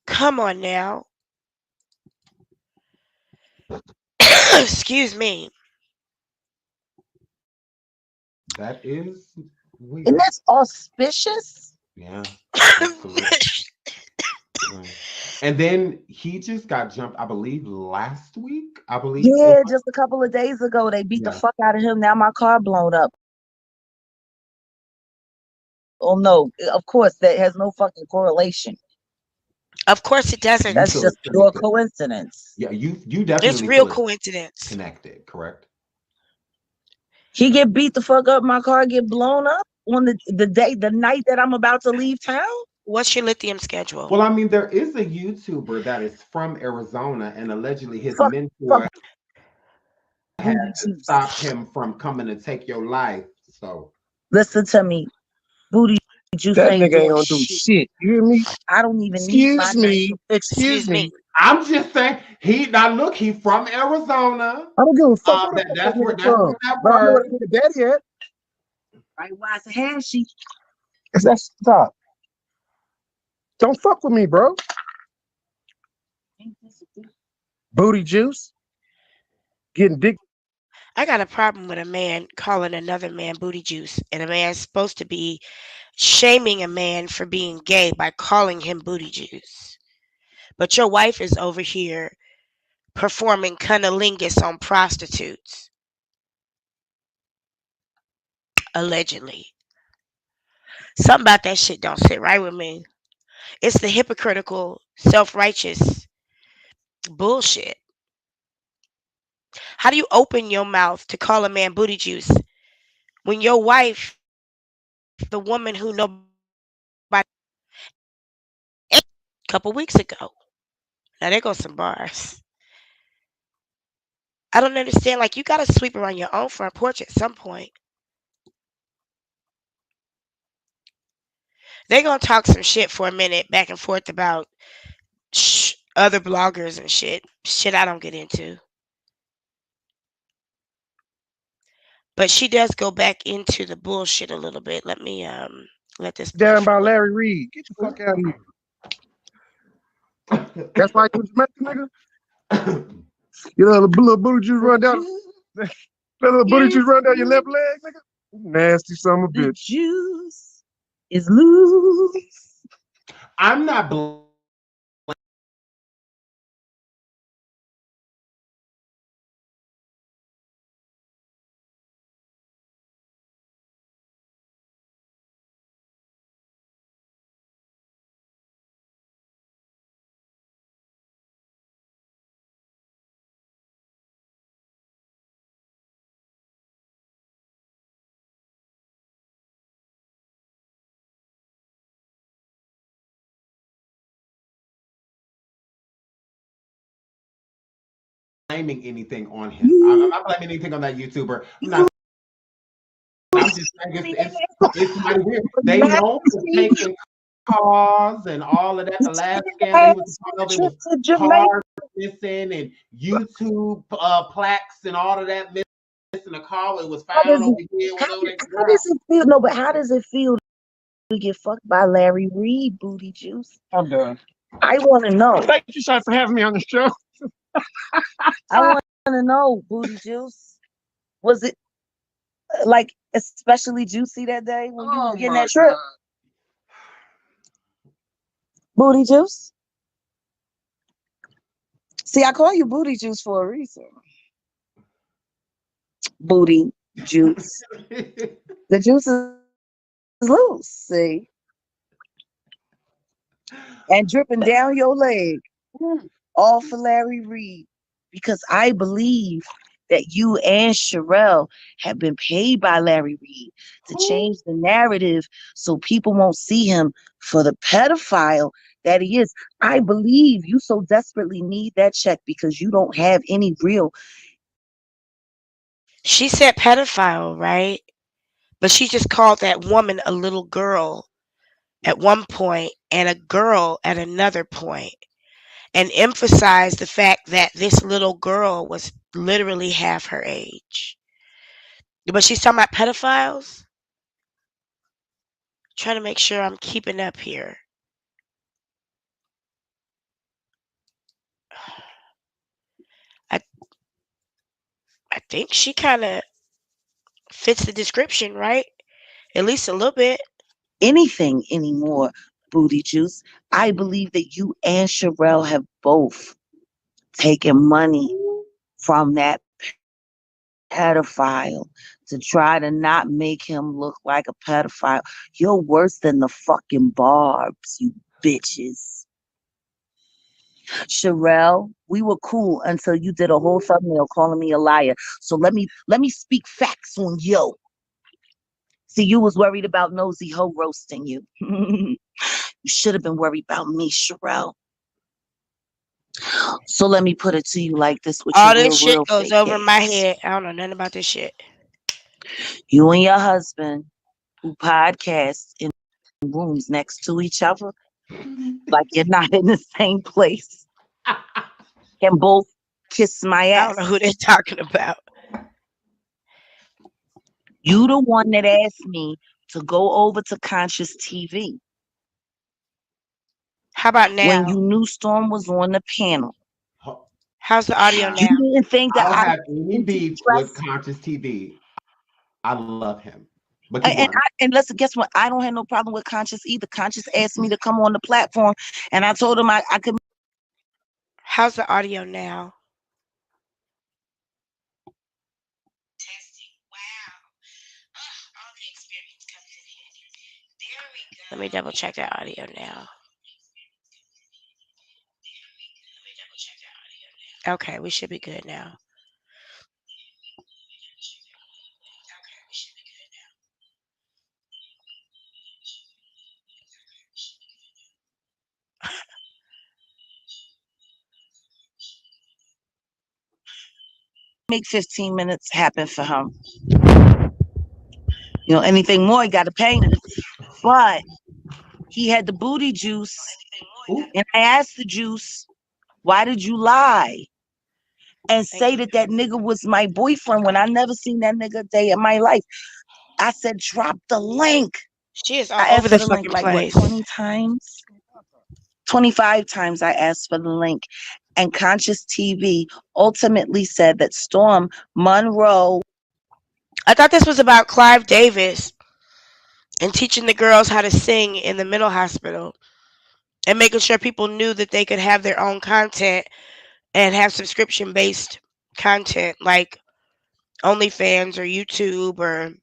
Come on now. Excuse me. That is weird. And that's auspicious. Yeah. And then he just got jumped, I believe, last week. Yeah, just a couple of days ago. They beat the fuck out of him. Now my car blown up. Oh no, of course that has no fucking correlation. Of course it doesn't. That's just pure coincidence. Yeah, you definitely. It's real coincidence. Connected, correct? He get beat the fuck up. My car get blown up on the night that I'm about to leave town. What's your lithium schedule? Well, I mean, there is a YouTuber that is from Arizona, and allegedly his mentor had to stop him from coming to take your life. So listen to me, Booty Juice. That nigga ain't gonna do shit. You hear me? I don't even need my Excuse me. I'm just saying he from Arizona. I don't give a fuck where the fuck That's that where nigga from. that But I know where word. that nigga daddy at. Right, why it's a handshake. That's stop. Don't fuck with me, bro. Booty juice. Getting dick. I got a problem with a man calling another man booty juice, and a man's supposed to be shaming a man for being gay by calling him booty juice. But your wife is over here performing cunnilingus on prostitutes, allegedly. Something about that shit don't sit right with me. It's the hypocritical, self-righteous bullshit. How do you open your mouth to call a man booty juice when your wife, the woman who nobody a couple weeks ago? Now there goes some bars. I don't understand. Like, you gotta sweep around your own front porch at some point. They gonna talk some shit for a minute back and forth about other bloggers and shit. Shit I don't get into. But she does go back into the bullshit a little bit. Let me let this play Down for by a minute. Larry Reed. Get the fuck out of here. That's why you Jamaican nigga. You know, little booty juice run down. Little booty juice run down your left leg, nigga. Nasty son of a bitch. Juice is loose. I'm not blaming anything on him. I'm not blaming anything on that YouTuber. I'm just saying it's mighty weird. They know for taking cars and all of that. The last scandal he was part of, it was cars missing and YouTube plaques and all of that missing the car. It was found over here. How does it feel? No, but how does it feel to get fucked by Larry Reed, booty juice? I'm done. I want to know. Thank you, Sean, for having me on the show. I want to know, booty juice. Was it like especially juicy that day when you were getting that trip? God. Booty juice. See, I call you booty juice for a reason. Booty juice. The juice is loose, see? And dripping down your leg. All for Larry Reed. Because I believe that you and Sherelle have been paid by Larry Reed to change the narrative so people won't see him for the pedophile that he is. I believe you so desperately need that check because you don't have any real. She said pedophile, right? But she just called that woman a little girl at one point and a girl at another point, and emphasized the fact that this little girl was literally half her age. But she's talking about pedophiles? Trying to make sure I'm keeping up here. I think she kind of fits the description, right? At least a little bit. Anything anymore, booty juice. I believe that you and Sherelle have both taken money from that pedophile to try to not make him look like a pedophile. You're worse than the fucking Barbs, you bitches. Sherelle, we were cool until you did a whole thumbnail calling me a liar. So let me speak facts on you. See, you was worried about Nosy Ho roasting you. You should have been worried about me, Sherelle. So let me put it to you like this with All your this shit real goes fake over my gays. head. I don't know nothing about this shit. You and your husband who podcast in rooms next to each other, like you're not in the same place. can both kiss my I don't know ass. who they're talking about. You the one that asked me to go over to Conscious TV How about now? when you knew Storm was on the panel. How's the audio now? You didn't think that I don't I have any didn't beef trust. with Conscious TV. I love him. But keep going. And listen, guess what? I don't have no problem with Conscious either. Conscious asked me to come on the platform, and I told him I could. How's the audio now? Testing. Wow. All the experience comes in handy. There we go. Let me double check that audio now. Okay, we should be good now. Make 15 minutes happen for him. You know, anything more, he got to pay me. But he had the booty juice, and I asked the juice, "Why did you lie and say that nigga was my boyfriend when I never seen that nigga a day in my life?" I said, "Drop the link." She is all I over asked for the the link fucking like what, place. 20 times? 25 times I asked for the link. And Conscious TV ultimately said that Storm Monroe. I thought this was about Clive Davis and teaching the girls how to sing in the mental hospital and making sure people knew that they could have their own content and have subscription based content like OnlyFans or YouTube or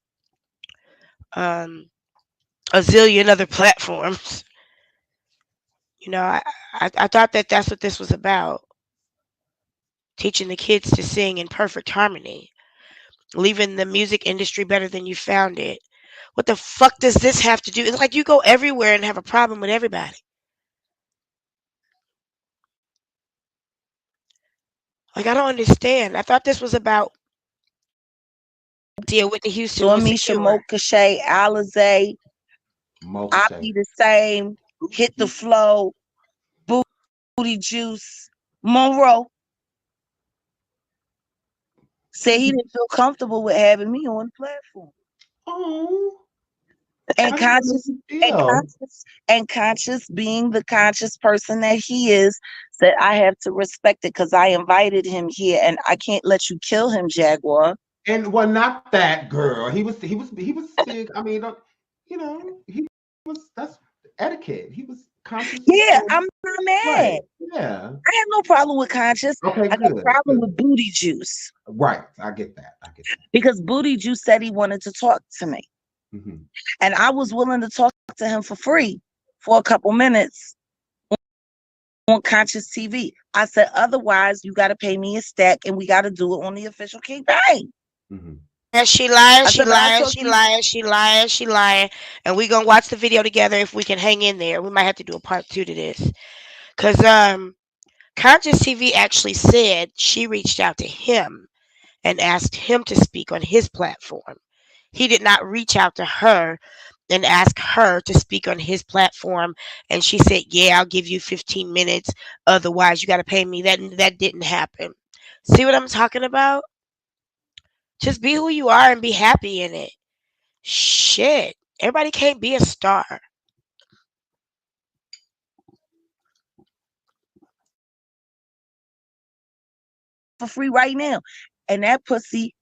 a zillion other platforms. You know, I thought that that's what this was about. Teaching the kids to sing in perfect harmony. Leaving the music industry better than you found it. What the fuck does this have to do? It's like you go everywhere and have a problem with everybody. Like, I don't understand. I thought this was about deal with the Houston was Misha secure. Mokashay, Alizé, I be the same, hit the flow, booty juice, Monroe. Said he didn't feel comfortable with having me on the platform. Oh. And conscious being the conscious person that he is, said I have to respect it because I invited him here and I can't let you kill him, Jaguar. And well, not that girl. He was sick. I mean, you know, he was, that's etiquette. He was conscious. Yeah, I'm not mad. Right. Yeah. I have no problem with conscious. Okay, I got a problem with booty juice. Right. I get that. Because booty juice said he wanted to talk to me. Mm-hmm. And I was willing to talk to him for free for a couple minutes on Conscious TV. I said, otherwise, you got to pay me a stack and we got to do it on the official campaign. Mm-hmm. And she lying, she lying. And we gonna watch the video together if we can hang in there. We might have to do a part 2 to this. Cause Conscious TV actually said she reached out to him and asked him to speak on his platform. He did not reach out to her and ask her to speak on his platform. And she said, yeah, I'll give you 15 minutes. Otherwise, you got to pay me. That didn't happen. See what I'm talking about? Just be who you are and be happy in it. Shit. Everybody can't be a star. For free right now. And that pussy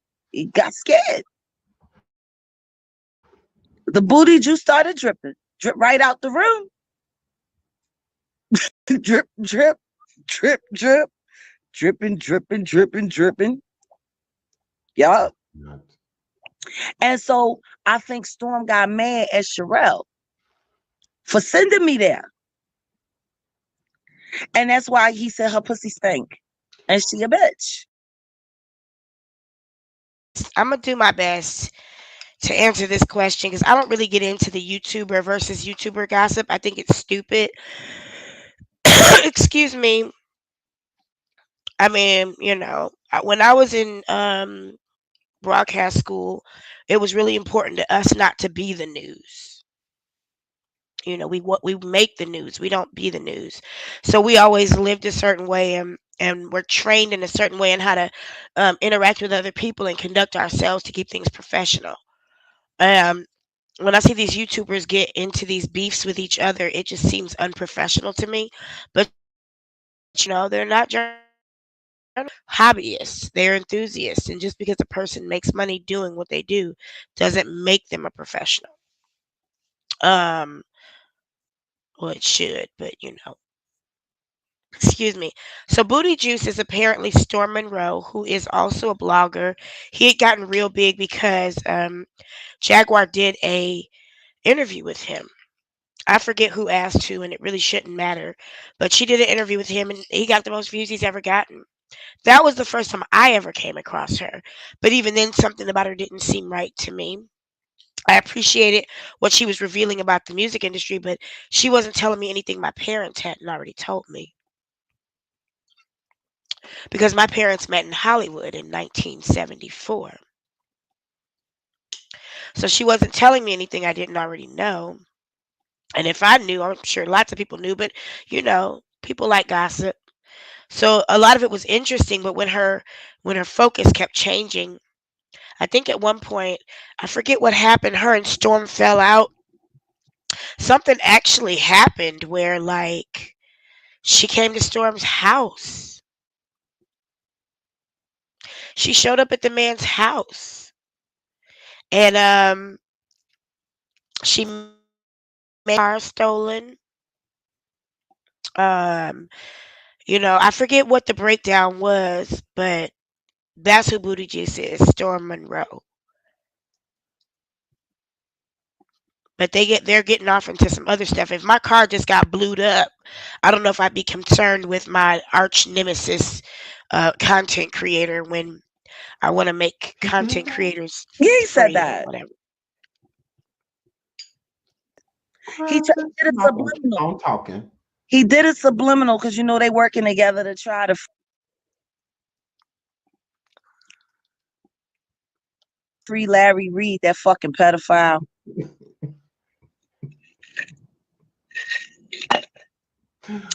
got scared. The booty juice started dripping. Drip right out the room. Drip, drip, drip, drip. Dripping, dripping, dripping, dripping. Yup. And so I think Storm got mad at Sherelle for sending me there. And that's why he said her pussy stink. And she a bitch. I'm going to do my best to answer this question because I don't really get into the YouTuber versus YouTuber gossip. I think it's stupid. Excuse me. I mean, you know, when I was in broadcast school, it was really important to us not to be the news. We make the news. We don't be the news. So we always lived a certain way, and we're trained in a certain way in how to interact with other people and conduct ourselves to keep things professional. Um, when I see these YouTubers get into these beefs with each other, it just seems unprofessional to me. But they're not journalists, hobbyists. They're enthusiasts, and just because a person makes money doing what they do doesn't make them a professional. Um, well, it should, but excuse me. So Booty Juice is apparently Storm Monroe, who is also a blogger. He had gotten real big because Jaguar did a interview with him. I forget who asked who, and it really shouldn't matter. But she did an interview with him, and he got the most views he's ever gotten. That was the first time I ever came across her. But even then, something about her didn't seem right to me. I appreciated what she was revealing about the music industry, but she wasn't telling me anything my parents hadn't already told me. Because my parents met in Hollywood in 1974. So she wasn't telling me anything I didn't already know. And if I knew, I'm sure lots of people knew, but people like gossip. So a lot of it was interesting, but when her focus kept changing, I think at one point, I forget what happened, her and Storm fell out. Something actually happened where like she came to Storm's house. She showed up at the man's house. And she made her car stolen. Um, I forget what the breakdown was, but that's who Booty Juice is, Storm Monroe. But they're getting off into some other stuff. If my car just got blued up, I don't know if I'd be concerned with my arch nemesis content creator when I want to make content creators Yeah, he said free or that. whatever. He did it subliminal. I'm talking. He did it subliminal because they working together to try to free Larry Reed, that fucking pedophile.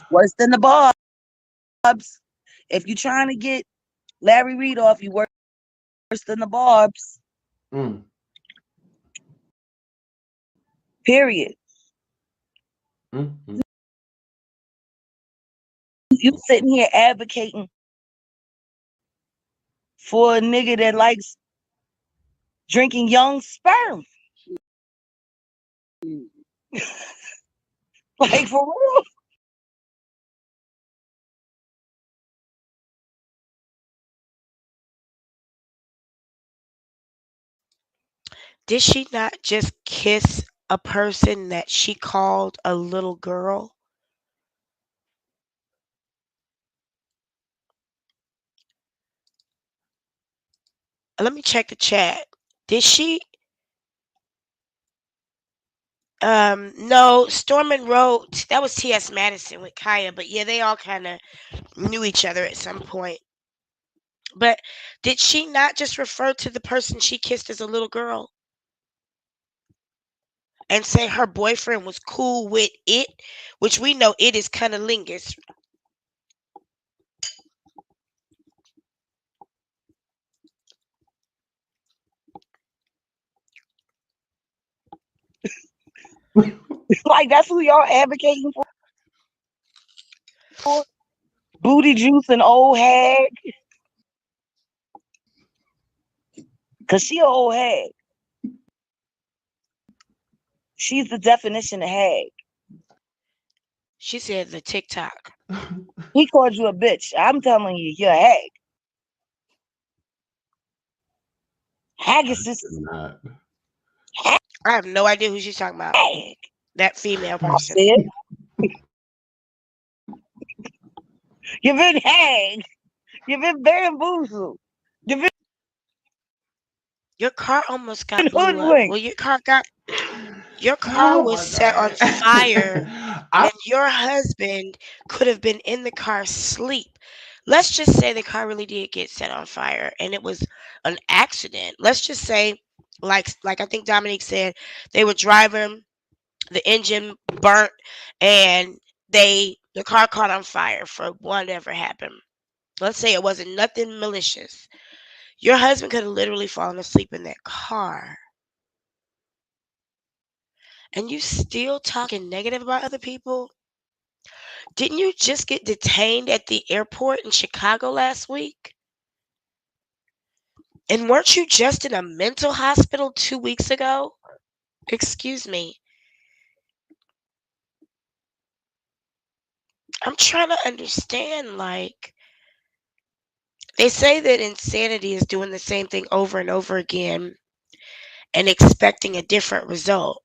Worse than the Bobs. If you're trying to get Larry Reed off, you worse than the Bobs. Period. You sitting here advocating for a nigga that likes drinking young sperm. Like, for real. Did she not just kiss a person that she called a little girl? Let me check the chat. Did she? No, Storm Monroe. That was T.S. Madison with Kaya, but yeah, they all kind of knew each other at some point. But did she not just refer to the person she kissed as a little girl? And say her boyfriend was cool with it, which we know it is cunnilingus. Like, that's who y'all advocating for? Booty Juice and old hag? Because she an old hag. She's the definition of hag. She said the TikTok. He called you a bitch. I'm telling you, you're a hag. Haggis. I have no idea who she's talking about. Hag. That female person. You've been hag. You've been bamboozled. Your car almost got blew up. Well, your car was set on fire, and your husband could have been in the car asleep. Let's just say the car really did get set on fire, and it was an accident. Let's just say, like I think Dominique said, they were driving the engine burnt, and the car caught on fire for whatever happened. Let's say it wasn't nothing malicious. Your husband could have literally fallen asleep in that car. And you still talking negative about other people? Didn't you just get detained at the airport in Chicago last week? And weren't you just in a mental hospital 2 weeks ago? Excuse me. I'm trying to understand, like, they say that insanity is doing the same thing over and over again and expecting a different result.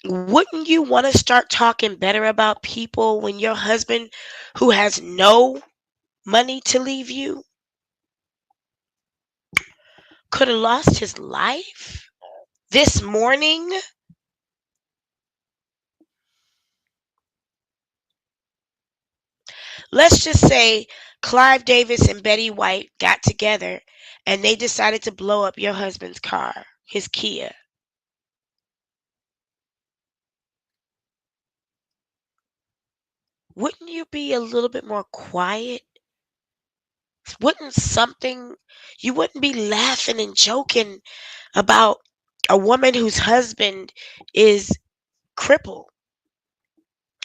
Wouldn't you want to start talking better about people when your husband, who has no money to leave you, could have lost his life this morning? Let's just say Clive Davis and Betty White got together and they decided to blow up your husband's car, his Kia. Wouldn't you be a little bit more quiet? Wouldn't something, you wouldn't be laughing and joking about a woman whose husband is crippled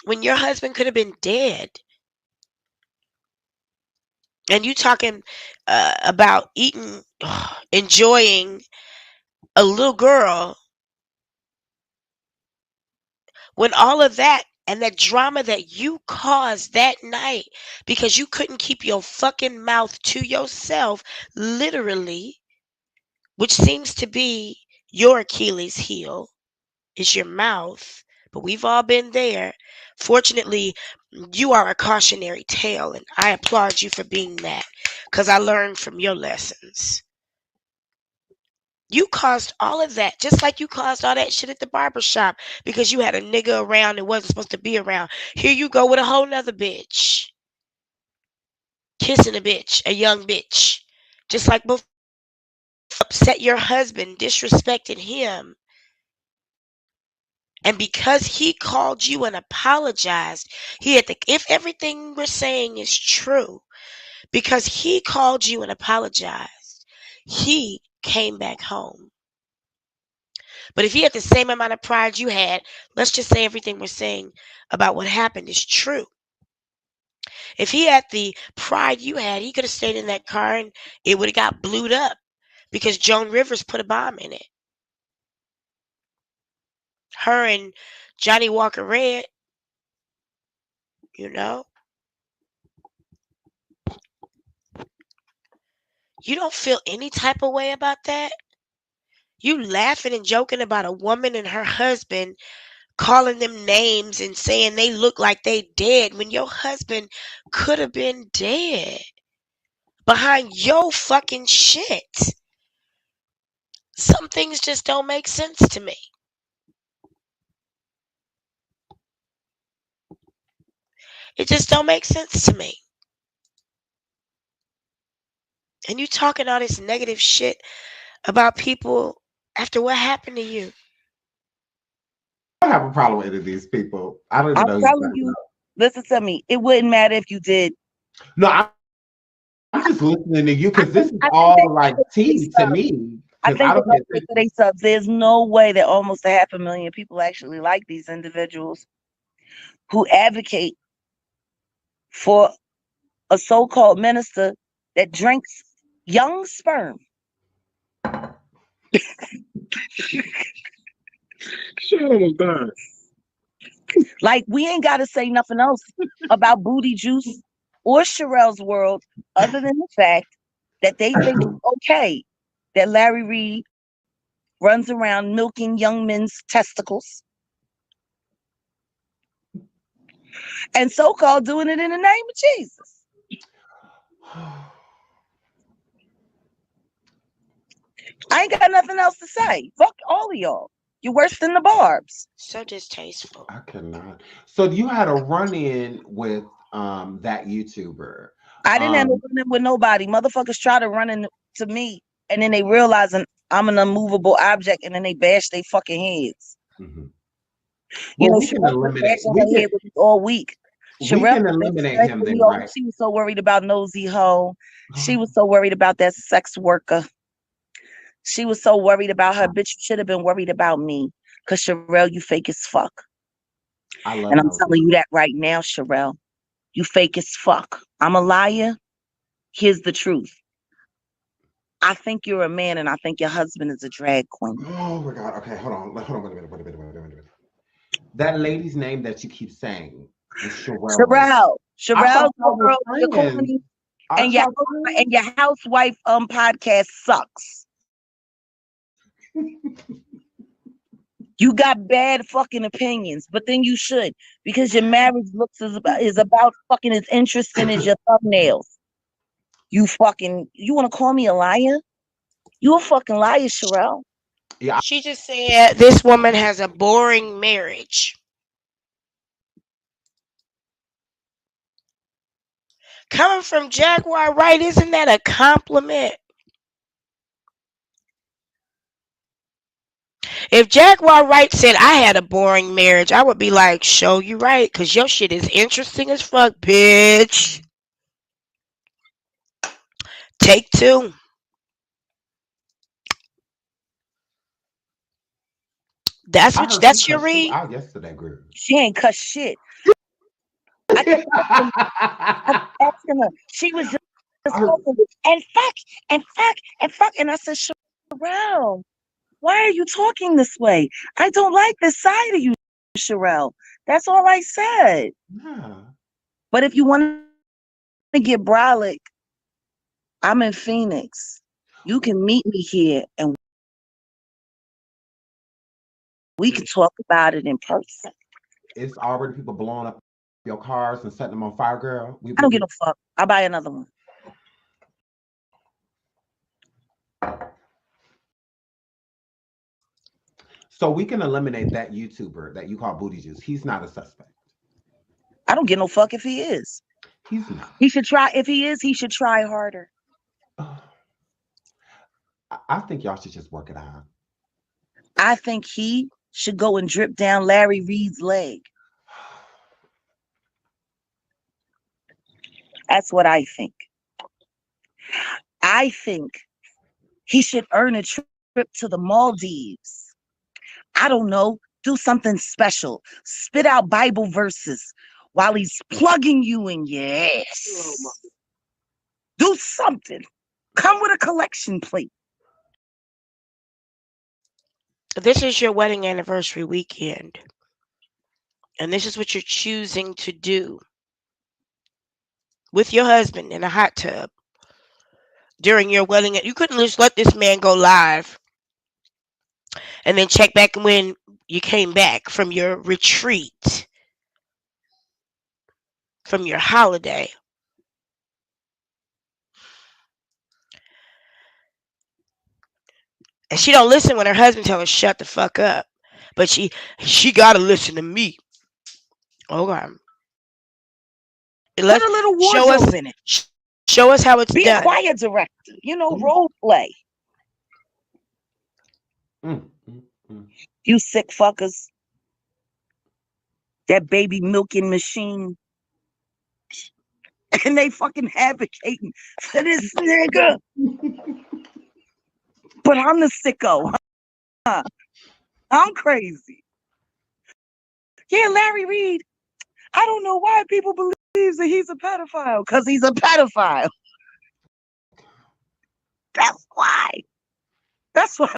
when your husband could have been dead? And you talking about eating, enjoying a little girl, when all of that and that drama that you caused that night because you couldn't keep your fucking mouth to yourself, literally, which seems to be your Achilles heel, is your mouth. But we've all been there. Fortunately, you are a cautionary tale, and I applaud you for being that because I learned from your lessons. You caused all of that, just like you caused all that shit at the barber shop because you had a nigga around that wasn't supposed to be around. Here you go with a whole nother bitch. Kissing a bitch, a young bitch. Just like before, upset your husband, disrespected him. And because he called you and apologized, he had to, if everything we're saying is true, because he called you and apologized, he came back home. But if he had the same amount of pride you had, let's just say everything we're saying about what happened is true. If he had the pride you had, he could have stayed in that car and it would have got blewed up because Joan Rivers put a bomb in it. Her and Johnny Walker Red, you know. You don't feel any type of way about that? You laughing and joking about a woman and her husband, calling them names and saying they look like they dead when your husband could have been dead behind your fucking shit. Some things just don't make sense to me. It just don't make sense to me. And you talking all this negative shit about people after what happened to you. I don't have a problem with any of these people. I don't even know. I'm telling you, listen to me. It wouldn't matter if you did. No, I'm just listening to you because this is all like tea to me. I think they subs. There's no way that almost 500,000 people actually like these individuals who advocate for a so-called minister that drinks young sperm. Like, we ain't got to say nothing else about Booty Juice or Sherelle's world other than the fact that they think it's okay that Larry Reed runs around milking young men's testicles and so-called doing it in the name of Jesus. I ain't got nothing else to say. Fuck all of y'all. You're worse than the Barbs. So distasteful. I cannot. So you had a run-in with that YouTuber. I didn't end up running with nobody. Motherfuckers try to run into me and then they realizing I'm an unmovable object, and then they bash their fucking heads. Mm-hmm. You Well, know, we she can was eliminate. bashing her head with me all week. We Sherelle can was been eliminate him stressing me then, over. right? She was so worried about nosy hoe. She was so worried about that sex worker. She was so worried about her. Bitch, you should have been worried about me. Cause Sherelle, you fake as fuck. I love And I'm nosy. telling you that right now, Sherelle. You fake as fuck. I'm a liar. Here's the truth. I think you're a man, and I think your husband is a drag queen. Oh my God. Okay, hold on. Wait a minute. That lady's name that you keep saying is Sherelle, right? Sherelle, y'all were girl, your friends. corny I and your thought and your housewife podcast sucks. You got bad fucking opinions, but then you should, because your marriage looks is about fucking as interesting as your thumbnails. You want to call me a liar? You a fucking liar, Sherelle. Yeah. She just said this woman has a boring marriage. Coming from Jaguar Wright, isn't that a compliment? If Jaguar Wright said I had a boring marriage, I would be like, show you right, because your shit is interesting as fuck, bitch. Take two. I heard she That's your cussed you read? out yesterday, girl. She ain't cuss shit. I kept asking her. She was just fucking and fuck and fuck and fuck. And I said, Sherelle, why are you talking this way? I don't like this side of you, Sherelle. That's all I said. Yeah. But if you want to get brolic, I'm in Phoenix. You can meet me here and we can talk about it in person. It's already people blowing up your cars and setting them on fire, girl. I don't give a fuck. I'll buy another one. So we can eliminate that YouTuber that you call Booty Juice. He's not a suspect. I don't give no fuck if he is. He's not. He should try. If he is, he should try harder. I think y'all should just work it out. I think he should go and drip down Larry Reed's leg. That's what I think. I think he should earn a trip to the Maldives. I don't know. Do something special. Spit out Bible verses while he's plugging you in your ass. Do something. Come with a collection plate. This is your wedding anniversary weekend. And this is what you're choosing to do with your husband in a hot tub during your wedding. You couldn't just let this man go live and then check back when you came back from your retreat, from your holiday. And she don't listen when her husband tell her shut the fuck up. But she gotta listen to me. Okay. Put a little wardrobe in it. Show us how it's Be done. a choir director. Role play. You sick fuckers. That baby milking machine. And they fucking advocating for this nigga. But I'm the sicko. Huh? I'm crazy. Yeah, Larry Reed. I don't know why people believe that he's a pedophile. Because he's a pedophile. That's why. That's why.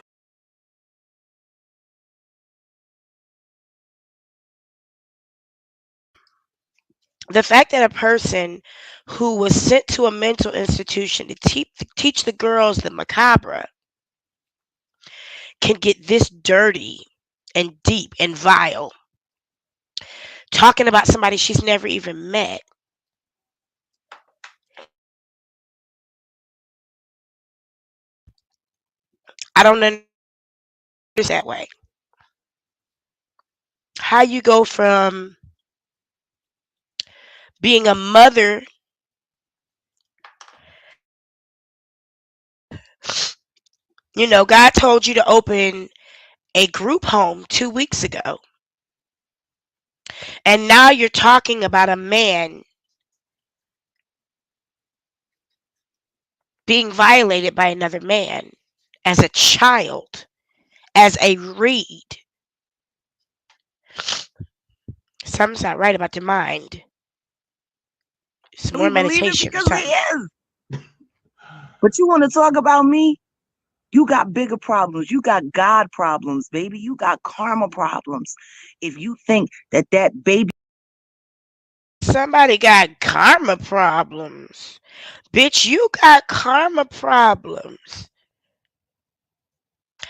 The fact that a person who was sent to a mental institution to teach the girls the macabre can get this dirty and deep and vile, talking about somebody she's never even met. I don't understand that way. How you go from being a mother You know, God told you to open a group home 2 weeks ago. And now you're talking about a man being violated by another man as a child, as a Reed. Something's not right about the mind. Some more Believe it meditation or because something. he is. But you want to talk about me? You got bigger problems. You got God problems, baby. You got karma problems. If you think that baby. Somebody got karma problems. Bitch, you got karma problems.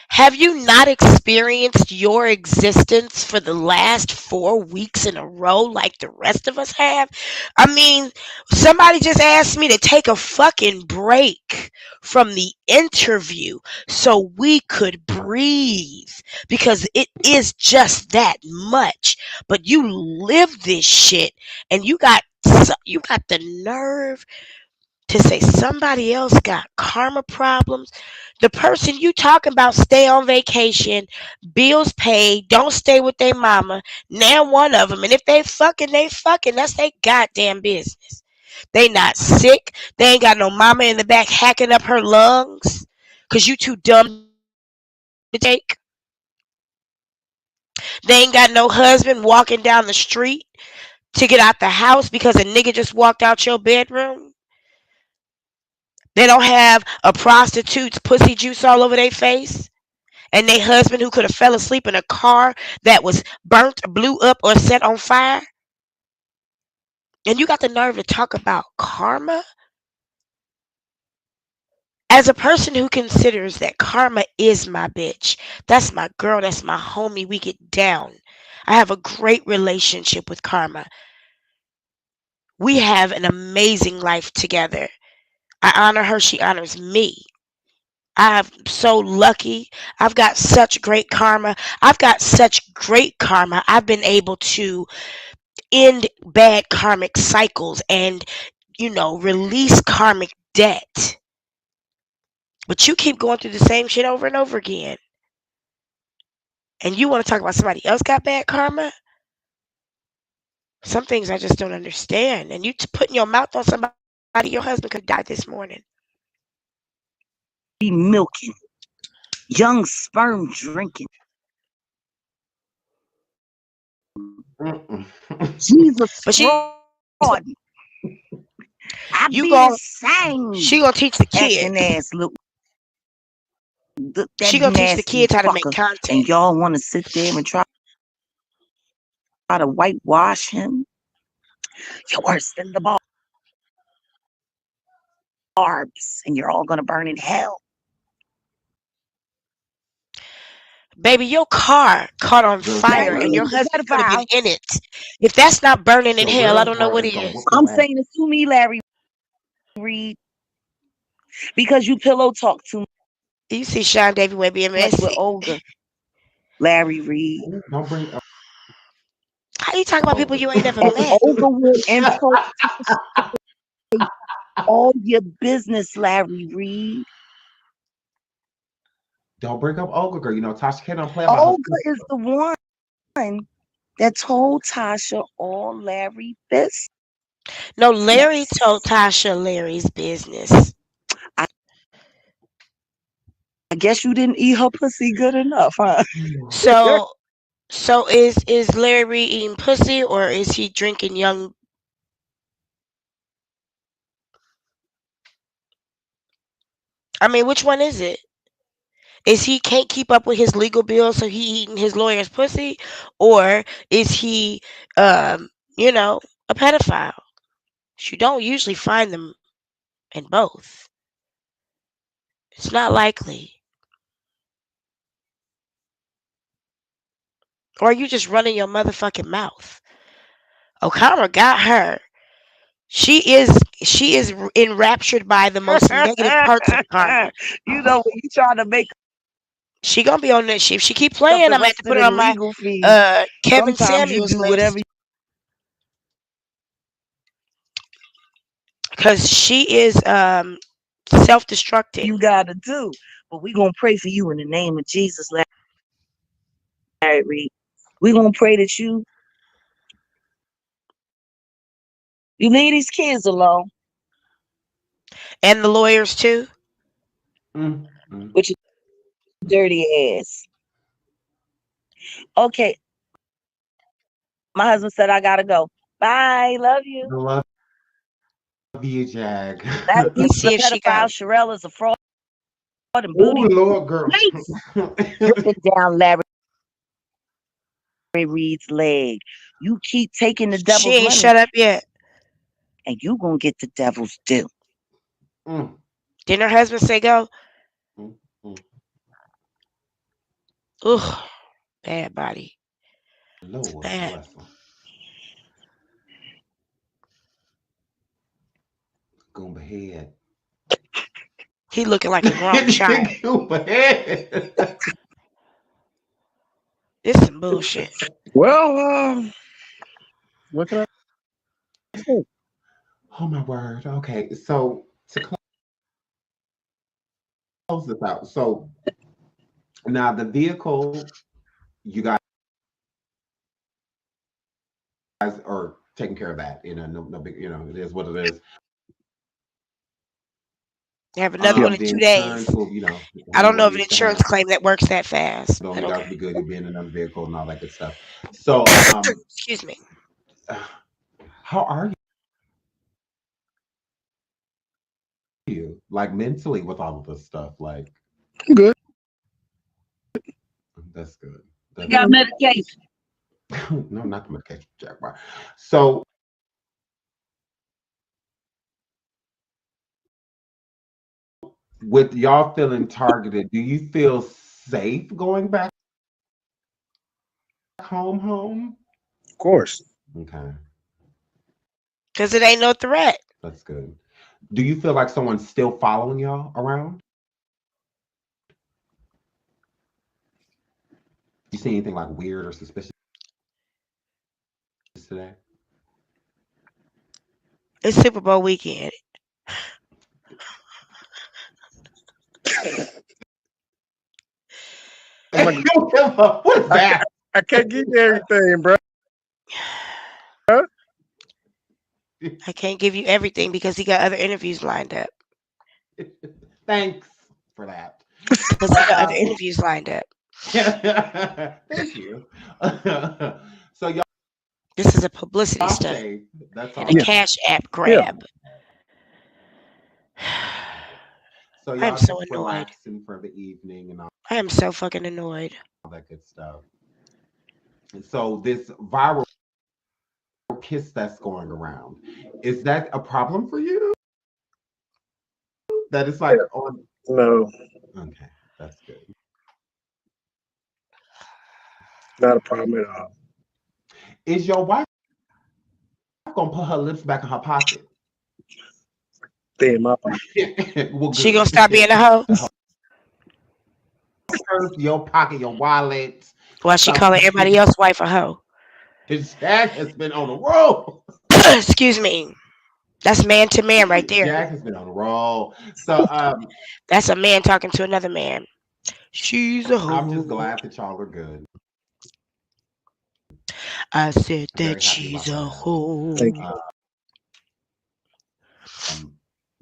Have you not experienced your existence for the last 4 weeks in a row like the rest of us have? I mean, somebody just asked me to take a fucking break from the interview so we could breathe because it is just that much. But you live this shit and you got the nerve to say somebody else got karma problems. The person you talking about stay on vacation, bills paid, don't stay with their mama. Now one of them, and if they fucking, they fucking. That's their goddamn business. They not sick. They ain't got no mama in the back hacking up her lungs because you too dumb to take. They ain't got no husband walking down the street to get out the house because a nigga just walked out your bedroom. They don't have a prostitute's pussy juice all over their face. And their husband who could have fell asleep in a car that was burnt, blew up, or set on fire. And you got the nerve to talk about karma? As a person who considers that karma is my bitch, that's my girl, that's my homie, we get down. I have a great relationship with karma. We have an amazing life together. I honor her, she honors me. I'm so lucky. I've got such great karma. I've got such great karma. I've been able to end bad karmic cycles and, release karmic debt. But you keep going through the same shit over and over again. And you want to talk about somebody else got bad karma? Some things I just don't understand. And you putting your mouth on somebody, your husband could die this morning. Be milking, young sperm drinking. Jesus fraud. I You be gon' the same. She gonna teach the kids. Acting ass look. She gonna teach the kids how to make content. And y'all want to sit there and try to whitewash him? You're worse than the barbs, and you're all gonna burn in hell. Baby, your car caught on fire and your husband could have been in it. If that's not burning in hell, I don't know what is. I'm saying it to me, Larry Reed, because you pillow talk too much. You see SeanDavieWay being messy. With Olga, Larry Reed. Don't bring up. How you talking about people you ain't never met? Olga will infiltrate all your business, Larry Reed. Don't bring up Olga, girl. You know Tasha K don't play about Olga is the one that told Tasha all Larry business. No, Larry told Tasha Larry's business. I guess you didn't eat her pussy good enough, huh? So is Larry eating pussy or is he drinking young? I mean, which one is it? Is he can't keep up with his legal bills, so he eating his lawyer's pussy, or is he, a pedophile? You don't usually find them in both. It's not likely. Or are you just running your motherfucking mouth? O'Connor got her. She is enraptured by the most negative parts of karma. You know when you trying to make. She gonna be on that shit. If she keep playing, I'm gonna have to put her on my Kevin Samuels list. Whatever. Because she is self-destructing. You gotta do. But we're going to pray for you in the name of Jesus, Larry Reed. We're going to pray that you leave these kids alone. And the lawyers too? With your dirty ass. Okay. My husband said I got to go. Bye. Love you. Love you, Jag. Let's see if she pedophile. goes. Sherelle is a fraud and Oh, booty. Lord, girl. Dripping down Larry Reed's leg. You keep taking the devil's She ain't money. shut up yet. And you going to get the devil's due. Didn't her husband say go? Ugh. Bad body. Lord bad. bless him. Goomba head. He looking like a grown child. Goomba head. This is some bullshit. Well, what can I say? Oh my word. Okay, so to close this out. So now the vehicle, you guys are taking care of that. You know, no big. You know, it is what it is. They have another one in 2 days. Will, you know, I don't know if an insurance claim that works that fast. So but you guys okay. be good. You'll be in another vehicle and all that good stuff. So, excuse me. How are you? Like mentally with all of this stuff? Like, I'm good. That's good. You got medication. No, not the medication, Jaguar. So, with y'all feeling targeted, do you feel safe going back home? Of course. Okay. Because it ain't no threat. That's good. Do you feel like someone's still following y'all around? You see anything like weird or suspicious today? It's Super Bowl weekend. What is that? I can't give you everything, bro. I can't give you everything because he got other interviews lined up. Thanks for that. Because he got other interviews lined up. Thank you. So y'all, this is a publicity stunt and a Cash App grab. So I am so annoyed. For the evening and all I am so fucking annoyed. That good stuff. So this viral kiss that's going around, is that a problem for you? That is like on No. Okay, that's good. Not a problem at all. Is your wife gonna put her lips back in her pocket? Stay in my pocket. Well, she gonna stop being a hoe? Your pocket, your wallet. Why she calling everybody else's wife a hoe? Jack has been on the roll. Excuse me. That's man to man right there. Jack has been on the roll. So that's a man talking to another man. She's a hoe. I'm just glad that y'all are good. I said that she's a hoe.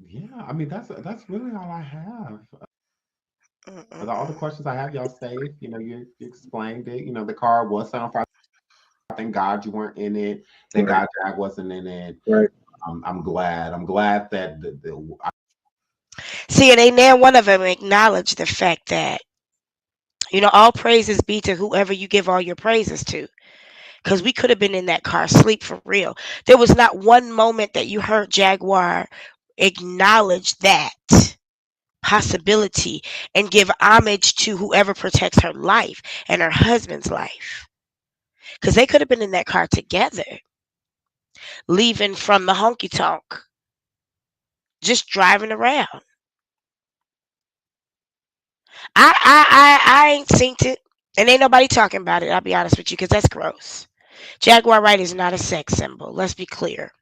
Yeah, I mean that's really all I have. All the questions I have, y'all safe. You know, you explained it. You know, the car was set on fire. Thank God you weren't in it. Thank God Jack wasn't in it. Right. I'm glad. I'm glad that See, and they now one of them acknowledged the fact that, you know, all praises be to whoever you give all your praises to. Because we could have been in that car asleep for real. There was not one moment that you heard Jaguar acknowledge that possibility and give homage to whoever protects her life and her husband's life. Because they could have been in that car together, leaving from the honky tonk, just driving around. I ain't seen it, and ain't nobody talking about it. I'll be honest with you, because that's gross. Jaguar Wright is not a sex symbol. Let's be clear.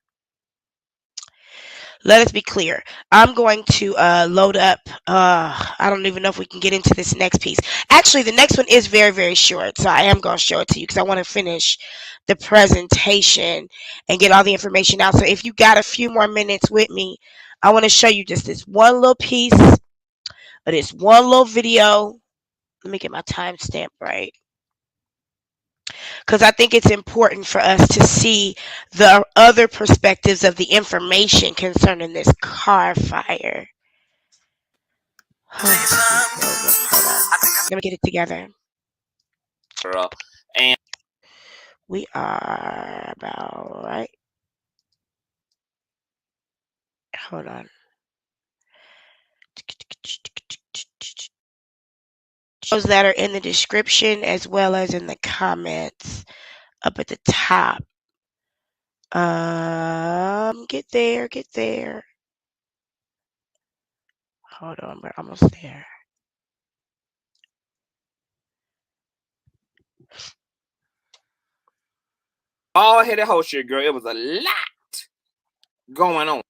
let us be clear. I'm going to load up. I don't even know if we can get into this next piece. Actually, the next one is very, very short, so I am going to show it to you because I want to finish the presentation and get all the information out. So if you got a few more minutes with me, I want to show you just this one little piece of this one little video. Let me get my timestamp right, because I think it's important for us to see the other perspectives of the information concerning this car fire. Hold on. Let me get it together. Girl. And We are about right. Hold on. Those that are in the description as well as in the comments up at the top. Get there. Hold on, we're almost there. all headed whole shit, girl. It was a lot going on.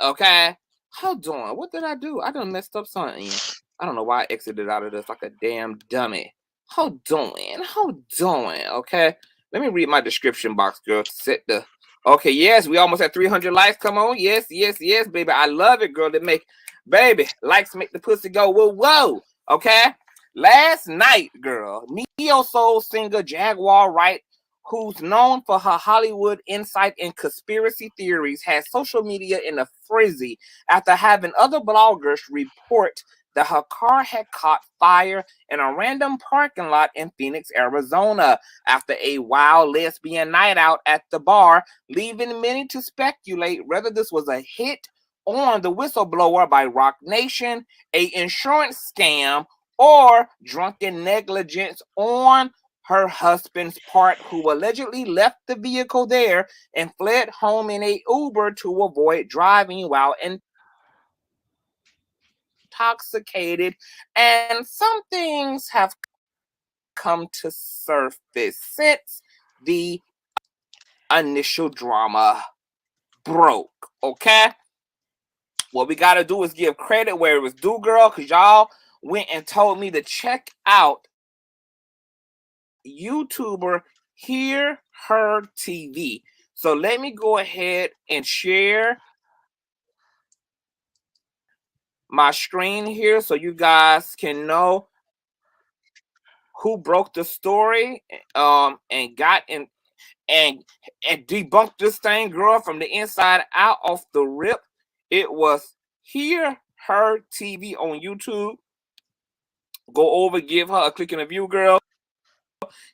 Okay? Hold on. What did I do? I done messed up something. I don't know why I exited out of this like a damn dummy. Hold on. Okay? Let me read my description box, girl. Set the. Okay, yes, we almost had 300 likes. Come on. Yes, baby. I love it, girl. Baby, likes make the pussy go whoa. Okay? Last night, girl, neo-soul singer Jaguar Wright, who's known for her Hollywood insight and conspiracy theories, has social media in a frenzy after having other bloggers report that her car had caught fire in a random parking lot in Phoenix, Arizona, after a wild lesbian night out at the bar, leaving many to speculate whether this was a hit on the whistleblower by Rock Nation, a insurance scam, or drunken negligence on her husband's part, who allegedly left the vehicle there and fled home in a Uber to avoid driving while intoxicated. And some things have come to surface since the initial drama broke. Okay? What we got to do is give credit where it was due, girl, because y'all went and told me to check out YouTuber Hear Her TV. So let me go ahead and share my screen here so you guys can know who broke the story and got in and debunked this thing, girl, from the inside out off the rip. It was Hear Her TV on YouTube. Go over, give her a click and a view, girl.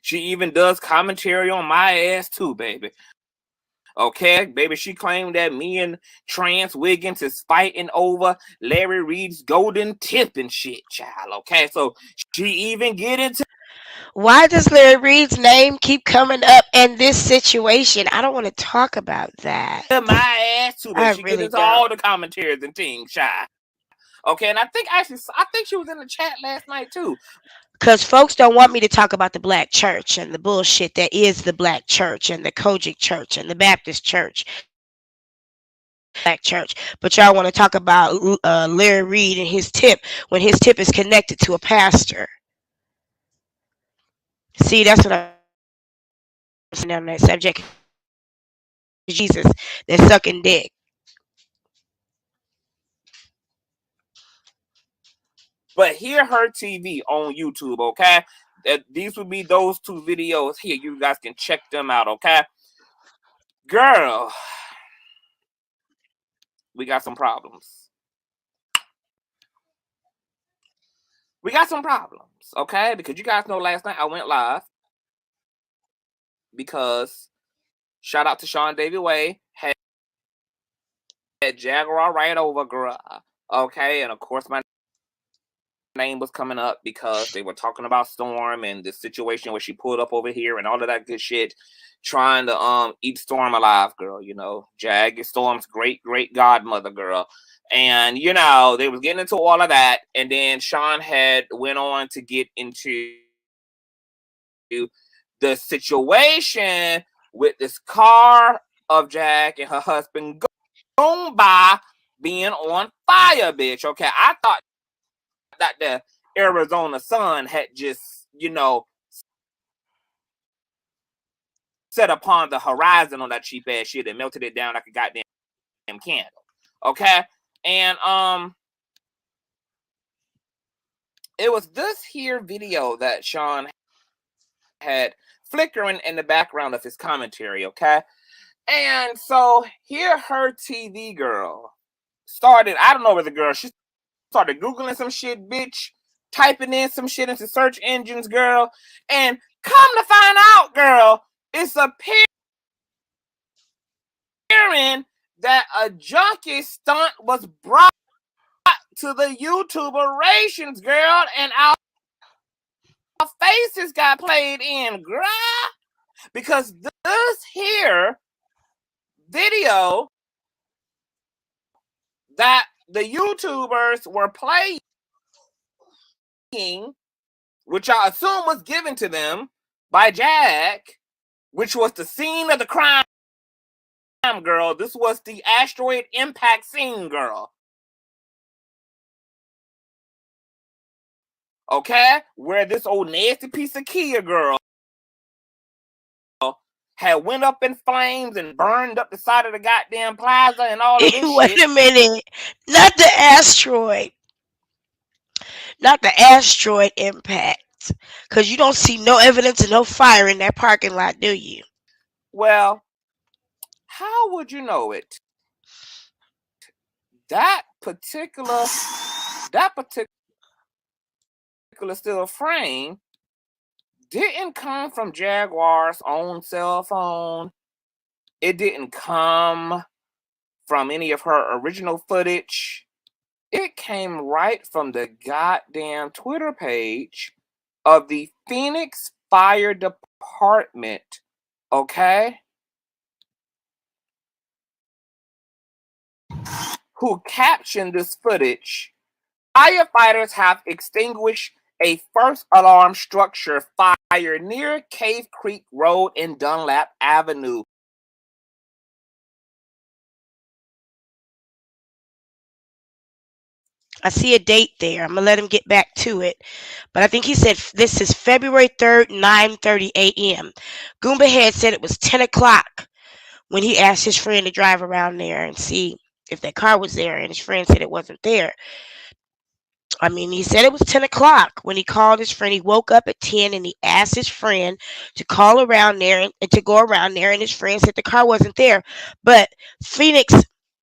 She even does commentary on my ass too, baby. Okay, baby, she claimed that me and Trans Wiggins is fighting over Larry Reed's golden tip and shit, child. Okay, so she even get into Why does Larry Reed's name keep coming up in this situation? I don't want to talk about that. my ass too, but she really get into don't. all the commentaries and things, child. Okay, and I think she was in the chat last night too. Because folks don't want me to talk about the black church and the bullshit that is the black church and the Kojic church and the Baptist church. Black church. But y'all want to talk about Larry Reed and his tip when his tip is connected to a pastor. See, that's what I'm saying on that subject. Jesus, they're sucking dick. But Hear Her TV on YouTube, okay? These would be those two videos here. You guys can check them out, okay? Girl, we got some problems. Okay? Because you guys know last night I went live because shout out to SeanDavieWay had Jaguar Wright over, girl. Okay? And of course my name was coming up because they were talking about Storm and the situation where she pulled up over here and all of that good shit, trying to eat Storm alive, girl. You know, Jag is Storm's great godmother, girl. And you know, they was getting into all of that, and then Sean had went on to get into the situation with this car of Jag and her husband Goomba being on fire, bitch. Okay, I thought that the Arizona sun had just, set upon the horizon on that cheap ass shit and melted it down like a goddamn candle. Okay, and it was this here video that Sean had flickering in the background of his commentary. Okay, and so here her TV girl started. I don't know where the girl. She started Googling some shit, bitch, typing in some shit into search engines, girl, and come to find out, girl, it's appearing that a junkie stunt was brought to the YouTuberations, girl, and our faces got played in, girl, because this here video that the YouTubers were playing, which I assume was given to them by Jack, which was the scene of the crime, girl. This was the asteroid impact scene, girl. Okay? Where this old nasty piece of Kia girl had went up in flames and burned up the side of the goddamn plaza and all of this Wait shit. a minute. Not the asteroid. Not the asteroid impact. Because you don't see no evidence of no fire in that parking lot, do you? Well, how would you know it? That particular still frame didn't come from Jaguar's own cell phone. It didn't come from any of her original footage. It came right from the goddamn Twitter page of the Phoenix Fire Department. Okay? Who captioned this footage? Firefighters have extinguished a first alarm structure fire near Cave Creek Road in Dunlap Avenue. I see a date there. I'm going to let him get back to it. But I think he said this is February 3rd, 9:30 a.m. Goomba had said it was 10 o'clock when he asked his friend to drive around there and see if that car was there. And his friend said it wasn't there. I mean, he said it was 10 o'clock when he called his friend. He woke up at 10 and he asked his friend to call around there and to go around there. And his friend said the car wasn't there. But Phoenix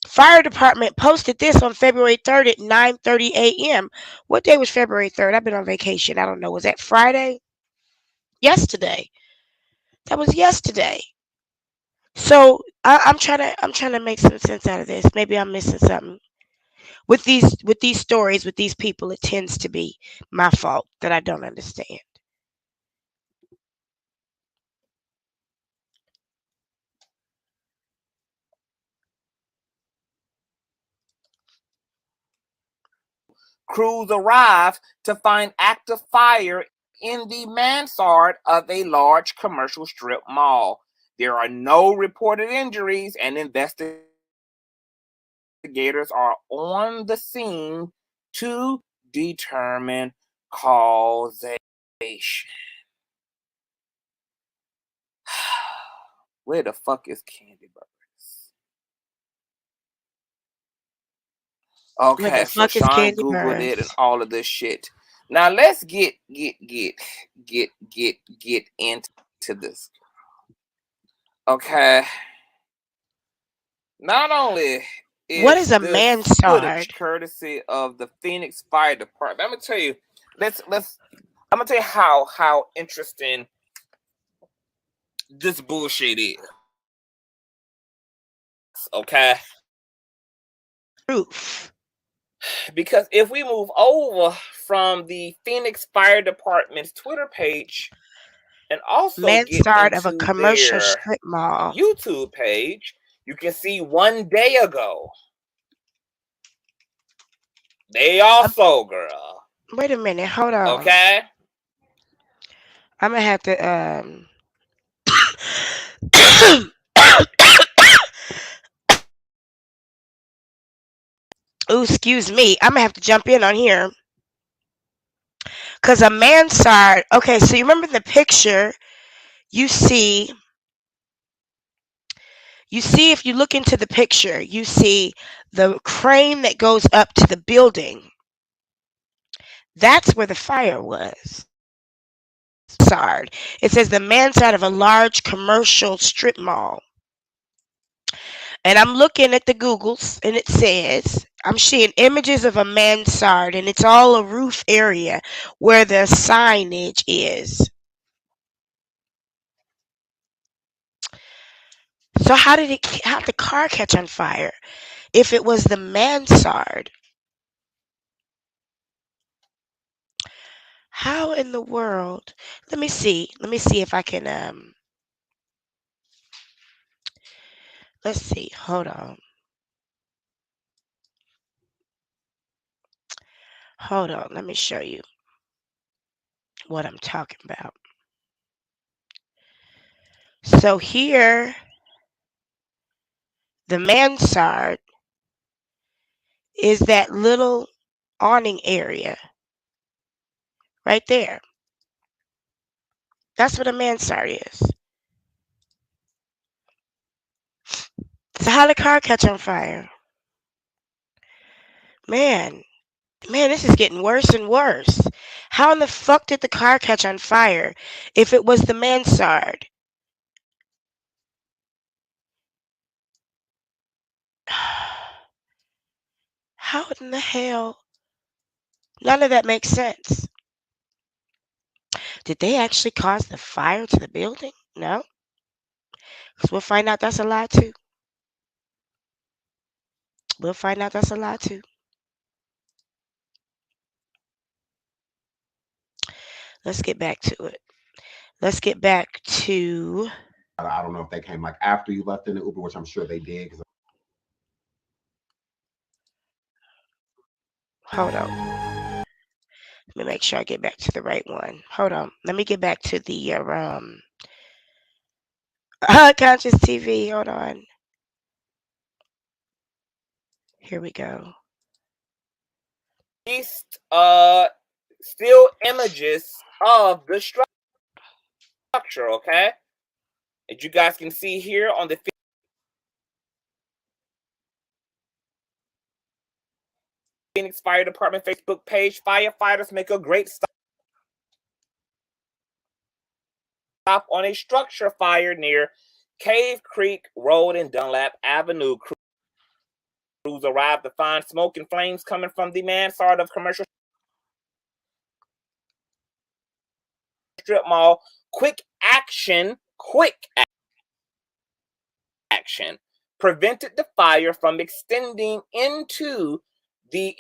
Fire Department posted this on February 3rd at 9:30 a.m. What day was February 3rd? I've been on vacation. I don't know. Was that Friday? Yesterday. That was yesterday. So I'm trying to make some sense out of this. Maybe I'm missing something. With these stories, with these people, it tends to be my fault that I don't understand. Crews arrived to find active fire in the mansard of a large commercial strip mall. There are no reported injuries, and investigators are on the scene to determine causation. Where the fuck is Candy Burns? Okay, so Sean Googled it and all of this shit. Now let's get into this. Okay. Not only what is a mansard? Courtesy of the Phoenix Fire Department. I'm gonna tell you. I'm gonna tell you how interesting this bullshit is. Okay. Proof. Because if we move over from the Phoenix Fire Department's Twitter page and also mansard of a commercial strip mall YouTube page, you can see 1 day ago. They also, girl. Wait a minute, hold on. Okay. I'm gonna have to Oh, excuse me. I'm gonna have to jump in on here. Cause a mansard. Okay, so you remember the picture? You see if you look into the picture, you see the crane that goes up to the building. That's where the fire was. Mansard. It says the mansard of a large commercial strip mall. And I'm looking at the Googles, and it says I'm seeing images of a mansard, and it's all a roof area where the signage is. So how did the car catch on fire if it was the mansard? How in the world? Let me see if I can let's see. Hold on. Hold on. Let me show you what I'm talking about. So here, the mansard is that little awning area right there. That's what a mansard is. So how did the car catch on fire? Man, this is getting worse and worse. How in the fuck did the car catch on fire if it was the mansard? How in the hell? None of that makes sense. Did they actually cause the fire to the building? No. Because we'll find out that's a lie too. We'll find out that's a lie too. Let's get back to it. Let's get back to. I don't know if they came like after you left in the Uber, which I'm sure they did. Hold on. Let me make sure I get back to the right one. Hold on. Let me get back to the Conscious TV. Hold on. Here we go. Still images of the structure, okay? As you guys can see here on the Phoenix Fire Department Facebook page, firefighters make a great stop on a structure fire near Cave Creek Road and Dunlap Avenue. Crews arrived to find smoke and flames coming from the mansard of commercial strip mall. Quick action prevented the fire from extending into the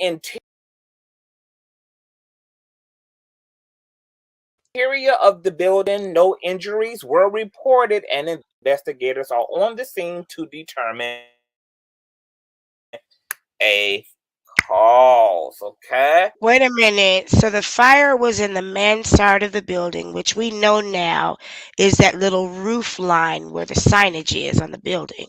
interior of the building. No injuries were reported, and investigators are on the scene to determine a cause. Okay. Wait a minute. So the fire was in the mansard of the building, which we know now is that little roof line where the signage is on the building.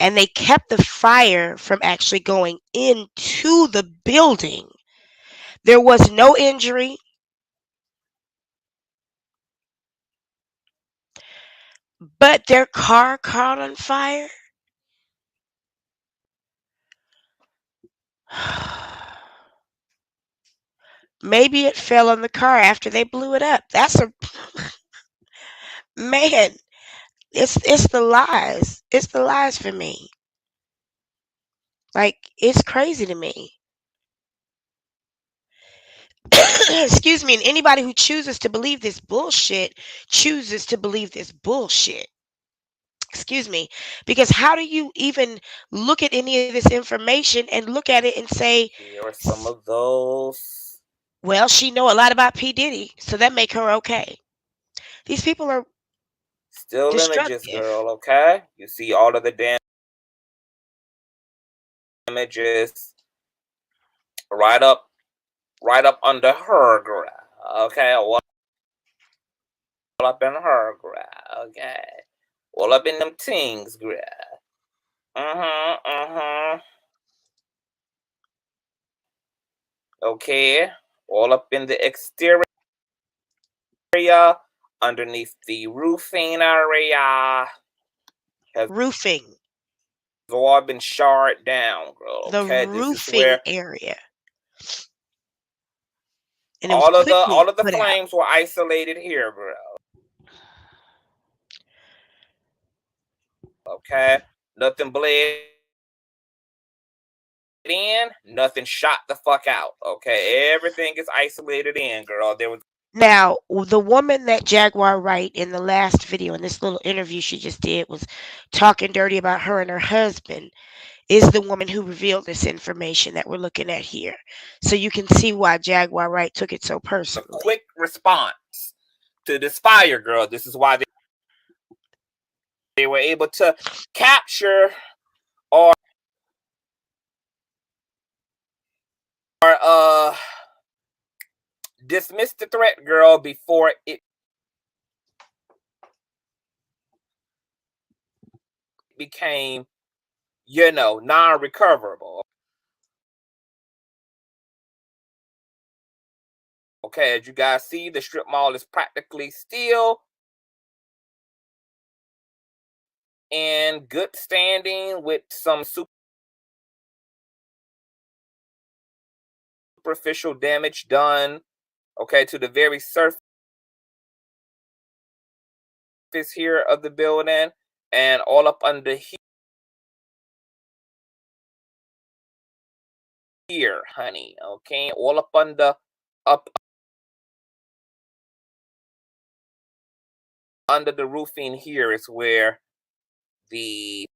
And they kept the fire from actually going into the building. There was no injury. But their car caught on fire? Maybe it fell on the car after they blew it up. That's a man. It's the lies. It's the lies for me. Like, it's crazy to me. Excuse me, and anybody who chooses to believe this bullshit chooses to believe this bullshit. Excuse me, because how do you even look at any of this information and look at it and say, here are some of those. Well, she know a lot about P. Diddy, so that make her okay. These people are still images, girl. Okay, you see all of the images right up under her, girl. Okay, all up in her, girl. Okay, all up in them things, girl. Okay, all up in the exterior, underneath the roofing area. Roofing. All been shard down, girl. The Okay, this is roofing where area. And it was all of quickly the put out. flames were isolated here, girl. Okay, nothing bled in, nothing shot the fuck out. Okay, everything is isolated in, girl. There was Now, the woman that Jaguar Wright in the last video, in this little interview she just did, was talking dirty about her and her husband, is the woman who revealed this information that we're looking at here. So you can see why Jaguar Wright took it so personally. a quick response to this fire, girl. This is why they were able to capture or dismiss the threat, girl, before it became, non-recoverable. Okay, as you guys see, the strip mall is practically still in good standing with some superficial damage done, okay, to the very surface here of the building, and all up under here, honey, okay, all up under the roofing here is where the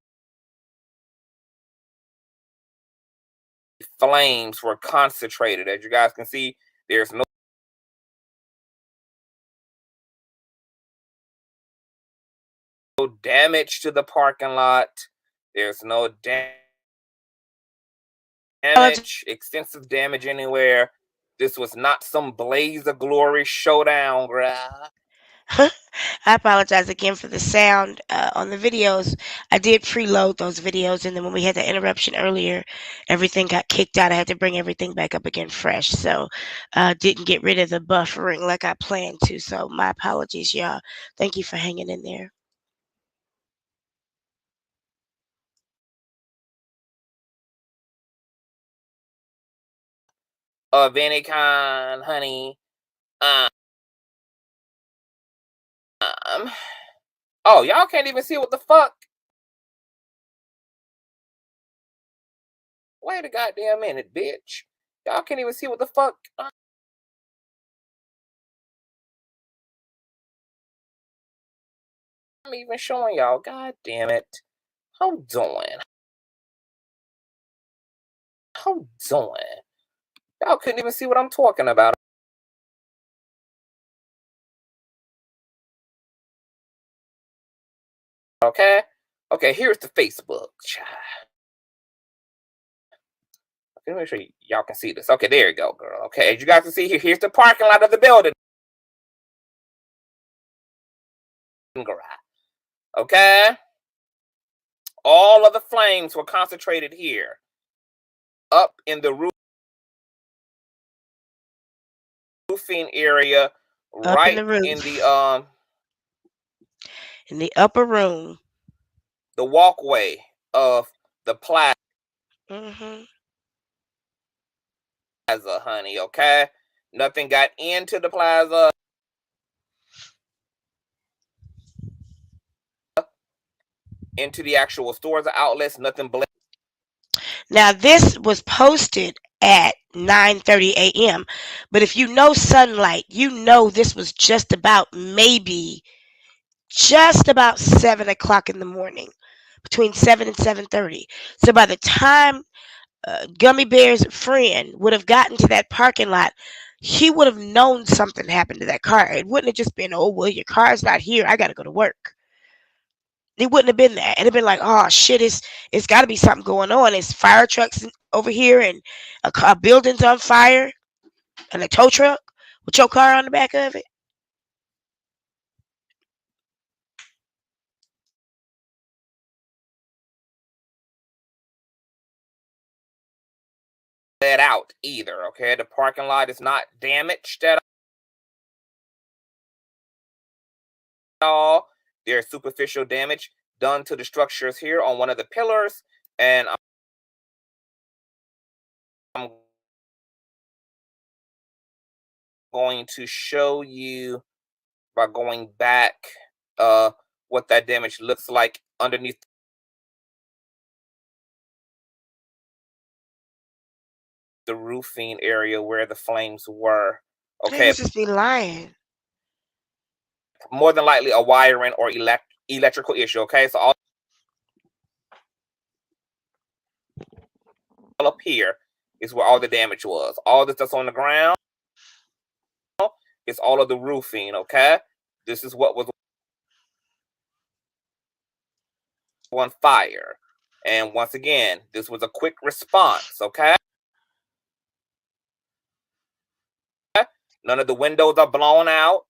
flames were concentrated. As you guys can see, there's no damage to the parking lot. There's no damage, extensive damage anywhere. This was not some blaze of glory showdown, bruh. I apologize again for the sound on the videos. I did preload those videos, and then when we had the interruption earlier, everything got kicked out. I had to bring everything back up again fresh, so didn't get rid of the buffering like I planned to. So my apologies, y'all. Thank you for hanging in there. Of any kind, honey. Oh, y'all can't even see what the fuck. Wait a goddamn minute, bitch. Y'all can't even see what the fuck. I'm even showing y'all. God damn it. Hold on. Hold on. Y'all couldn't even see what I'm talking about. Okay? Okay, here's the Facebook. Let me make sure y'all can see this. Okay, there you go, girl. Okay, as you guys can see here, here's the parking lot of the building. Okay? All of the flames were concentrated here. Up in the roofing area, right in the roof, in the upper room, the walkway of the plaza, honey, okay? Nothing got into the plaza. Into the actual stores or outlets, nothing. Now this was posted at 9:30 a.m. But if you know sunlight, you know this was just about 7 o'clock in the morning, between 7 and 7:30. So by the time Gummy Bear's friend would have gotten to that parking lot, he would have known something happened to that car. It wouldn't have just been, oh well, your car's not here, I gotta go to work. It wouldn't have been that. It'd have been like, oh shit, it's got to be something going on. It's fire trucks over here, and a building's on fire, and a tow truck with your car on the back of it. let out either. Okay, the parking lot is not damaged at all. There's superficial damage done to the structures here on one of the pillars, and I'm going to show you by going back what that damage looks like underneath the roofing area where the flames were. Okay, Niggas just be lying. more than likely a wiring or electrical issue. Okay, so all up here is where all the damage was. All this that's on the ground is all of the roofing. Okay, this is what was on fire, and once again, this was a quick response. Okay, none of the windows are blown out.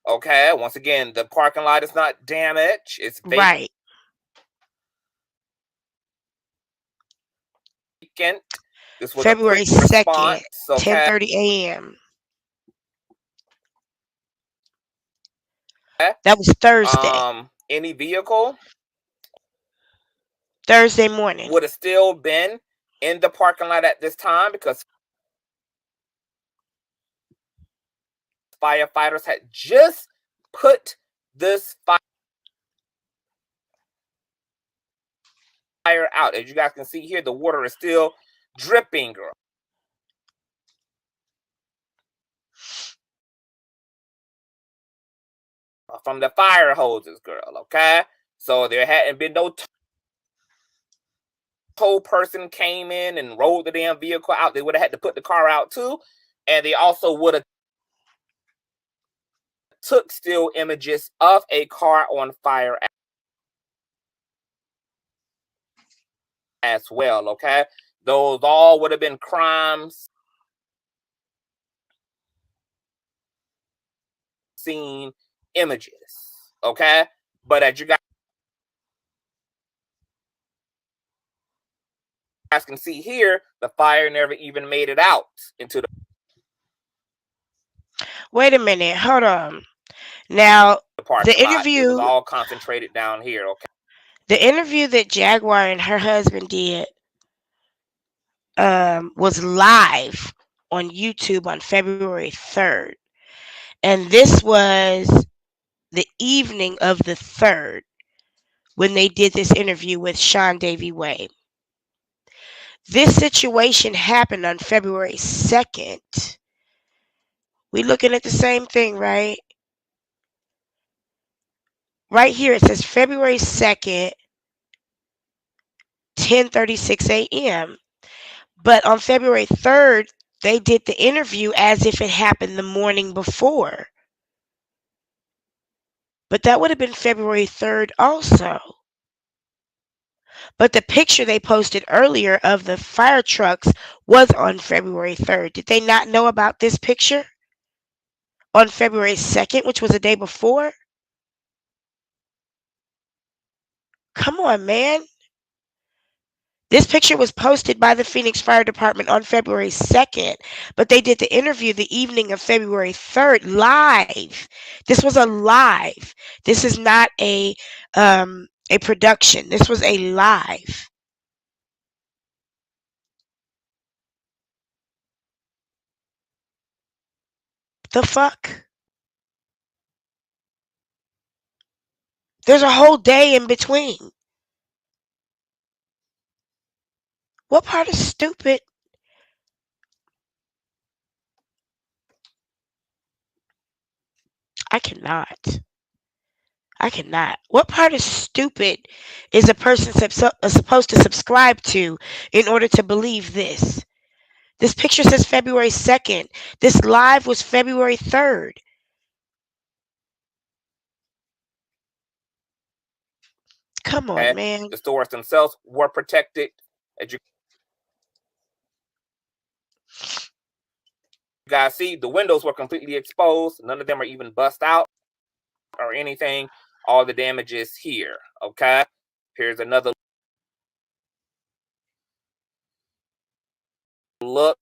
Okay, once again, the parking lot is not damaged. It's vacant. Right. This was February a quick 2nd, response. Okay. 10:30 a.m. That was Thursday. Any vehicle Thursday morning would have still been in the parking lot at this time because firefighters had just put this fire out. As you guys can see here, the water is still dripping, girl, from the fire hoses, girl. Okay, so there hadn't been no tow person came in and rolled the damn vehicle out. They would have had to put the car out too, and they also would have took still images of a car on fire as well. Okay, those all would have been crimes scene images. Okay, but as you guys can see here, the fire never even made it out into the Wait a minute, hold on. Now the interview, it was all concentrated down here. Okay, the interview that Jaguar and her husband did was live on YouTube on February 3rd, and this was the evening of the 3rd when they did this interview with SeanDavieWay. This situation happened on February 2nd. We looking at the same thing, right? Right here it says February 2nd, 10:36 a.m. But on February 3rd, they did the interview as if it happened the morning before. But that would have been February 3rd also. But the picture they posted earlier of the fire trucks was on February 3rd. Did they not know about this picture on February 2nd, which was the day before? Come on, man. This picture was posted by the Phoenix Fire Department on February 2nd, but they did the interview the evening of February 3rd live. This was a live. This is not a production. This was a live. The fuck? There's a whole day in between. What part is stupid? I cannot. What part is stupid is a person supposed to subscribe to in order to believe this? This picture says February 2nd. This live was February 3rd. Come on, man. The stores themselves were protected. As you guys see, the windows were completely exposed. None of them are even bust out or anything. All the damage is here. Okay, here's another look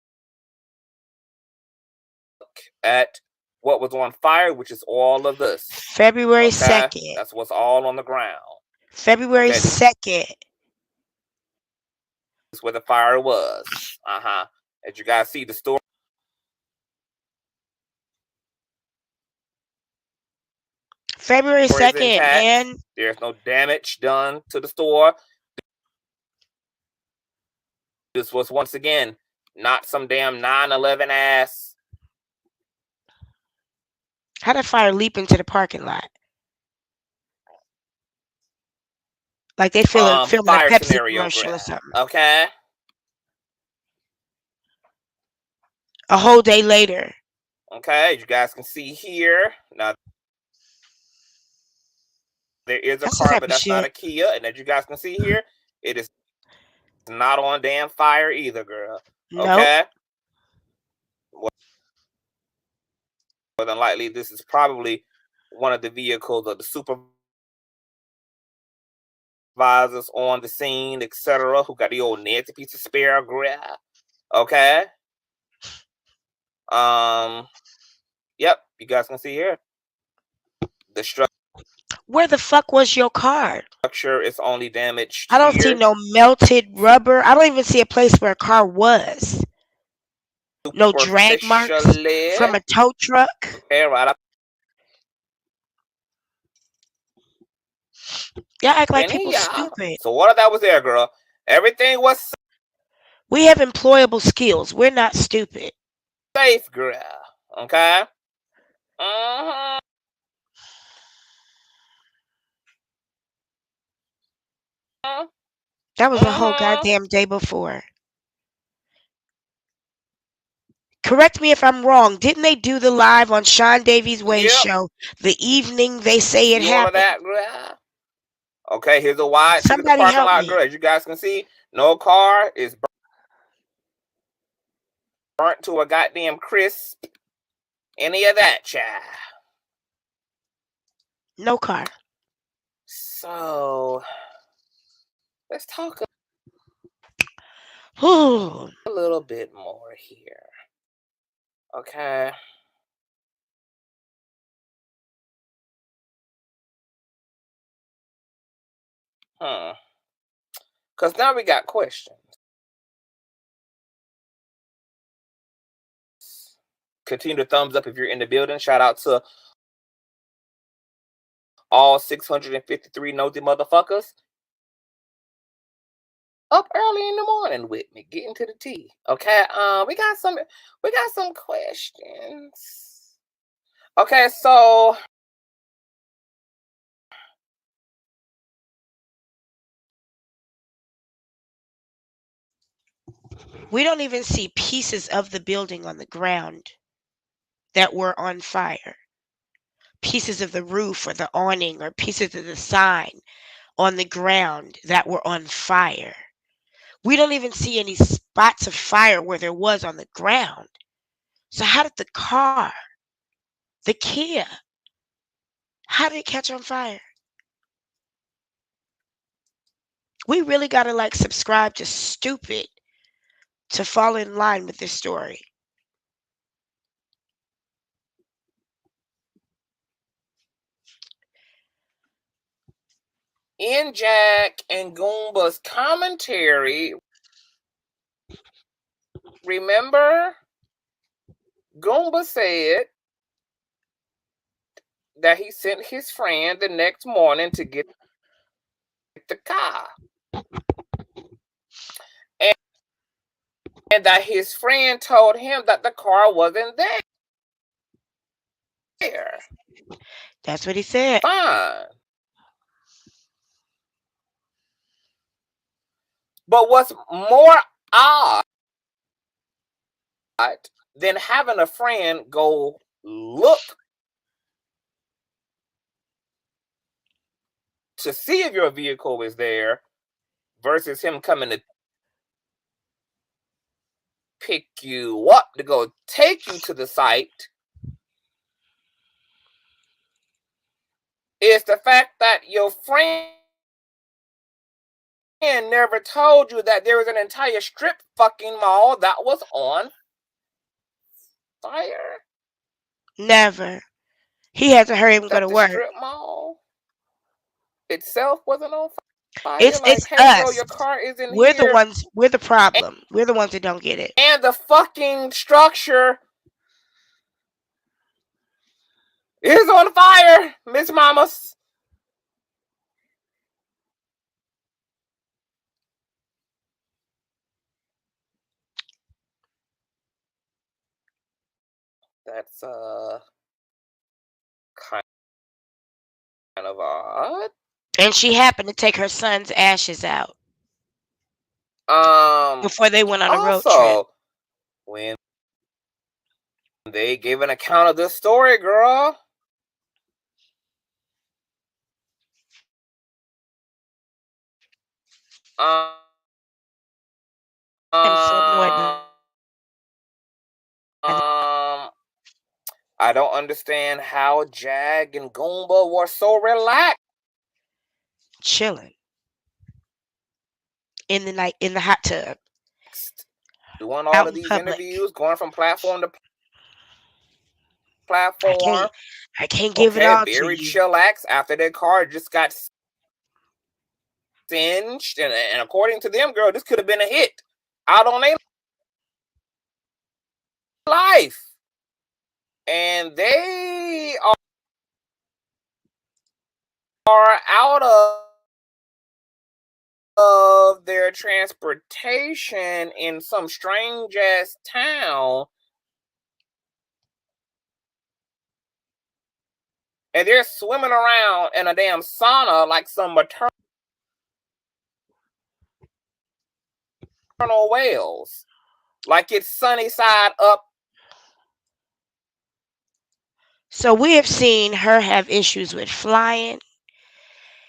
at what was on fire, which is all of this. February 2nd. That's what's all on the ground. February 2nd. That's where the fire was. As you guys see, the store. February 2nd, man. There's no damage done to the store. This was once again not some damn 9/11 ass. How did fire leap into the parking lot? Like they filming a Pepsi commercial or something. Okay. A whole day later. Okay, you guys can see here. Now there is a car, but that's not a Kia. And as you guys can see here, it is not on damn fire either, girl. Okay. Nope. More than likely, this is probably one of the vehicles of the supervisors on the scene, etc., who got the old Nancy piece of spare, girl. Okay. Yep, you guys can see here. The structure. Where the fuck was your car? Structure is only damaged. I don't see no melted rubber. I don't even see a place where a car was. No drag marks from a tow truck. Okay, right. Y'all act like people stupid. So what if that was there, girl? Everything was. We have employable skills. We're not stupid. Safe, girl. Okay. That was a whole goddamn day before. Correct me if I'm wrong. Didn't they do the live on SeanDavieWay show the evening they say it happened? That, girl. Okay, here's a wide Somebody parking help lot, me. girl. As you guys can see, no car is burnt to a goddamn crisp. Any of that, child. No car. So let's talk a little bit more here. Okay. Because now we got questions. Continue to thumbs up if you're in the building. Shout out to all 653 nosy motherfuckers up early in the morning with me, getting to the tea. Okay, we got some questions. Okay, so we don't even see pieces of the building on the ground that were on fire. Pieces of the roof or the awning or pieces of the sign on the ground that were on fire. We don't even see any spots of fire where there was on the ground. So how did the car, the Kia, how did it catch on fire? We really got to like subscribe to stupid to fall in line with this story. in Jack and Goomba's commentary, remember, Goomba said that he sent his friend the next morning to get the car. And that his friend told him that the car wasn't there. That's what he said. Fine. But what's more odd than having a friend go look to see if your vehicle is there versus him coming to pick you up to go take you to the site is the fact that your friend never told you that there was an entire strip fucking mall that was on fire? Never. He had to hurry up and go That to the work. strip mall itself wasn't on fire? It's Like, hey, us. bro, your car is in We're here. the ones. We're the problem. We're the ones that don't get it. And the fucking structure is on fire, Miss Mamas. That's kind of odd. And she happened to take her son's ashes out before they went on a road trip. When they gave an account of this story, girl, I'm so annoyed. I don't understand how Jag and Goomba were so relaxed. Chilling in the night in the hot tub, doing all of these interviews, going from platform to platform. I can't give it all to you. Very chillax after their car just got singed, and according to them, girl, this could have been a hit out on their life, and they are out of their transportation in some strange ass town, and they're swimming around in a damn sauna like some maternal whales, like it's sunny side up. So we have seen her have issues with flying.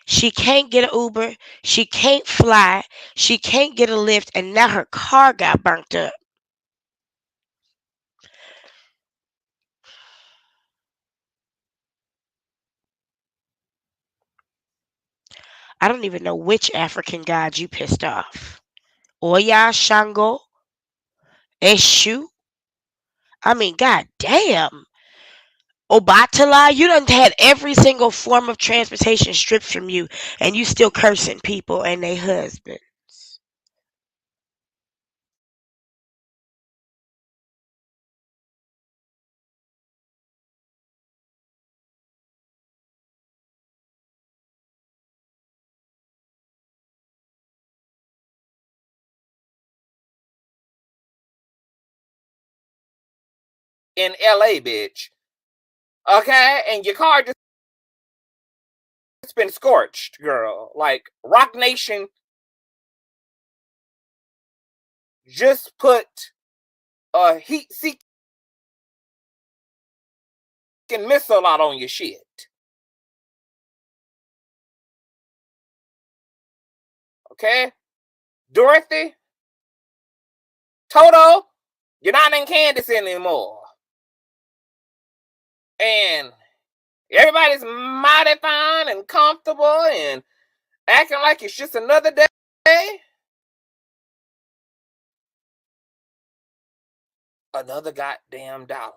She can't get an Uber. She can't fly. She can't get a lift. And now her car got burnt up. I don't even know which African god you pissed off. Oya, Shango, Eshu. I mean, god damn. Obatala, you done had every single form of transportation stripped from you, and you still cursing people and their husbands. In LA, bitch. Okay, and your car just been scorched, girl. Like Rock Nation just put a heat-seeking missile out on your shit. Okay, Dorothy, Toto, you're not in Kansas anymore, and everybody's mighty fine and comfortable and acting like it's just another day. Another goddamn dollar.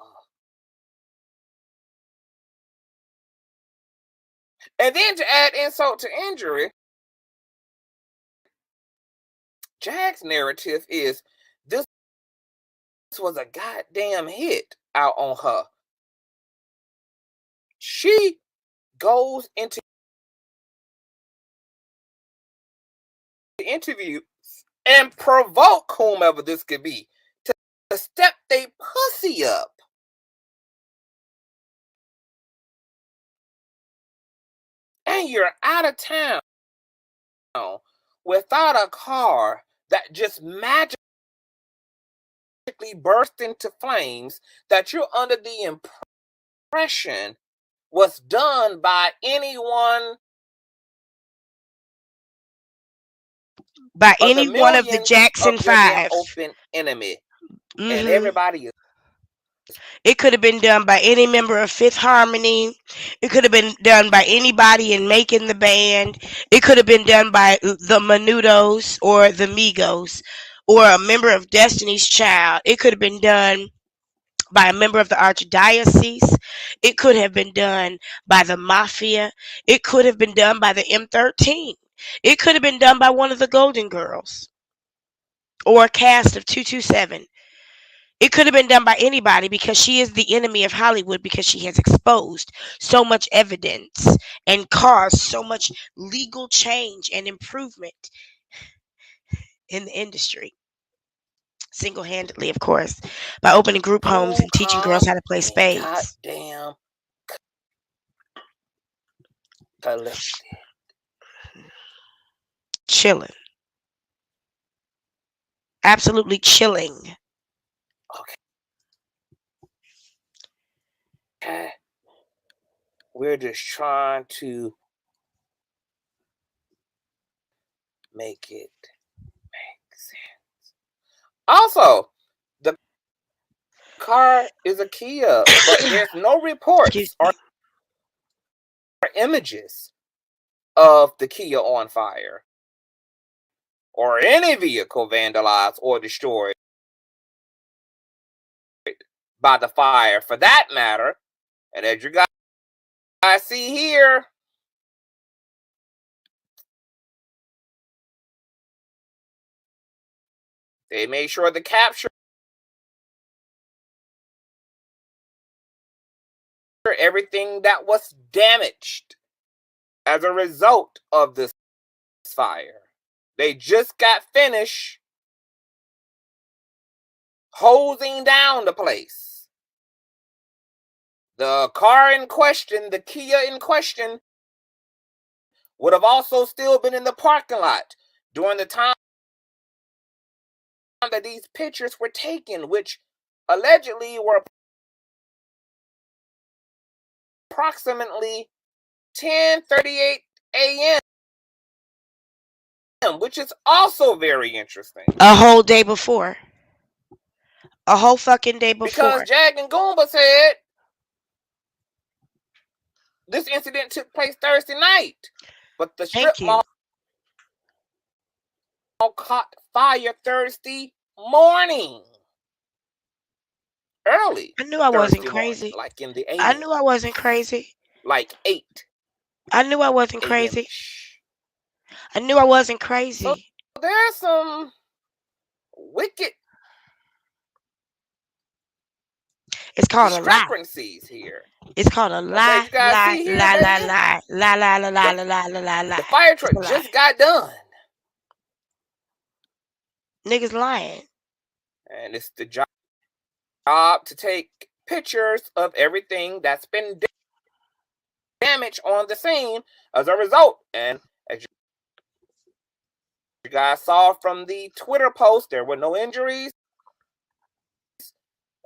And then to add insult to injury, Jag's narrative is this was a goddamn hit out on her. She goes into the interview and provoke whomever this could be to step they pussy up. And you're out of town without a car that just magically burst into flames that you're under the impression was done by anyone, by any one of the Jackson 5. Open enemy. And everybody It could have been done by any member of Fifth Harmony. It could have been done by anybody in making the band. It could have been done by the Menudos or the Migos or a member of Destiny's Child. It could have been done by a member of the Archdiocese. It could have been done by the Mafia. It could have been done by the M13. It could have been done by one of the Golden Girls or a cast of 227. It could have been done by anybody because she is the enemy of Hollywood because she has exposed so much evidence and caused so much legal change and improvement in the industry. Single-handedly, of course, by opening group homes and teaching girls how to play spades. Goddamn. Collected. Chilling. Absolutely chilling. Okay. We're just trying to make it make sense. Also, the car is a Kia, but there's no reports or images of the Kia on fire or any vehicle vandalized or destroyed by the fire for that matter. And as you guys see here, they made sure to capture everything that was damaged as a result of this fire. They just got finished hosing down the place. The car in question, the Kia in question, would have also still been in the parking lot during the time that these pictures were taken, which allegedly were approximately 10:38 a.m., which is also very interesting. A whole day before. A whole fucking day before. Because Jag and Goomba said this incident took place Thursday night, but the strip mall caught fire Thursday morning. Early. I knew I wasn't crazy. Morning, like in the 80s. I knew I wasn't crazy. Like 8. I knew I wasn't crazy. I knew I wasn't crazy. So there's some wicked It's called a lie. Here. It's called a lie, lie. The fire truck just got done. Niggas lying. And it's the job to take pictures of everything that's been damaged on the scene as a result. And as you guys saw from the Twitter post, there were no injuries.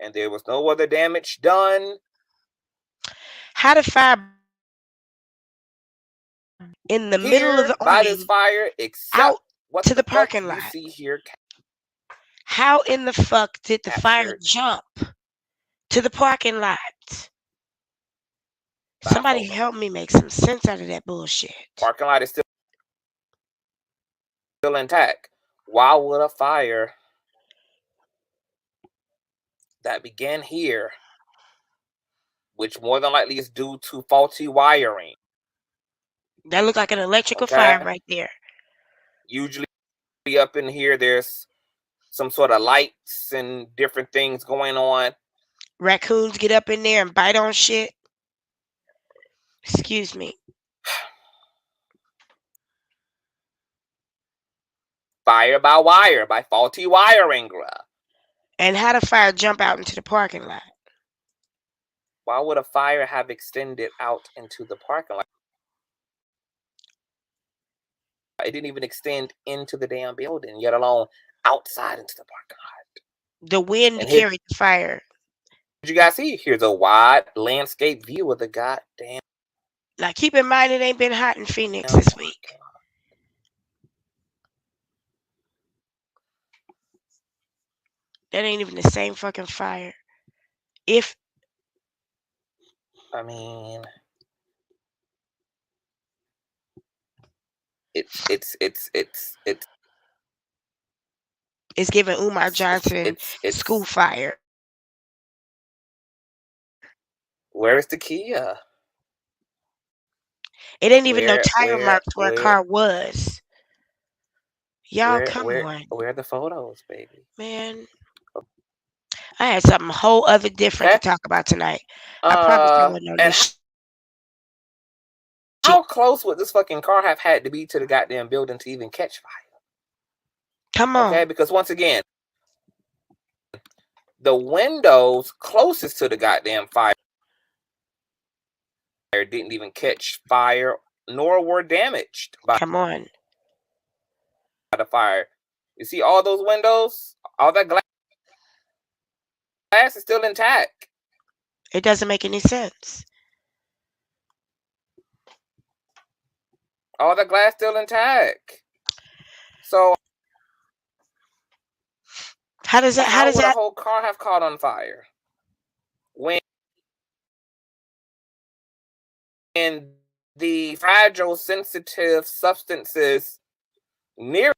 And there was no other damage done. How did fire in the middle of the by this fire out to the parking lot? You see here. How in the fuck did the fire jump to the parking lot? Somebody help me make some sense out of that bullshit. Parking lot is still intact. Why would a fire that began here, which more than likely is due to faulty wiring? That looked like an electrical fire right there. Usually up in here, there's some sort of lights and different things going on. Raccoons get up in there and bite on shit. Excuse me. Fire by wire, by faulty wiring. And how did fire jump out into the parking lot? Why would a fire have extended out into the parking lot? It didn't even extend into the damn building, yet alone outside into the parking lot. The wind carried the fire. Did you guys see? Here's a wide landscape view of the goddamn. Now keep in mind it ain't been hot in Phoenix this week. That ain't even the same fucking fire. If I mean, it's giving Umar Johnson school fire. Where is the Kia? It ain't even no tire marks where a car was. Y'all, come on. Where are the photos, baby? Man, I had something whole other different to talk about tonight. I promise I wasn't on this. How close would this fucking car have had to be to the goddamn building to even catch fire? Come on. Okay, because once again, the windows closest to the goddamn fire didn't even catch fire nor were damaged by the fire. You see all those windows? All that glass is still intact. It doesn't make any sense. All the glass still intact. So how does that the whole car have caught on fire? When the fragile, sensitive substances near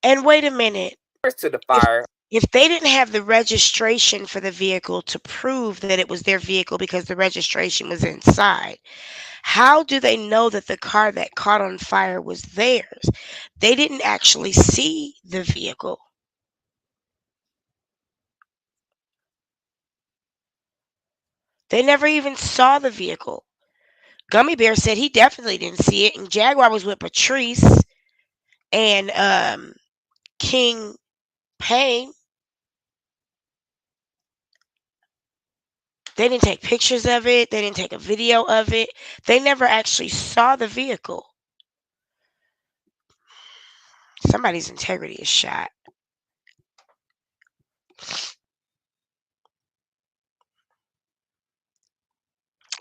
and wait a minute to the fire. If they didn't have the registration for the vehicle to prove that it was their vehicle because the registration was inside, how do they know that the car that caught on fire was theirs? They didn't actually see the vehicle. They never even saw the vehicle. Gummy Bear said he definitely didn't see it, and Jaguar was with Patrice and King Payne. They didn't take pictures of it. They didn't take a video of it. They never actually saw the vehicle. Somebody's integrity is shot.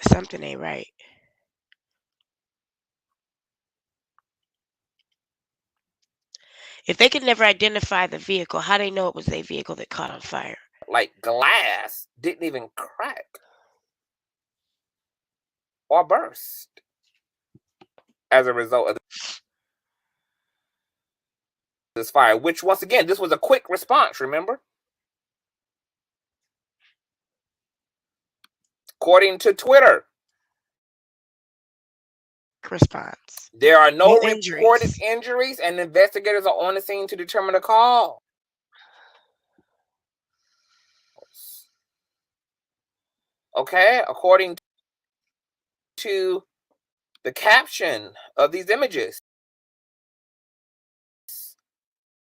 Something ain't right. If they could never identify the vehicle, how they know it was their vehicle that caught on fire? Like glass didn't even crack or burst as a result of this fire, which once again, this was a quick response, remember? According to Twitter, response. There are no reported injuries, and investigators are on the scene to determine the cause. Okay, according to the caption of these images,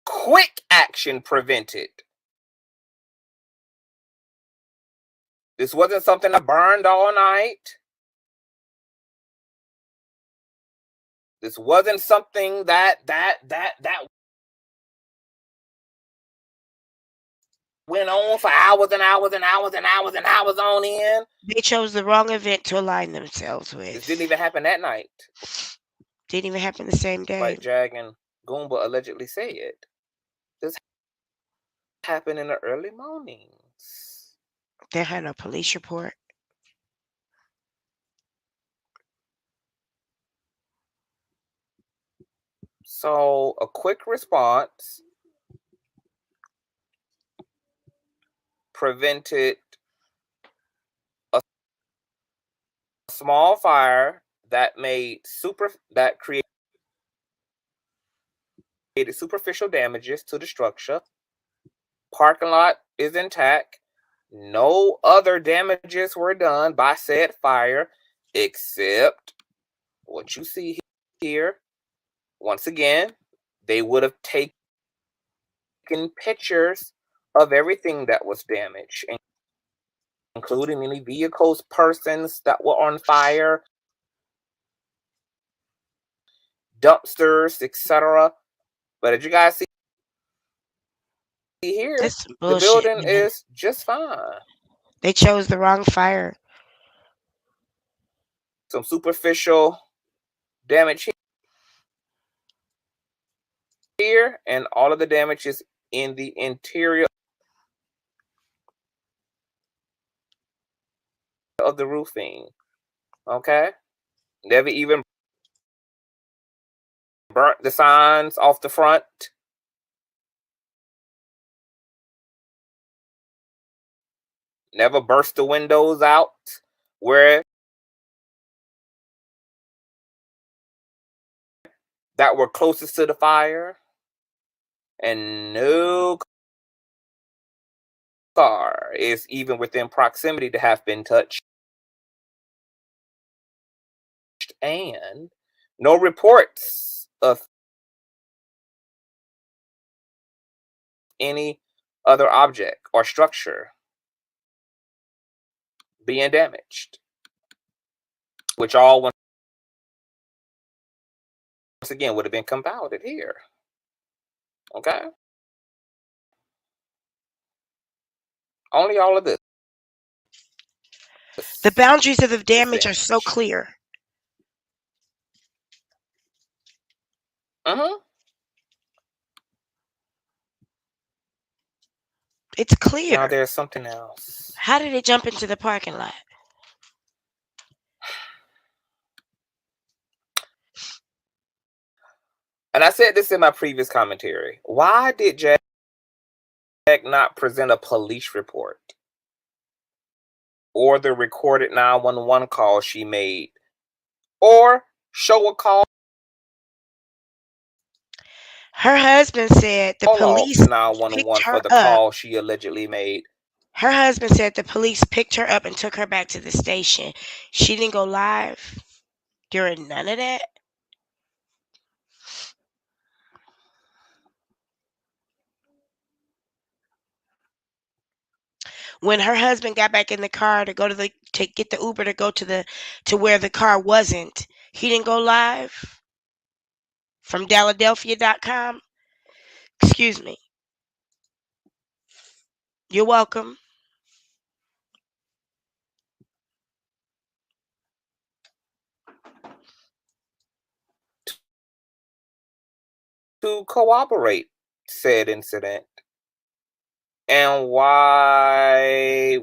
quick action prevented. This wasn't something that burned all night. This wasn't something that went on for hours and hours and hours and hours and hours on end. They chose the wrong event to align themselves with. This didn't even happen that night. Didn't even happen the same day. Like Jag and Goomba allegedly said. This happened in the early mornings. They had no police report. So a quick response prevented a small fire that created superficial damages to the structure. Parking lot is intact. No other damages were done by said fire except what you see here. Once again, they would have taken pictures of everything that was damaged, including any vehicles, persons that were on fire, dumpsters, etc. But as you guys see here, the building is just fine. They chose the wrong fire. Some superficial damage here, and all of the damage is in the interior of the roofing. Okay? Never even burnt the signs off the front. Never burst the windows out where that were closest to the fire. And no car is even within proximity to have been touched. And no reports of any other object or structure being damaged, which all once again would have been compounded here. Okay? Only all of this. The boundaries of the damage are so clear. It's clear. Now there's something else. How did it jump into the parking lot? And I said this in my previous commentary. Why did Jag not present a police report or the recorded 911 call she made or show a call? Her husband said the police 911 for the call she allegedly made. Her husband said the police picked her up and took her back to the station. She didn't go live during none of that. When her husband got back in the car to go to get the Uber to go to where the car wasn't, he didn't go live from Dalladelphia.com. Excuse me. You're welcome. To corroborate said incident and why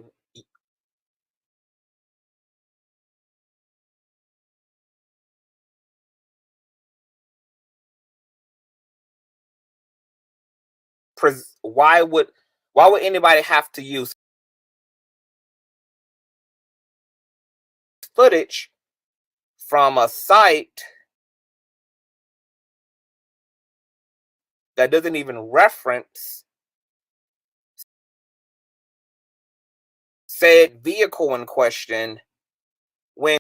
would anybody have to use footage from a site that doesn't even reference said vehicle in question when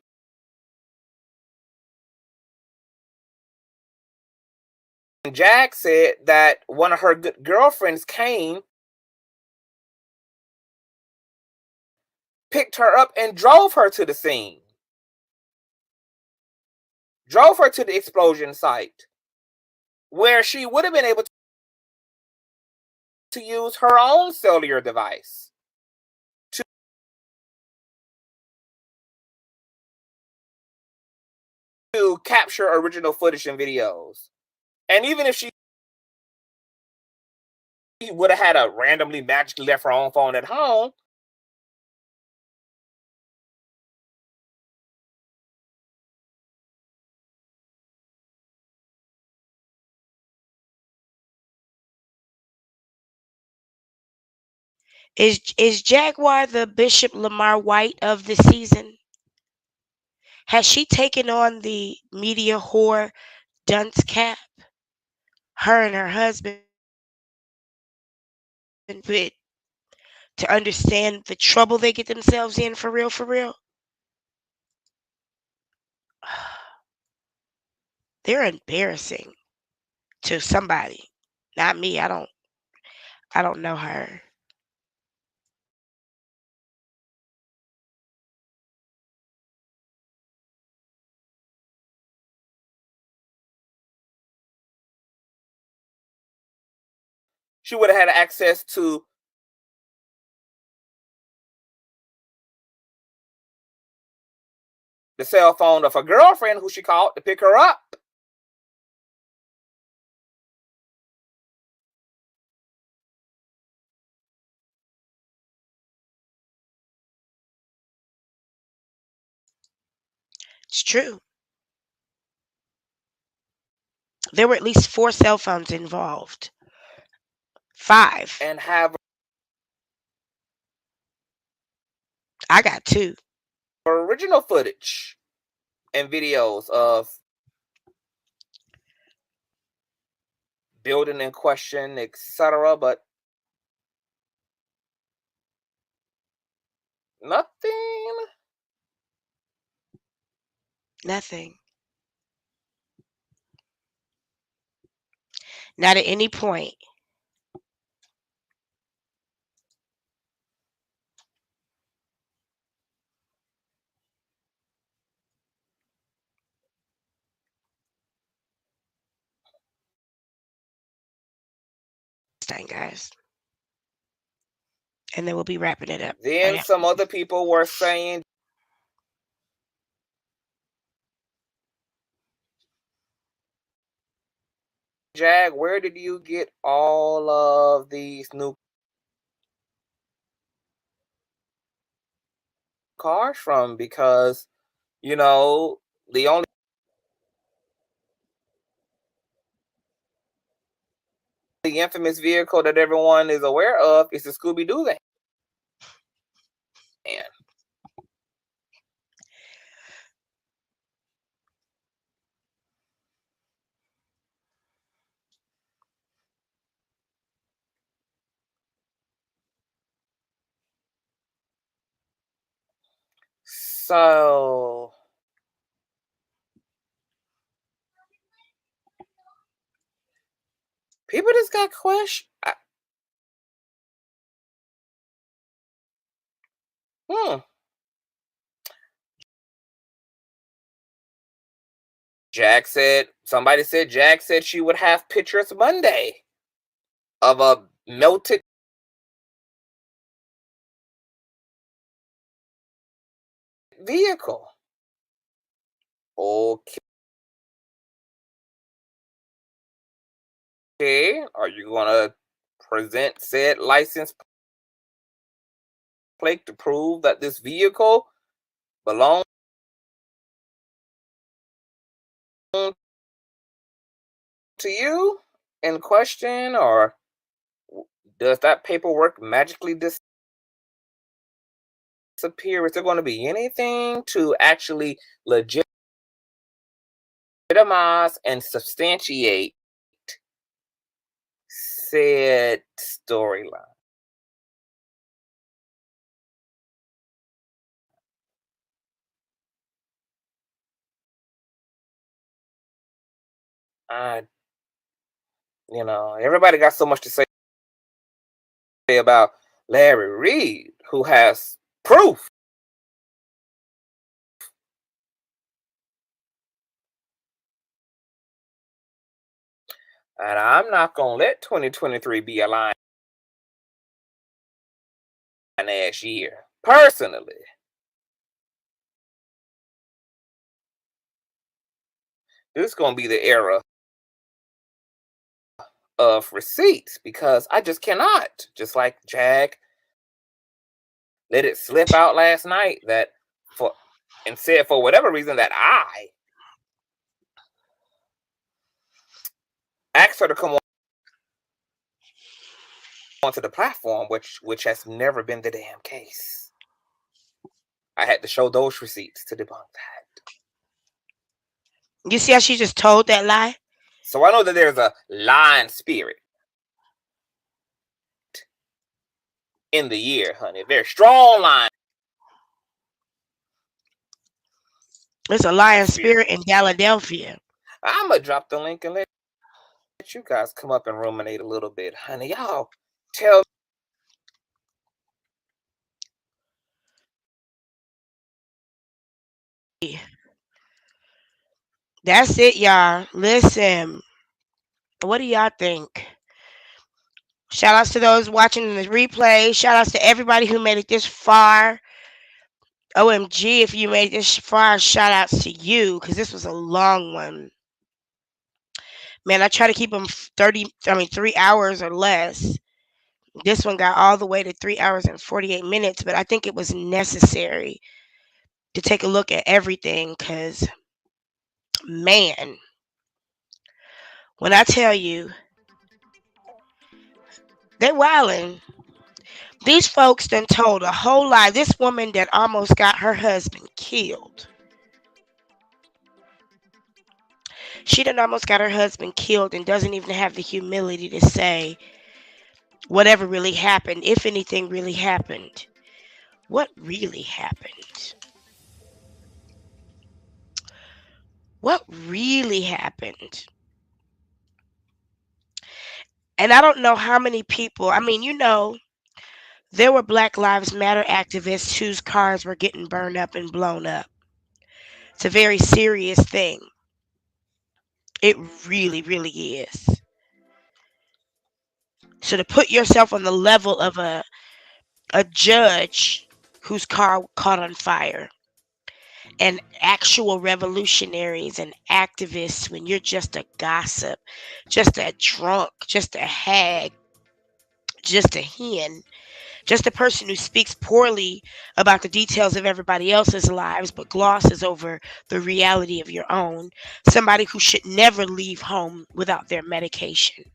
Jag said that one of her good girlfriends came, picked her up, and drove her to the scene. Drove her to the explosion site where she would have been able to use her own cellular device to capture original footage and videos. And even if she would have had a randomly magically left her own phone at home, Is Jaguar the Bishop Lamar White of the season? Has she taken on the media whore dunce cap? Her and her husband to understand the trouble they get themselves in for real, for real. They're embarrassing to somebody. Not me. I don't know her. she would have had access to the cell phone of her girlfriend who she called to pick her up. It's true. There were at least 4 cell phones involved. 5. And have I got 2. original footage and videos of building in question, etc. But nothing. Nothing. Not at any point. Guys. And then we'll be wrapping it up. Then some other people were saying, Jag, where did you get all of these new cars from? Because, you know, the only infamous vehicle that everyone is aware of is the Scooby-Doo van. So people just got questions. Somebody said Jag said she would have pictures Monday of a melted vehicle. Okay. Are you gonna present said license plate to prove that this vehicle belongs to you in question, or does that paperwork magically disappear? Is there going to be anything to actually legitimize and substantiate said storyline? You know, everybody got so much to say about Larry Reid, who has proof. And I'm not going to let 2023 be a lying ass year, personally. This is going to be the era of receipts, because I just cannot, just like Jag let it slip out last night that said for whatever reason that I asked her to come onto the platform, which has never been the damn case. I had to show those receipts to debunk that. You see how she just told that lie? So I know that there's a lying spirit in the year, honey. Very strong line. There's a lying spirit in Philadelphia. I'm going to drop the link and let you guys come up and ruminate a little bit, honey. Y'all tell me. That's it, y'all. Listen. What do y'all think? Shout outs to those watching the replay. Shout outs to everybody who made it this far. OMG, if you made it this far, shout outs to you, because this was a long one. Man, I try to keep them 3 hours or less. This one got all the way to 3 hours and 48 minutes, but I think it was necessary to take a look at everything, because, man, when I tell you, they wildin'. These folks done told a whole lie. This woman that almost got her husband killed. She done almost got her husband killed and doesn't even have the humility to say whatever really happened, if anything really happened. What really happened? What really happened? And I don't know how many people, I mean, there were Black Lives Matter activists whose cars were getting burned up and blown up. It's a very serious thing. It really, really is. So to put yourself on the level of a judge whose car caught on fire, and actual revolutionaries and activists, when you're just a gossip, just a drunk, just a hag, just a hen, just a person who speaks poorly about the details of everybody else's lives but glosses over the reality of your own, somebody who should never leave home without their medication.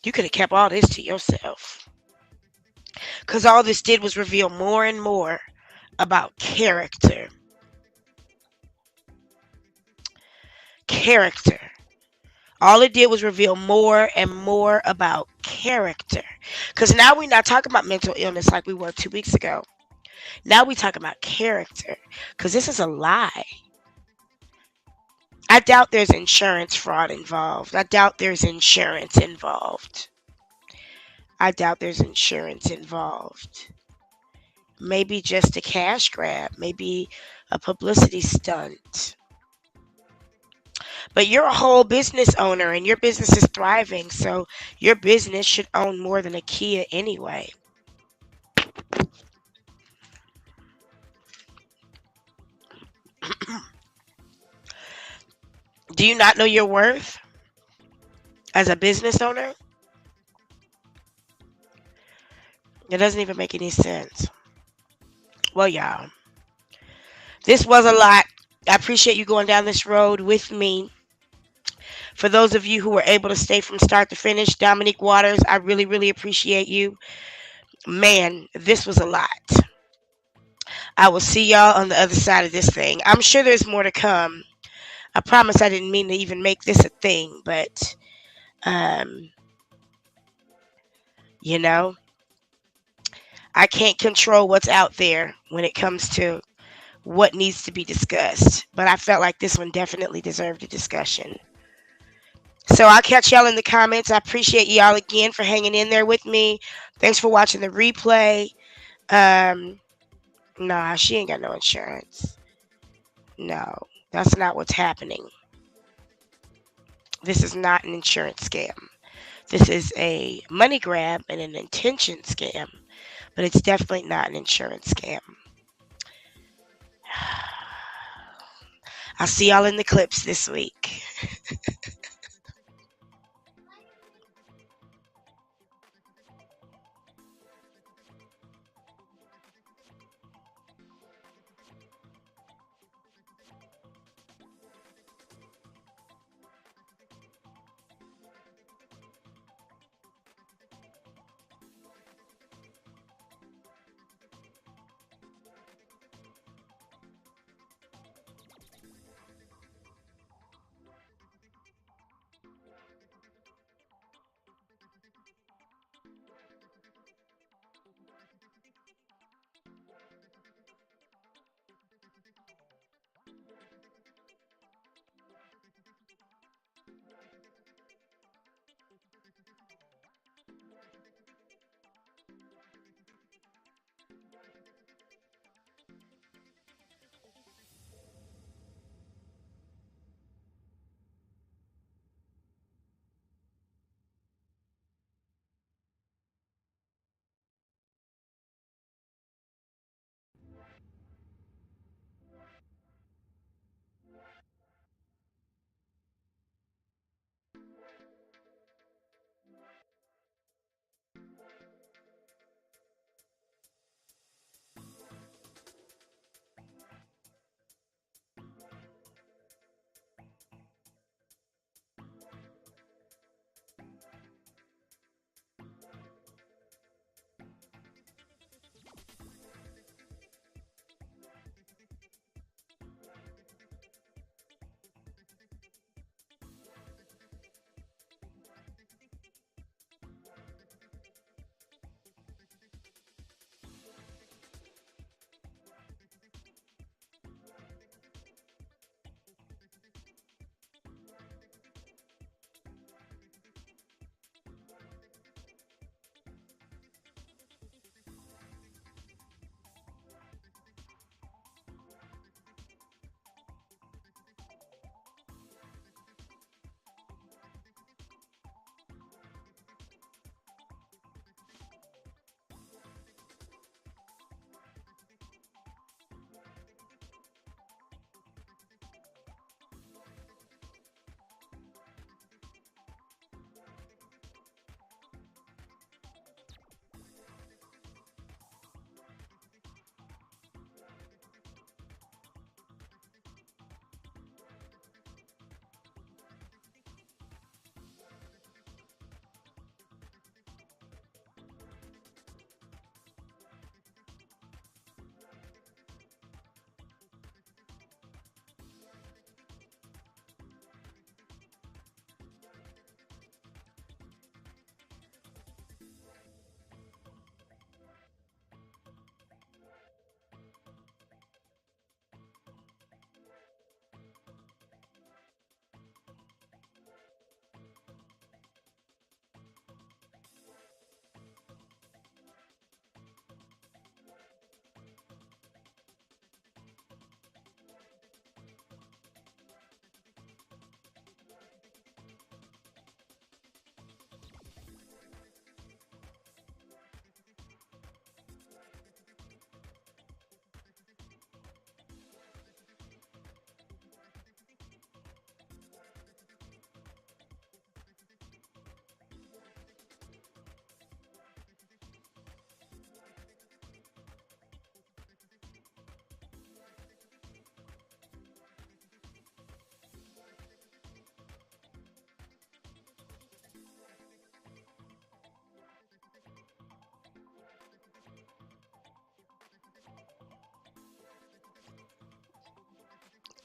You could have kept all this to yourself. Because all this did was reveal more and more about character. Character. All it did was reveal more and more about character. Because now we're not talking about mental illness like we were 2 weeks ago. Now we talk about character. Because this is a lie. I doubt there's insurance fraud involved. I doubt there's insurance involved. I doubt there's insurance involved. Maybe just a cash grab. Maybe a publicity stunt. But you're a whole business owner and your business is thriving, so your business should own more than a Kia anyway. Do you not know your worth as a business owner? It doesn't even make any sense. Well, y'all, this was a lot. I appreciate you going down this road with me. For those of you who were able to stay from start to finish, Dominique Waters, I really, really appreciate you. Man, this was a lot. I will see y'all on the other side of this thing. I'm sure there's more to come. I promise I didn't mean to even make this a thing, but, I can't control what's out there when it comes to what needs to be discussed. But I felt like this one definitely deserved a discussion. So I'll catch y'all in the comments. I appreciate y'all again for hanging in there with me. Thanks for watching the replay. Nah, she ain't got no insurance. No, that's not what's happening. This is not an insurance scam. This is a money grab and an intention scam. But it's definitely not an insurance scam. I'll see y'all in the clips this week.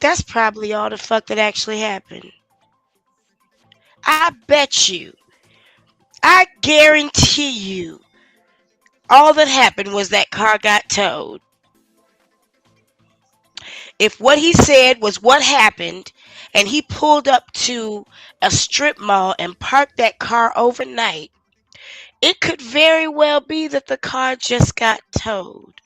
That's probably all the fuck that actually happened. I bet you, I guarantee you, all that happened was that car got towed. If what he said was what happened, and he pulled up to a strip mall and parked that car overnight, it could very well be that the car just got towed.